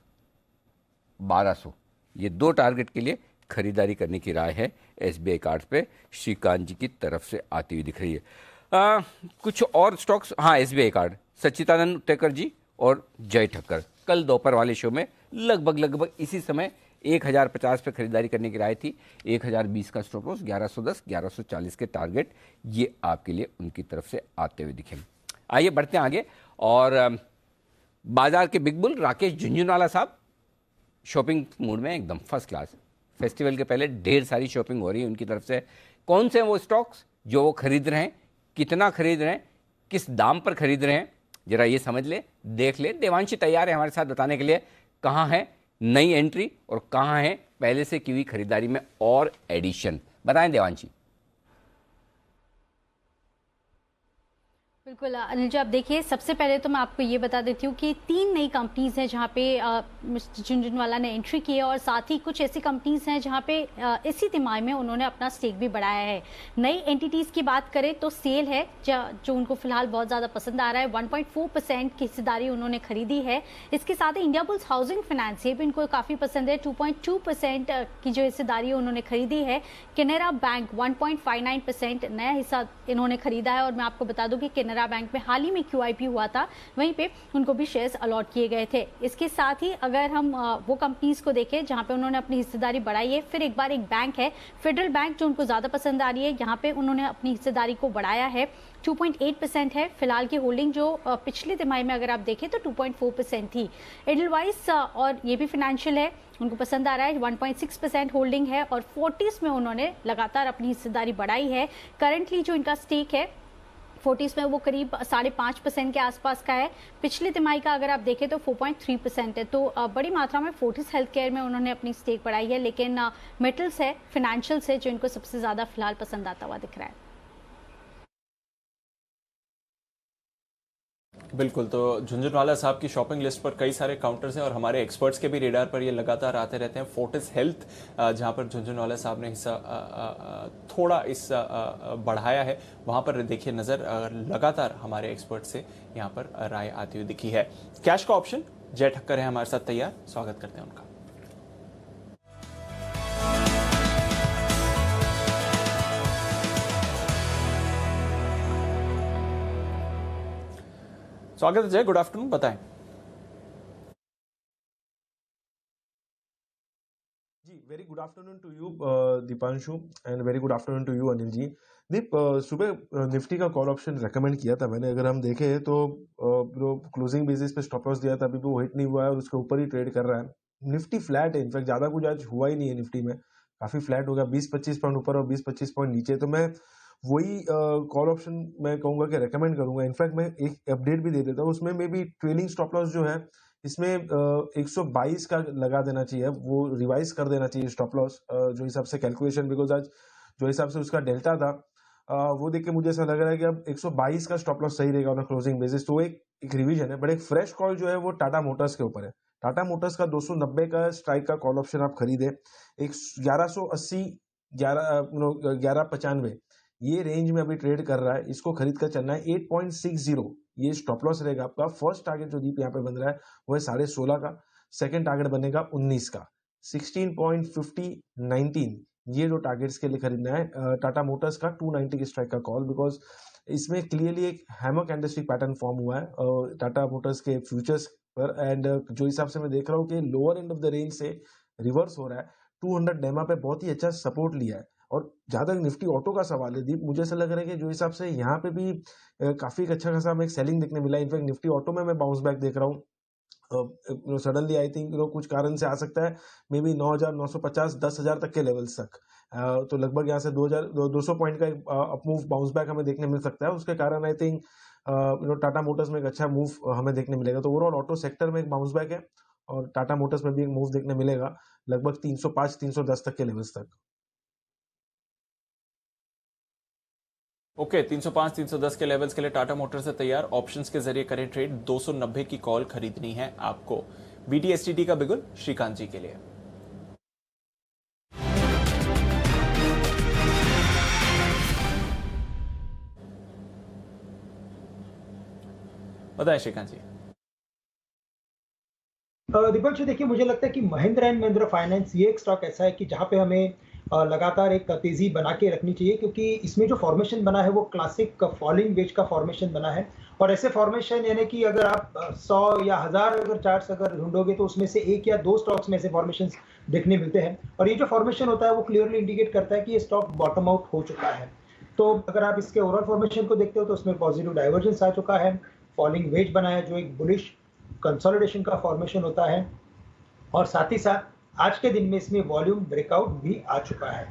1200 ये 2 टारगेट के लिए खरीदारी करने की राय है एसबीआई कार्ड्स पे श्रीकांत जी की तरफ से आती हुई दिख रही है। कुछ और स्टॉक्स, हाँ एसबीआई कार्ड, सच्चिदानंद टेकर जी और जय ठक्कर कल दोपहर वाले शो में लगभग इसी समय 1050 पे खरीदारी करने की राय थी। 1020 का स्टॉप लॉस, 1110, 1140 के टारगेट ये आपके लिए उनकी तरफ से आते हुए दिखे। आइए बढ़ते हैं आगे और बाजार के बिग बुल राकेश झुंझुनवाला साहब शॉपिंग मूड में एकदम फर्स्ट क्लास। फेस्टिवल के पहले ढेर सारी शॉपिंग हो रही है उनकी तरफ से। कौन से हैं वो स्टॉक्स जो वो खरीद रहे हैं, कितना खरीद रहे हैं, किस दाम पर खरीद रहे हैं, जरा ये समझ ले, देख ले। देवांशी तैयार है हमारे साथ बताने के लिए कहाँ है नई एंट्री और कहाँ है पहले से की हुई खरीदारी में और एडिशन। बताएं देवांशी। बिल्कुल अनिल जी, आप देखिए सबसे पहले तो मैं आपको ये बता देती हूँ कि 3 नई कंपनीज हैं जहाँ पे मिस्टर झुंझुनवाला ने एंट्री की है और साथ ही कुछ ऐसी कंपनीज हैं जहाँ पे इसी तिमाही में उन्होंने अपना स्टेक भी बढ़ाया है। नई एंटिटीज़ की बात करें तो सेल है जो उनको फिलहाल बहुत ज़्यादा पसंद आ रहा है। 1.4% की हिस्सेदारी उन्होंने खरीदी है। इसके साथ ही इंडिया बुल्स हाउसिंग फाइनेंस ये भी इनको काफ़ी पसंद है। 2.2% की जो हिस्सेदारी उन्होंने खरीदी है। कैनरा बैंक 1.59% नया हिस्सा इन्होंने खरीदा है और मैं आपको बता दूं कि कैनरा बैंक में हाल ही में QIP हुआ था, वहीं पे उनको भी शेयर्स अलॉट किए गए थे। इसके साथ ही अगर हम वो कंपनीज को देखें जहां पे उन्होंने अपनी हिस्सेदारी बढ़ाई है, फिर एक बार एक बैंक है फेडरल बैंक जो उनको ज्यादा पसंद आ रही है। यहाँ पे उन्होंने अपनी हिस्सेदारी को बढ़ाया है, 2.8% है फिलहाल की होल्डिंग, जो पिछले तिमाही में अगर आप देखें तो 2.4% थी। एडलवाइस और ये भी फाइनेंशियल है, उनको पसंद आ रहा है, 1.6% होल्डिंग है और फोर्टिस में उन्होंने लगातार अपनी हिस्सेदारी बढ़ाई है। करंटली जो इनका स्टेक है फोर्टिस में वो करीब 5.5% के आसपास का है। पिछले तिमाही का अगर आप देखें तो 4.3% है। तो बड़ी मात्रा में फोर्टिस हेल्थ केयर में उन्होंने अपनी स्टेक बढ़ाई है, लेकिन मेटल्स है, फाइनेंशियल्स है जो इनको सबसे ज़्यादा फिलहाल पसंद आता हुआ दिख रहा है। बिल्कुल, तो झुंझुनवाला साहब की शॉपिंग लिस्ट पर कई सारे काउंटर्स हैं और हमारे एक्सपर्ट्स के भी रेडार पर ये लगातार आते रहते हैं। फोर्टिस हेल्थ जहां पर झुंझुनवाला साहब ने हिस्सा थोड़ा इस बढ़ाया है, वहां पर देखिए नज़र, लगातार हमारे एक्सपर्ट से यहां पर राय आती हुई दिखी है। कैश का ऑप्शन जय ठक्कर है हमारे साथ तैयार, स्वागत करते हैं उनका। स्वागत है जय, गुड आफ्टरनून, बताएं। जी, very good afternoon to you Deepanshu and very good afternoon to you Anil ji. Deep, सुबह निफ्टी का कॉल ऑप्शन रेकमेंड किया था मैंने। अगर हम देखें तो क्लोजिंग बेसिस पे स्टॉप लॉस दिया था, अभी भी वो हिट नहीं हुआ है और उसके ऊपर ही ट्रेड कर रहा है। निफ्टी फ्लैट है, इनफैक्ट ज्यादा कुछ आज हुआ ही नहीं है निफ्टी में, काफी फ्लैट हो गया, 20-25 पॉइंट ऊपर और 20-25 पॉइंट नीचे। तो मैं वही कॉल ऑप्शन मैं कहूंगा कि रेकमेंड करूंगा। इनफैक्ट मैं एक अपडेट भी दे देता हूँ, उसमें may be trailing stop loss जो है इसमें 122 का लगा देना चाहिए, वो रिवाइज कर देना चाहिए स्टॉप लॉस जो हिसाब से कैलकुलेशन, बिकॉज आज जो हिसाब से उसका डेल्टा था वो देख के मुझे ऐसा लग रहा है कि अब 122 का स्टॉप लॉस सही रहेगा ऑन क्लोजिंग बेसिस। तो एक रिवीजन है, बट एक फ्रेश कॉल जो है वो टाटा मोटर्स के ऊपर है। टाटा मोटर्स का 290 का स्ट्राइक का कॉल ऑप्शन आप खरीदे, एक 1180, 1195 ये रेंज में अभी ट्रेड कर रहा है, इसको खरीद कर चलना है। 8.60 ये स्टॉप लॉस रहेगा आपका। फर्स्ट टारगेट जो दीप यहाँ पे बन रहा है वो है 16.5 का, सेकंड टारगेट बनेगा 19 का। 16.50, 19 ये जो टारगेट्स के लिए खरीदना है टाटा मोटर्स का 290 के स्ट्राइक का कॉल, बिकॉज इसमें क्लियरली एक हैमर कैंडलस्टिक पैटर्न फॉर्म हुआ है टाटा मोटर्स के फ्यूचर्स पर। एंड जो हिसाब से मैं देख रहा हूँ कि lower end of the range से रिवर्स हो रहा है, 200 डेमा पे बहुत ही अच्छा सपोर्ट लिया है। और जहां तक निफ्टी ऑटो का सवाल है दीप, मुझे ऐसा लग रहा है कि जो हिसाब से यहाँ पे भी काफी अच्छा खासा हमें एक सेलिंग देखने मिला। इनफैक्ट निफ्टी ऑटो में मैं बाउंस बैक देख रहा हूँ सडनली। आई थिंक कुछ कारण से आ सकता है, मे बी 9,950 10,000 तक के लेवल्स तक। तो लगभग यहाँ से 200 पॉइंट का एक अप मूव बाउंस बैक हमें देखने मिल सकता है। उसके कारण आई थिंक टाटा मोटर्स में एक अच्छा मूव हमें देखने मिलेगा। तो ओवरऑल ऑटो सेक्टर में एक बाउंस बैक है और टाटा मोटर्स में भी एक मूव देखने मिलेगा लगभग 305-310 तक के लेवल्स तक। ओके, 305-310 के लेवल्स के लिए टाटा मोटर्स से तैयार। ऑप्शंस के जरिए करें ट्रेड। 290 की कॉल खरीदनी है आपको। BTSTT का बिगुल श्रीकांत जी के लिए। बताएं श्रीकांत जी। दीपांशु देखिए, मुझे लगता है कि महिंद्रा एंड महिंद्रा फाइनेंस ये एक स्टॉक ऐसा है कि जहां पे हमें लगातार एक तेजी बना के रखनी चाहिए, क्योंकि इसमें जो फॉर्मेशन बना है वो क्लासिक फॉलिंग वेज का फॉर्मेशन बना है। और ऐसे फॉर्मेशन यानी कि अगर आप 100 या 1000 अगर चार्ट्स अगर ढूंढोगे तो उसमें से 1 या 2 स्टॉक्स में से फॉर्मेशन देखने मिलते हैं। और ये जो फॉर्मेशन होता है वो क्लियरली इंडिकेट करता है कि ये स्टॉक बॉटम आउट हो चुका है। तो अगर आप इसके ओवरऑल फॉर्मेशन को देखते हो तो उसमें पॉजिटिव डाइवर्जेंस आ चुका है, फॉलिंग वेज बना है जो एक बुलिश कंसोलिडेशन का फॉर्मेशन होता है, और साथ ही साथ आज के दिन में इसमें वॉल्यूम ब्रेकआउट भी आ चुका है।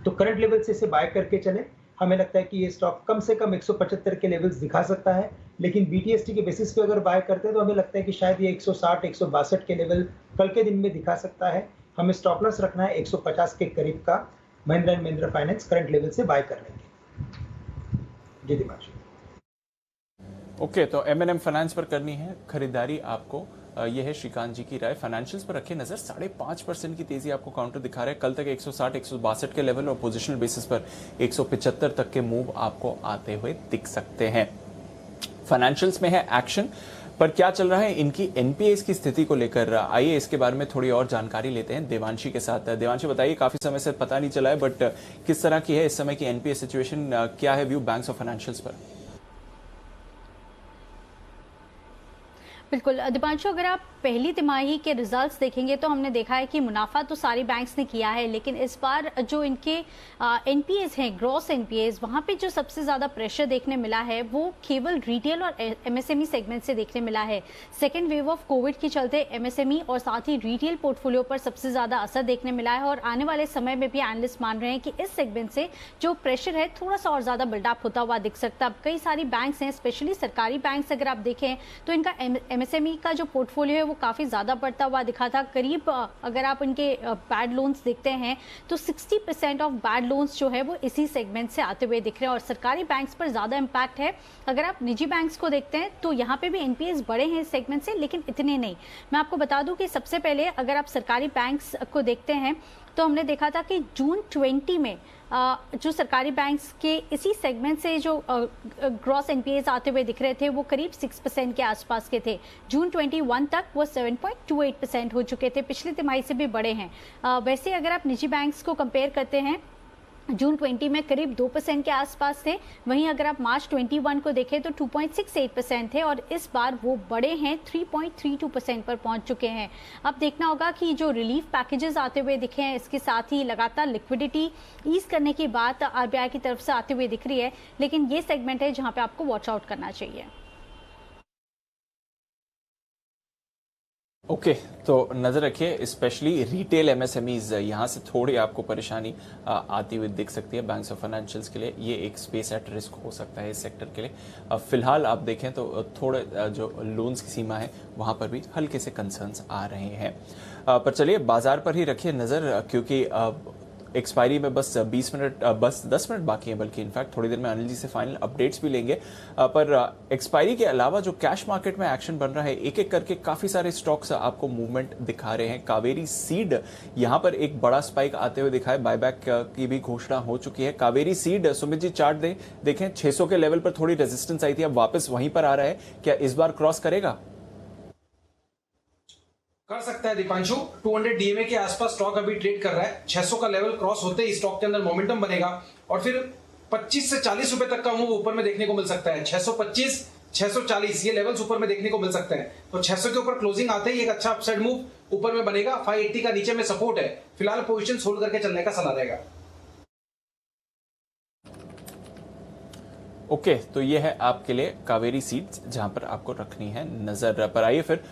तो करंट लेवल से इसे बाय करके चले। हमें लगता है कि ये स्टॉक कम से कम 175 के लेवल्स दिखा सकता है, लेकिन BTST के बेसिस पे अगर बाय करते हैं तो हमें लगता है कि शायद ये 160-162 के लेवल कल के दिन में दिखा सकता है। हमें स्टॉप लॉस रखना है 150 के करीब का। Mahindra and Mahindra finance current level से बाय कर लेंगे। जी दीपांशु। ओके, तो M&M फाइनेंस पर करनी है खरीदारी आपको। यह है श्रीकांत जी की राय। फाइनेंशियल्स पर रखे नजर। 5.5% की तेजी आपको काउंटर दिखा रहा है। कल तक 160-162 के लेवल और पोजिशनल बेसिस पर 175 तक के मूव आपको आते हुए दिख सकते हैं। फाइनेंशियल्स में है एक्शन, पर क्या चल रहा है इनकी NPAs की स्थिति को लेकर, आइए इसके बारे में थोड़ी और जानकारी लेते हैं देवांशी के साथ। देवांशी बताइए, काफी समय से पता नहीं चला है बट किस तरह की है इस समय की NPA सिचुएशन, क्या है व्यू बैंक्स और फाइनेंशियल्स पर? बिल्कुल दीपांशु, अगर आप पहली तिमाही के रिजल्ट्स देखेंगे तो हमने देखा है कि मुनाफा तो सारी बैंक्स ने किया है, लेकिन इस बार जो इनके NPAs हैं, ग्रॉस NPAs, वहाँ पे जो सबसे ज़्यादा प्रेशर देखने मिला है वो केवल रिटेल और MSME सेगमेंट से देखने मिला है। सेकेंड वेव ऑफ कोविड के चलते MSME और साथ ही रिटेल पोर्टफोलियो पर सबसे ज़्यादा असर देखने मिला है, और आने वाले समय में भी एनालिस्ट मान रहे हैं कि इस सेगमेंट से जो प्रेशर है थोड़ा सा और ज़्यादा बिल्डअप होता हुआ दिख सकता है। अब कई सारी बैंक्स हैं, स्पेशली सरकारी बैंक्स अगर आप देखें तो इनका MSME का जो पोर्टफोलियो है वो काफ़ी ज़्यादा बढ़ता हुआ दिखा था। करीब अगर आप इनके बैड लोन्स देखते हैं तो 60% ऑफ बैड लोन्स जो है वो इसी सेगमेंट से आते हुए दिख रहे हैं, और सरकारी बैंक्स पर ज़्यादा इम्पैक्ट है। अगर आप निजी बैंक्स को देखते हैं तो यहाँ पे भी NPAs बढ़े हैं इस सेगमेंट से, लेकिन इतने नहीं। मैं आपको बता दूं कि सबसे पहले अगर आप सरकारी बैंक्स को देखते हैं तो हमने देखा था कि जून 20 में जो सरकारी बैंक्स के इसी सेगमेंट से जो ग्रॉस NPAs आते हुए दिख रहे थे वो करीब 6% के आसपास के थे। जून 21 तक वो 7.28% हो चुके थे, पिछली तिमाही से भी बड़े हैं। वैसे अगर आप निजी बैंक्स को कंपेयर करते हैं, जून 20 में करीब 2% के आसपास थे, वहीं अगर आप मार्च 21 को देखें तो 2.68% थे, और इस बार वो बड़े हैं 3.32% पर पहुंच चुके हैं। अब देखना होगा कि जो रिलीफ पैकेजेस आते हुए दिखे हैं, इसके साथ ही लगातार लिक्विडिटी ईज करने की बात RBI की तरफ से आते हुए दिख रही है, लेकिन ये सेगमेंट है जहां पे आपको वॉच आउट करना चाहिए। ओके, तो नजर रखिए स्पेशली रिटेल MSMEs, यहां से थोड़ी आपको परेशानी आती हुई दिख सकती है बैंक्स और फाइनेंशियल्स के लिए। ये एक स्पेस एट रिस्क हो सकता है इस सेक्टर के लिए। फिलहाल आप देखें तो थोड़े जो लोन्स की सीमा है वहां पर भी हल्के से कंसर्न्स आ रहे हैं। पर चलिए बाजार पर ही रखिए नजर, क्योंकि एक्सपायरी में बस 10 मिनट बाकी हैं, बल्कि इनफैक्ट थोड़ी देर में अनिल जी से फाइनल अपडेट्स भी लेंगे। पर एक्सपायरी के अलावा जो कैश मार्केट में एक्शन बन रहा है, एक एक करके काफी सारे स्टॉक्स आपको मूवमेंट दिखा रहे हैं। कावेरी सीड यहां पर एक बड़ा स्पाइक आते हुए दिखा है, बायबैक की भी घोषणा हो चुकी है। कावेरी सीड, सुमित जी चार्ट देखें, 600 के लेवल पर थोड़ी रेजिस्टेंस आई थी, अब वापस वहीं पर आ रहा है, क्या इस बार क्रॉस करेगा? कर सकता है दीपांशु। 200 डीएमए के आसपास स्टॉक अभी ट्रेड कर रहा है। 600 का लेवल क्रॉस होते ही स्टॉक के अंदर मोमेंटम बनेगा और फिर 25 से 40 रुपए तक का मूव ऊपर में देखने को मिल सकता है। 625 640 ये लेवल्स ऊपर में देखने को मिल सकते हैं। तो 600 के ऊपर क्लोजिंग आते ही एक अच्छा अपसाइड मूव ऊपर में बनेगा। 580 का नीचे में सपोर्ट है। फिलहाल पोजीशन होल्ड करके चलने का सलाह रहेगा। ओके, तो ये है आपके लिए कावेरी सीड्स जहां पर आपको रखनी है नजर पर। आइए फिर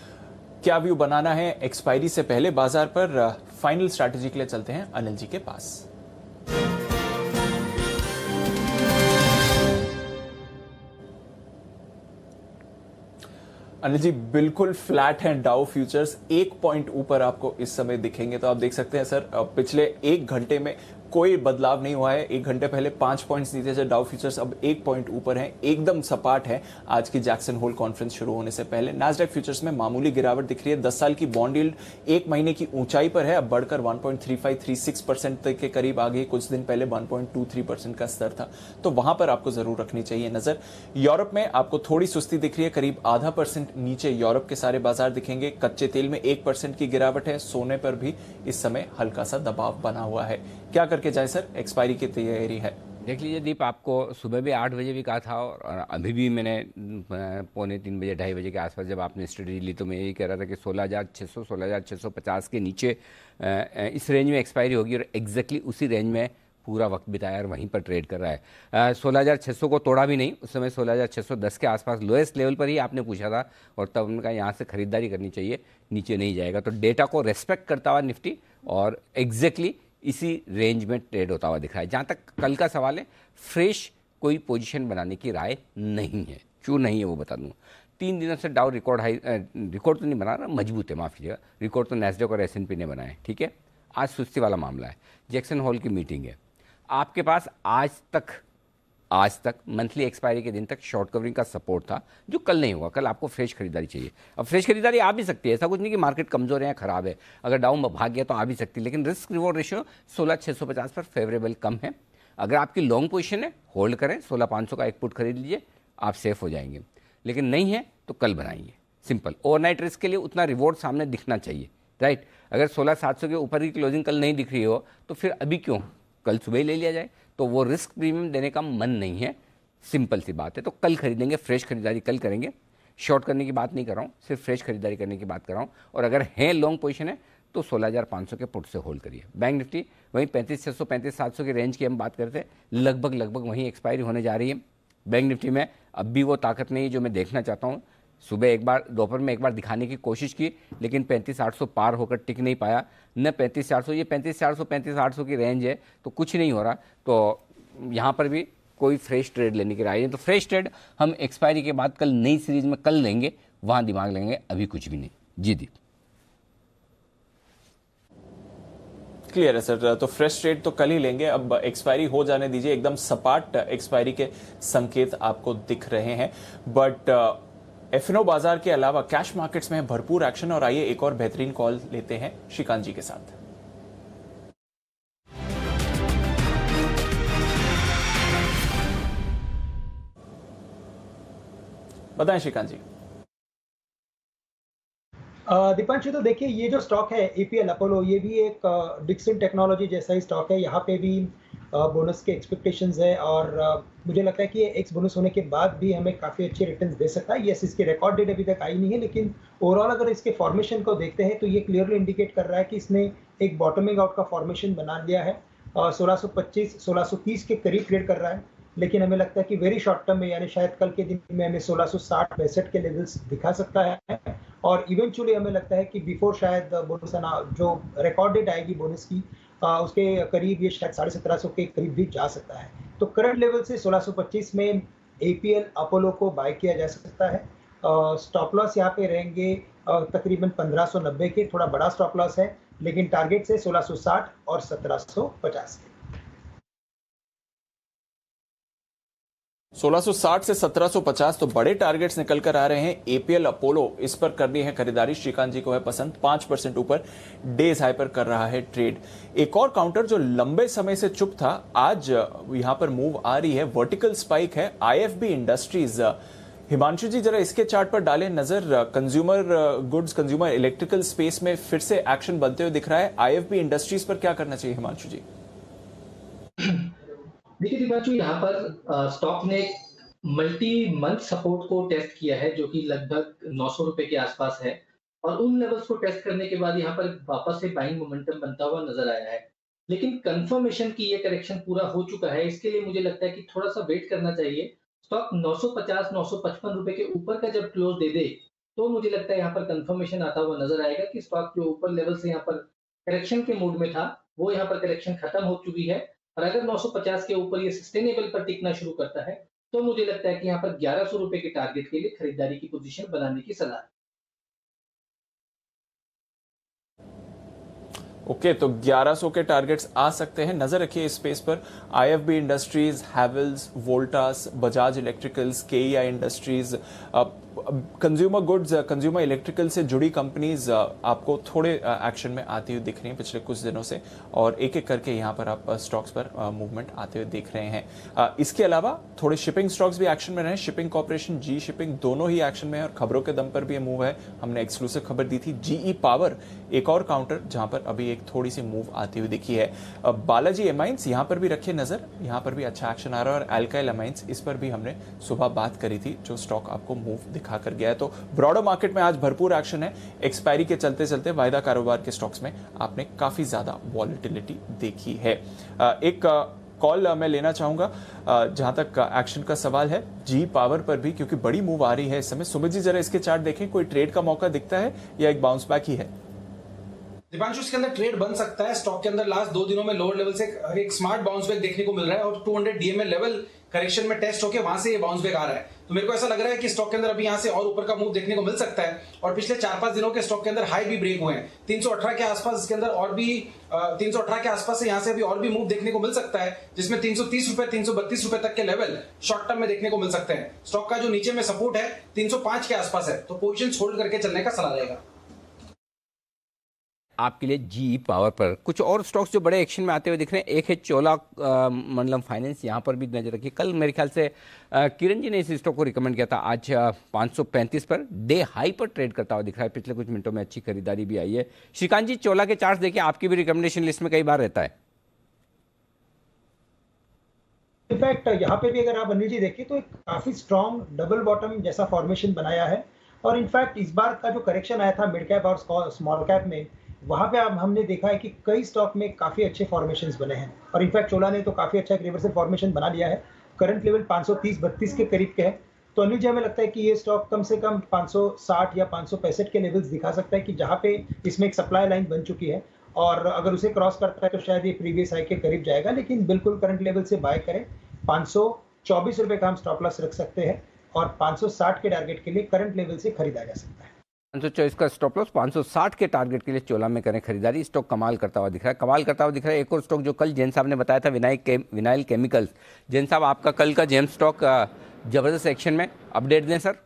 क्या व्यू बनाना है एक्सपायरी से पहले बाजार पर, फाइनल स्ट्रैटेजी के लिए चलते हैं अनिल जी के पास। अनिल जी, बिल्कुल फ्लैट है डाउ फ्यूचर्स, 1 पॉइंट ऊपर आपको इस समय दिखेंगे। तो आप देख सकते हैं सर, पिछले 1 घंटे में कोई बदलाव नहीं हुआ है। 1 घंटे पहले 5 पॉइंट्स नीचे से डाउ फ्यूचर्स अब 1 पॉइंट ऊपर है, एकदम सपाट है। आज की जैक्सन होल कॉन्फ्रेंस शुरू होने से पहले नास्डैक फ्यूचर्स में मामूली गिरावट दिख रही है। 10 साल की बॉन्ड यील्ड 1 महीने की ऊंचाई पर है, अब बढ़कर 1.3536% तक के करीब आ गई। कुछ दिन पहले 1.23% का स्तर था, तो वहां पर आपको जरूर रखनी चाहिए नजर। यूरोप में आपको थोड़ी सुस्ती दिख रही है, करीब 0.5% नीचे यूरोप के सारे बाजार दिखेंगे। कच्चे तेल में 1% की गिरावट है। सोने पर भी इस समय हल्का सा दबाव बना हुआ है। क्या करके जाए सर, एक्सपायरी की तैयारी है? देख लीजिए दीप, आपको सुबह भी 8 बजे भी कहा था और अभी भी मैंने 2:45 बजे 2:30 बजे के आसपास जब आपने स्टडी ली तो मैं यही कह रहा था कि 16,600 16,650 के नीचे इस रेंज में एक्सपायरी होगी और एग्जैक्टली उसी रेंज में पूरा वक्त बिताया और वहीं पर ट्रेड कर रहा है। 16,600 को तोड़ा भी नहीं, उस समय 16,610 के आसपास लोएस्ट लेवल पर ही आपने पूछा था और तब उनका यहाँ से खरीदारी करनी चाहिए, नीचे नहीं जाएगा। तो डेटा को रेस्पेक्ट करता हुआ निफ्टी और एग्जैक्टली इसी रेंज में ट्रेड होता हुआ दिख रहा है। जहाँ तक कल का सवाल है, फ्रेश कोई पोजीशन बनाने की राय नहीं है। क्यों नहीं है वो बता दूँ। 3 दिनों से डाउ रिकॉर्ड तो नहीं बना रहा, मजबूत है, माफ कीजिएगा, रिकॉर्ड तो नैस्डैक और S&P ने बनाए, ठीक है। आज सुस्ती वाला मामला है, जैक्सन होल की मीटिंग है। आपके पास आज तक मंथली एक्सपायरी के दिन तक शॉर्ट कवरिंग का सपोर्ट था, जो कल नहीं हुआ। कल आपको फ्रेश खरीदारी चाहिए। अब फ्रेश खरीदारी आ भी सकती है, ऐसा कुछ नहीं कि मार्केट कमजोर है या खराब है। अगर डाउन भाग गया तो आ भी सकती है, लेकिन रिस्क रिवॉर्ड रेशियो 16,650 पर फेवरेबल कम है। अगर आपकी लॉन्ग पोजीशन है, होल्ड करें, 16,500 का एक पुट खरीद लीजिए, आप सेफ हो जाएंगे। लेकिन नहीं है तो कल बनाइए, सिंपल। ओवरनाइट रिस्क के लिए उतना रिवॉर्ड सामने दिखना चाहिए, राइट। अगर 16,700 के ऊपर की क्लोजिंग कल नहीं दिख रही हो तो फिर अभी क्यों, कल सुबह ही ले लिया जाए। तो वो रिस्क प्रीमियम देने का मन नहीं है, सिंपल सी बात है। तो कल खरीदेंगे, फ्रेश खरीदारी कल करेंगे। शॉर्ट करने की बात नहीं कर रहा हूँ, सिर्फ फ्रेश खरीदारी करने की बात कर रहा हूँ। और अगर है लॉन्ग पोजीशन है तो 16,500 के पुट से होल्ड करिए। बैंक निफ्टी वहीं 35,600 35,700 की रेंज की हम बात करते हैं, लगभग वहीं एक्सपायरी होने जा रही है। बैंक निफ्टी में अब भी वो ताकत नहीं है जो मैं देखना चाहता हूँ। सुबह एक बार, दोपहर में एक बार दिखाने की कोशिश की, लेकिन 35,800 पार होकर टिक नहीं पाया। न 35,400, ये 35,400 35,800 की रेंज है, तो कुछ नहीं हो रहा। तो यहाँ पर भी कोई फ्रेश ट्रेड लेने की राय नहीं। तो फ्रेश ट्रेड हम एक्सपायरी के बाद कल नई सीरीज में कल लेंगे, वहाँ दिमाग लेंगे, अभी कुछ भी नहीं। जी दीप, क्लियर है सर। तो फ्रेश ट्रेड तो कल ही लेंगे, अब एक्सपायरी हो जाने दीजिए। एकदम सपाट एक्सपायरी के संकेत आपको दिख रहे हैं। बट F&O बाजार के अलावा कैश मार्केट्स में भरपूर एक्शन। और आइए एक और बेहतरीन कॉल लेते हैं श्रीकांत जी के साथ। बताएं श्रीकांत जी। दीपांशु, तो देखिए ये जो स्टॉक है APL अपोलो, ये भी एक डिक्सन टेक्नोलॉजी जैसा ही स्टॉक है। यहाँ पे भी बोनस के एक्सपेक्टेशंस है और मुझे लगता है कि ये एक्स बोनस होने के बाद भी हमें काफ़ी अच्छे रिटर्न्स दे सकता है। यस, इसकी रिकॉर्ड डेट अभी तक आई नहीं है, लेकिन ओवरऑल अगर इसके फॉर्मेशन को देखते हैं तो ये क्लियरली इंडिकेट कर रहा है कि इसने एक बॉटमिंग आउट का फॉर्मेशन बना लिया है। 1625 1630 के करीब ट्रेड कर रहा है, लेकिन हमें लगता है कि वेरी शॉर्ट टर्म में, यानी शायद कल के दिन में हमें 1660-62 के लेवल्स दिखा सकता है। और इवेंचुअली हमें लगता है कि बिफोर शायद बोनस जो रिकॉर्ड डेट आएगी बोनस की, उसके करीब ये शायद 1750 के करीब भी जा सकता है। तो करंट लेवल से 1625 में APL अपोलो को बाय किया जा सकता है। स्टॉप लॉस यहाँ पे रहेंगे तकरीबन 1590 के, थोड़ा बड़ा स्टॉप लॉस है, लेकिन टारगेट से 1660 और 1750 के। 1660 से 1750 तो बड़े टारगेट्स निकल कर आ रहे हैं। APL अपोलो, इस पर करनी है खरीदारी। श्रीकांत जी को है पसंद, 5% ऊपर डेज हाई पर कर रहा है ट्रेड। एक और काउंटर जो लंबे समय से चुप था, आज यहां पर मूव आ रही है, वर्टिकल स्पाइक है। IFB इंडस्ट्रीज हिमांशु जी जरा इसके चार्ट पर डालें नजर। Consumer goods, consumer electrical space में फिर से एक्शन बनते हुए दिख रहा है। आईएफबी इंडस्ट्रीज पर क्या करना चाहिए हिमांशु जी? देखिए दिपांशु, यहाँ पर स्टॉक ने मल्टी मंथ सपोर्ट को टेस्ट किया है जो कि लगभग 900 रुपए के आसपास है, और उन लेवल्स को टेस्ट करने के बाद यहाँ पर वापस से बाइंग मोमेंटम बनता हुआ नजर आया है। लेकिन कंफर्मेशन की ये करेक्शन पूरा हो चुका है, इसके लिए मुझे लगता है कि थोड़ा सा वेट करना चाहिए। स्टॉक 950-955 रुपए के ऊपर का जब क्लोज दे दे तो मुझे लगता है यहाँ पर कंफर्मेशन आता हुआ नजर आएगा कि स्टॉक जो ऊपर लेवल से यहाँ पर करेक्शन के मूड में था वो यहाँ पर करेक्शन खत्म हो चुकी है, और अगर 950 के ऊपर ये सस्टेनेबल पर टिकना शुरू करता है तो मुझे लगता है कि यहाँ पर 1100 रुपए के टारगेट के लिए खरीदारी की पोजीशन बनाने की सलाह है। ओके, तो 1100 के टारगेट्स आ सकते हैं, नजर रखिए इस स्पेस पर। IFB industries, Havells, Voltas, Bajaj electricals, KEI industries, consumer goods, consumer electrical से जुड़ी कंपनीज आपको थोड़े एक्शन में आती हुई दिख रही हैं पिछले कुछ दिनों से, और एक एक करके यहां पर आप स्टॉक्स पर मूवमेंट आते हुए देख रहे हैं। इसके अलावा थोड़े शिपिंग स्टॉक्स भी एक्शन में रहे। शिपिंग कॉर्पोरेशन, जी शिपिंग दोनों ही एक्शन में है और खबरों के दम पर भी ये मूव है। हमने एक्सक्लूसिव खबर दी थी। जीई पावर एक और काउंटर जहां पर अभी एक थोड़ी सी मूव आती हुई दिखी है। बालाजी एमाइंस यहां पर भी रखिए नजर, यहां पर भी अच्छा एक्शन आ रहा है, और अल्काइल एमाइंस इस पर भी हमने सुबह बात करी थी जो स्टॉक आपको मूव दिखा कर गया है। तो ब्रॉडर मार्केट में आज भरपूर एक्शन है। एक्सपायरी के चलते चलते वायदा कारोबार के स्टॉक्स में आपने काफी ज्यादा वॉलेटिलिटी देखी है। एक कॉल मैं लेना चाहूंगा जहां तक एक्शन का सवाल है जी पावर पर भी, क्योंकि बड़ी मूव आ रही है इस समय। सुमित जी जरा इसके चार्ट देखें, कोई ट्रेड का मौका दिखता है या एक बाउंस बैक ही है? दीपांशु, इसके अंदर ट्रेड बन सकता है। स्टॉक के अंदर लास्ट 2 दिनों में लोअर लेवल से एक स्मार्ट बाउंस बैक देखने को मिल रहा है, और 200 डीएमए लेवल करेक्शन में टेस्ट होकर वहां से ये बाउंस बैक आ रहा है। तो मेरे को ऐसा लग रहा है कि स्टॉक के अंदर अभी यहां से और ऊपर का मूव देखने को मिल सकता है। और पिछले 4-5 दिनों के स्टॉक के अंदर हाई भी ब्रेक हुए हैं 318 के आसपास। इसके अंदर और भी 318 के आसपास से यहां से अभी और भी मूव देखने को मिल सकता है, जिसमें 330 रुपए 332 रुपए तक के लेवल शॉर्ट टर्म में देखने को मिल सकते हैं। स्टॉक का जो नीचे में सपोर्ट है 305 के आसपास है, तो पोजीशन होल्ड करके चलने का सलाह रहेगा आपके लिए। जी पावर पर कुछ और स्टॉक्स जो बड़े एक्शन में आते हुए दिख रहे हैं, एक है चोला मंडलम फाइनेंस, यहाँ पर भी नजर रखिए। कल मेरे ख्याल से किरण जी ने इस स्टॉक को रिकमेंड किया था, आज 535 पर डे हाई पर ट्रेड करता हुआ दिख रहा है। पिछले कुछ मिनटों में अच्छी खरीदारी भी आई है। श्रीकांत जी, चोला के चार्ट्स देखिए, आपकी भी रिकमेंडेशन लिस्ट में कई बार रहता है। इनफैक्ट यहाँ पे भी अगर आप अनिल जी देखिए तो एक काफी स्ट्रॉन्ग डबल बॉटम जैसा फॉर्मेशन बनाया है, और इनफैक्ट इस बार का जो करेक्शन आया था मिड कैप और स्मॉल कैप में, वहां पे अब हमने देखा है कि कई स्टॉक में काफी अच्छे फॉर्मेशंस बने हैं, और इनफैक्ट चोला ने तो काफी अच्छा एक रिवर्सल फॉर्मेशन बना लिया है। करंट लेवल 530-32 के करीब के है। तो अनिल जी, हमें लगता है कि ये स्टॉक कम से कम 560 या 565 के लेवल्स दिखा सकता है, कि जहां पे इसमें एक सप्लाई लाइन बन चुकी है, और अगर उसे क्रॉस करता है तो शायद ये प्रीवियस हाई के करीब जाएगा। लेकिन बिल्कुल करंट लेवल से बाय करें। 524 रुपए का हम स्टॉप लॉस रख सकते हैं, और 560 के टारगेट के लिए करंट लेवल से खरीदा जा सकता है। 524 का स्टॉप लॉस, 560 के टारगेट के लिए चोला में करें खरीदारी। स्टॉक कमाल करता हुआ दिख रहा है। एक और स्टॉक जो कल जैन साहब ने बताया था, विनाइल केमिकल्स। जैन साहब, आपका कल का जेम स्टॉक जबरदस्त एक्शन में, अपडेट दें सर।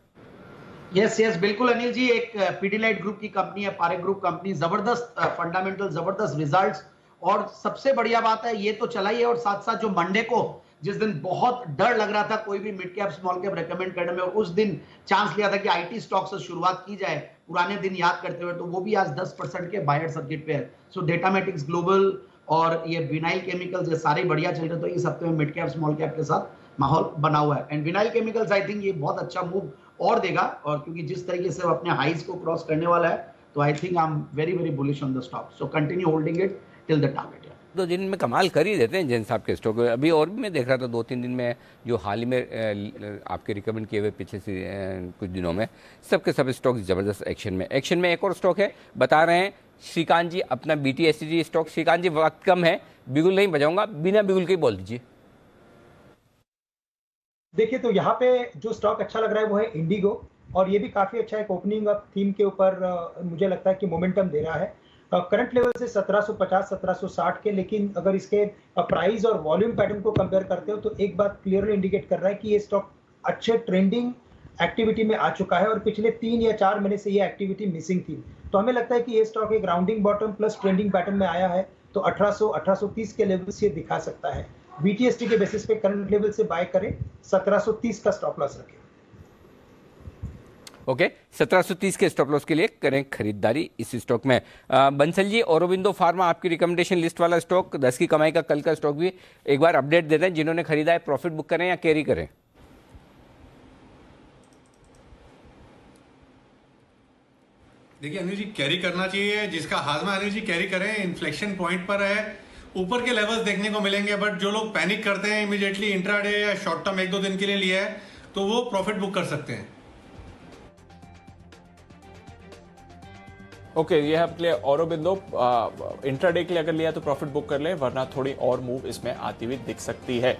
यस बिल्कुल अनिल जी, एक पीडीलाइट ग्रुप की कंपनी है, पारेख ग्रुप कंपनी, जबरदस्त फंडामेंटल, जबरदस्त रिजल्ट्स, और सबसे बढ़िया बात है ये तो चला ही है, और साथ साथ जो मंडे को जिस दिन बहुत डर लग रहा था कोई भी mid cap small cap recommend करने में, उस दिन चांस लिया था कि आईटी स्टॉक से शुरुआत की जाए पुराने दिन याद करते हुए, तो वो भी आज 10% के बायर सर्किट पे है। सो डेटामेटिक्स ग्लोबल और ये विनाइल केमिकल्स ये सारे बढ़िया चल रहे, तो इस हफ्ते में मिड कैप स्मॉल कैप के साथ माहौल बना हुआ है। And vinyl chemicals I think ये बहुत अच्छा मूव और देगा, और क्योंकि जिस तरीके से वो अपने हाइज को क्रॉस करने वाला है, तो I think I am very bullish on the stock. So continue holding it till the target. 2 दिन में कमाल कर ही देते हैं जैन साहब के स्टॉक। अभी और भी मैं देख रहा था 2-3 दिन में जो हाल ही में आपके रिकमेंड किए हुए पिछले से कुछ दिनों में सबके सब स्टॉक ज़बरदस्त एक्शन में। एक और स्टॉक है, बता रहे हैं श्रीकांत जी, अपना BTSG स्टॉक। श्रीकांत जी, वक्त कम है, बिगुल नहीं बजाऊंगा, बिना बिगुल के ही बोल दीजिए। देखिए, तो यहाँ पे जो स्टॉक अच्छा लग रहा है वो है इंडिगो, और ये भी काफी अच्छा एक ओपनिंग अप थीम के ऊपर मुझे लगता है कि मोमेंटम दे रहा है। करंट लेवल से 1750-1760 के, लेकिन अगर इसके प्राइस और वॉल्यूम पैटर्न को कंपेयर करते हो तो एक बात क्लियरली इंडिकेट कर रहा है कि ये स्टॉक अच्छे ट्रेंडिंग एक्टिविटी में आ चुका है, और पिछले 3 या 4 महीने से ये एक्टिविटी मिसिंग थी। तो हमें लगता है कि ये स्टॉक एक rounding bottom plus trending pattern में आया है, तो 1800-1830 के लेवल से दिखा सकता है। BTST के बेसिस पे करंट लेवल से बाय करें, 1730 का स्टॉप लॉस रखें। ओके, 1730 के स्टॉप लॉस के लिए करें खरीदारी इस स्टॉक में। बंसल जी, औरोबिंदो फार्मा आपकी रिकमेंडेशन लिस्ट वाला स्टॉक, 10 की कमाई का कल का स्टॉक भी एक बार अपडेट दे दें। जिन्होंने खरीदा है प्रॉफिट बुक करें या कैरी करें? देखिए अनिल जी, कैरी करना चाहिए, जिसका हाजमा अनिल जी कैरी करें। इन्फ्लेक्शन पॉइंट पर है, ऊपर के लेवल्स देखने को मिलेंगे, बट जो लोग पैनिक करते हैं इमीडिएटली इंट्राडे या शॉर्ट टर्म 1-2 दिन के लिए लिया है तो वो प्रॉफिट बुक कर सकते हैं। ओके, ये है आपके लिए औरोबिंदो। इंट्राडे के लिए अगर लिया तो प्रॉफिट बुक कर लें, वरना थोड़ी और मूव इसमें आती हुई दिख सकती है।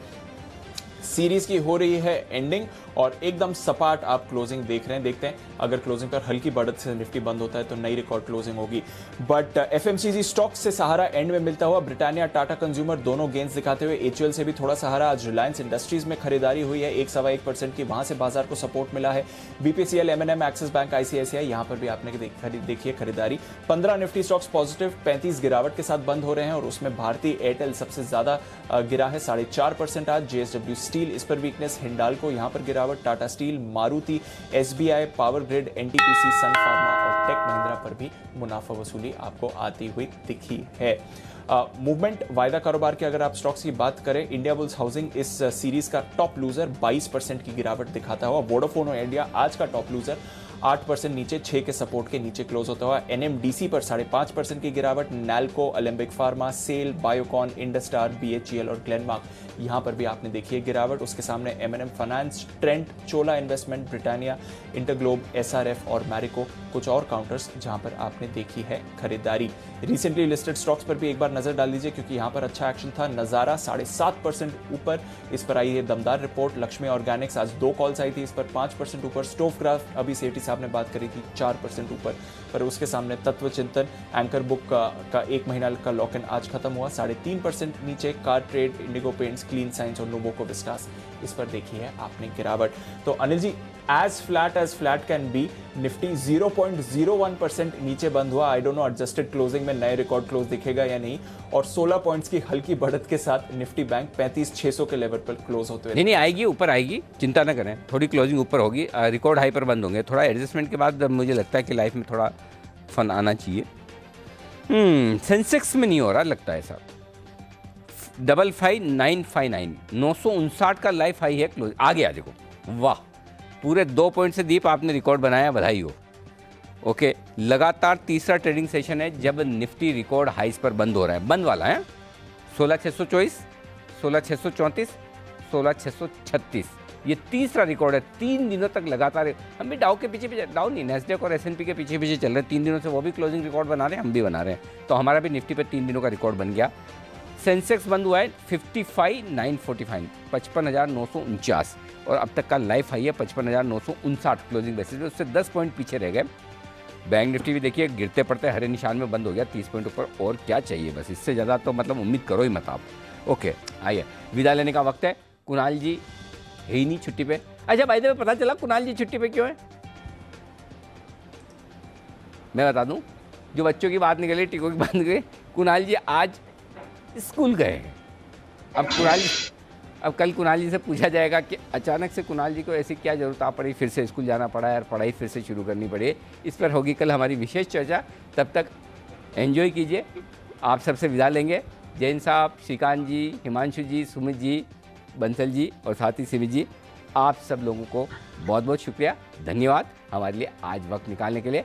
सीरीज की हो रही है एंडिंग और एकदम सपाट आप क्लोजिंग देख रहे हैं। देखते हैं अगर क्लोजिंग पर हल्की बढ़त से निफ्टी बंद होता है तो नई रिकॉर्ड क्लोजिंग होगी। बट एफएमसीजी स्टॉक से सहारा एंड में मिलता हुआ, ब्रिटानिया टाटा कंज्यूमर दोनों गेंस दिखाते हुए, एचयूएल से भी थोड़ा सहारा। आज रिलायंस इंडस्ट्रीज में खरीदारी हुई है 1-1.25% की, वहां से बाजार को सपोर्ट मिला है। BPCL, M&M, Axis bank, ICICI, यहां पर भी आपने देखिए खरीदारी। 15 निफ्टी स्टॉक्स पॉजिटिव, 35 गिरावट के साथ बंद हो रहे हैं और उसमें भारतीय एयरटेल सबसे ज्यादा गिरा है 4.5% आज। जेएसडब्ल्यू स्टील इस पर वीकनेस, हिंडाल्को यहां पर गिरावट, Tata Steel, Maruti, SBI, Power Grid, NTPC, Sun Pharma और टेक महिंद्रा पर भी मुनाफा वसूली आपको आती हुई दिखी है। मूवमेंट वायदा कारोबार के अगर आप स्टॉक्स की बात करें, इंडिया बुल्स हाउसिंग इस सीरीज का टॉप लूजर, 22% की गिरावट दिखाता हुआ। वोडाफोन और इंडिया आज का टॉप लूजर, 8% नीचे, 6 के सपोर्ट के नीचे क्लोज होता हुआ। एनएमडीसी पर 5.5% की गिरावट। Nalco, Alembic Pharma, SAIL, Biocon, Indostar, BHEL और ग्लेनमार्क यहां पर भी आपने देखी है गिरावट। उसके सामने एमएनएम Finance, Trent, Chola Investment, Britannia, InterGlobe, SRF और मैरिको कुछ और काउंटर्स जहां पर आपने देखी है खरीदारी। रिसेंटली लिस्टेड स्टॉक्स पर भी एक बार नजर डाल लीजिए क्योंकि यहां पर अच्छा एक्शन था। नजारा 7.5% ऊपर, इस पर आई है दमदार रिपोर्ट। लक्ष्मी ऑर्गेनिक्स आज 2 कॉल्स आई थी, इस पर 5% ऊपर। स्टोवक्राफ्ट, अभी सेठी साहब ने बात करी थी, 4% ऊपर। पर उसके सामने तत्व चिंतन, एंकर बुक का 1 महीना का लॉक इन आज खत्म हुआ, 3.5% नीचे। Car trade, Indigo paints, clean science और नोबोको विस्टास, इस पर देखी है आपने गिरावट। तो Anil ji, as flat can be, Nifty 0.01% नीचे बंद हुआ। I don't know adjusted closing में नए रिकॉर्ड क्लोज दिखेगा या नहीं। और 16 पॉइंट्स की हल्की बढ़त के साथ निफ्टी बैंक 35,600 के लेवल पर क्लोज होते हुए नहीं आएगी, ऊपर आएगी, चिंता ना करें, थोड़ी क्लोजिंग ऊपर होगी, रिकॉर्ड हाई पर बंद होंगे। थोड़ा एडजस्टमेंट के बाद मुझे लगता है कि लाइफ में थोड़ा फन आना चाहिए। सेंसेक्स में नहीं हो रहा लगता है साहब, 55,959, 959 का लाइफ हाई है, क्लोज आ गया। देखो वाह, पूरे 2 पॉइंट से दीप आपने रिकॉर्ड बनाया, बधाई हो। ओके, लगातार तीसरा ट्रेडिंग सेशन है जब निफ्टी रिकॉर्ड हाइस पर बंद हो रहा है, बंद वाला है। 16,624, 16,634, 16,636, ये तीसरा रिकॉर्ड है। 3 दिनों तक लगातार हम भी डाउ के पीछे डाउ नहीं, नेस्डेक और एसएनपी के पीछे चल रहे हैं 3 दिनों से, वो भी क्लोजिंग रिकॉर्ड बना रहे हैं, हम भी बना रहे हैं। तो हमारा भी निफ्टी पर 3 दिनों का रिकॉर्ड बन गया। सेंसेक्स बंद हुआ है 55,945, 55,949, और अब तक का लाइफ हाई है 55,959 क्लोजिंग बेसिस पे, उससे 10 पॉइंट पीछे रह गए। बैंक निफ्टी भी देखिए गिरते पड़ते हरे निशान में बंद हो गया, 30 पॉइंट ऊपर। और क्या चाहिए, बस इससे ज़्यादा तो मतलब उम्मीद करो ही मत आप। ओके, आइए विदा लेने का वक्त है। कुणाल जी है ही नहीं छुट्टी पे। अच्छा भाई, तो पता चला कुणाल जी छुट्टी पे क्यों है? मैं बता दूं, जो बच्चों की बात निकली, टीकों की बात निकली, कुणाल जी आज स्कूल गए हैं। अब कल कुणाल जी से पूछा जाएगा कि अचानक से कुणाल जी को ऐसी क्या जरूरत आ पड़ी, फिर से स्कूल जाना पड़ा और पढ़ाई फिर से शुरू करनी पड़ी। इस पर होगी कल हमारी विशेष चर्चा। तब तक एंजॉय कीजिए, आप सबसे विदा लेंगे। जैन साहब, श्रीकांत जी, हिमांशु जी, सुमित जी, बंसल जी और साथ ही सिमी जी, आप सब लोगों को बहुत बहुत शुक्रिया, धन्यवाद हमारे लिए आज वक्त निकालने के लिए।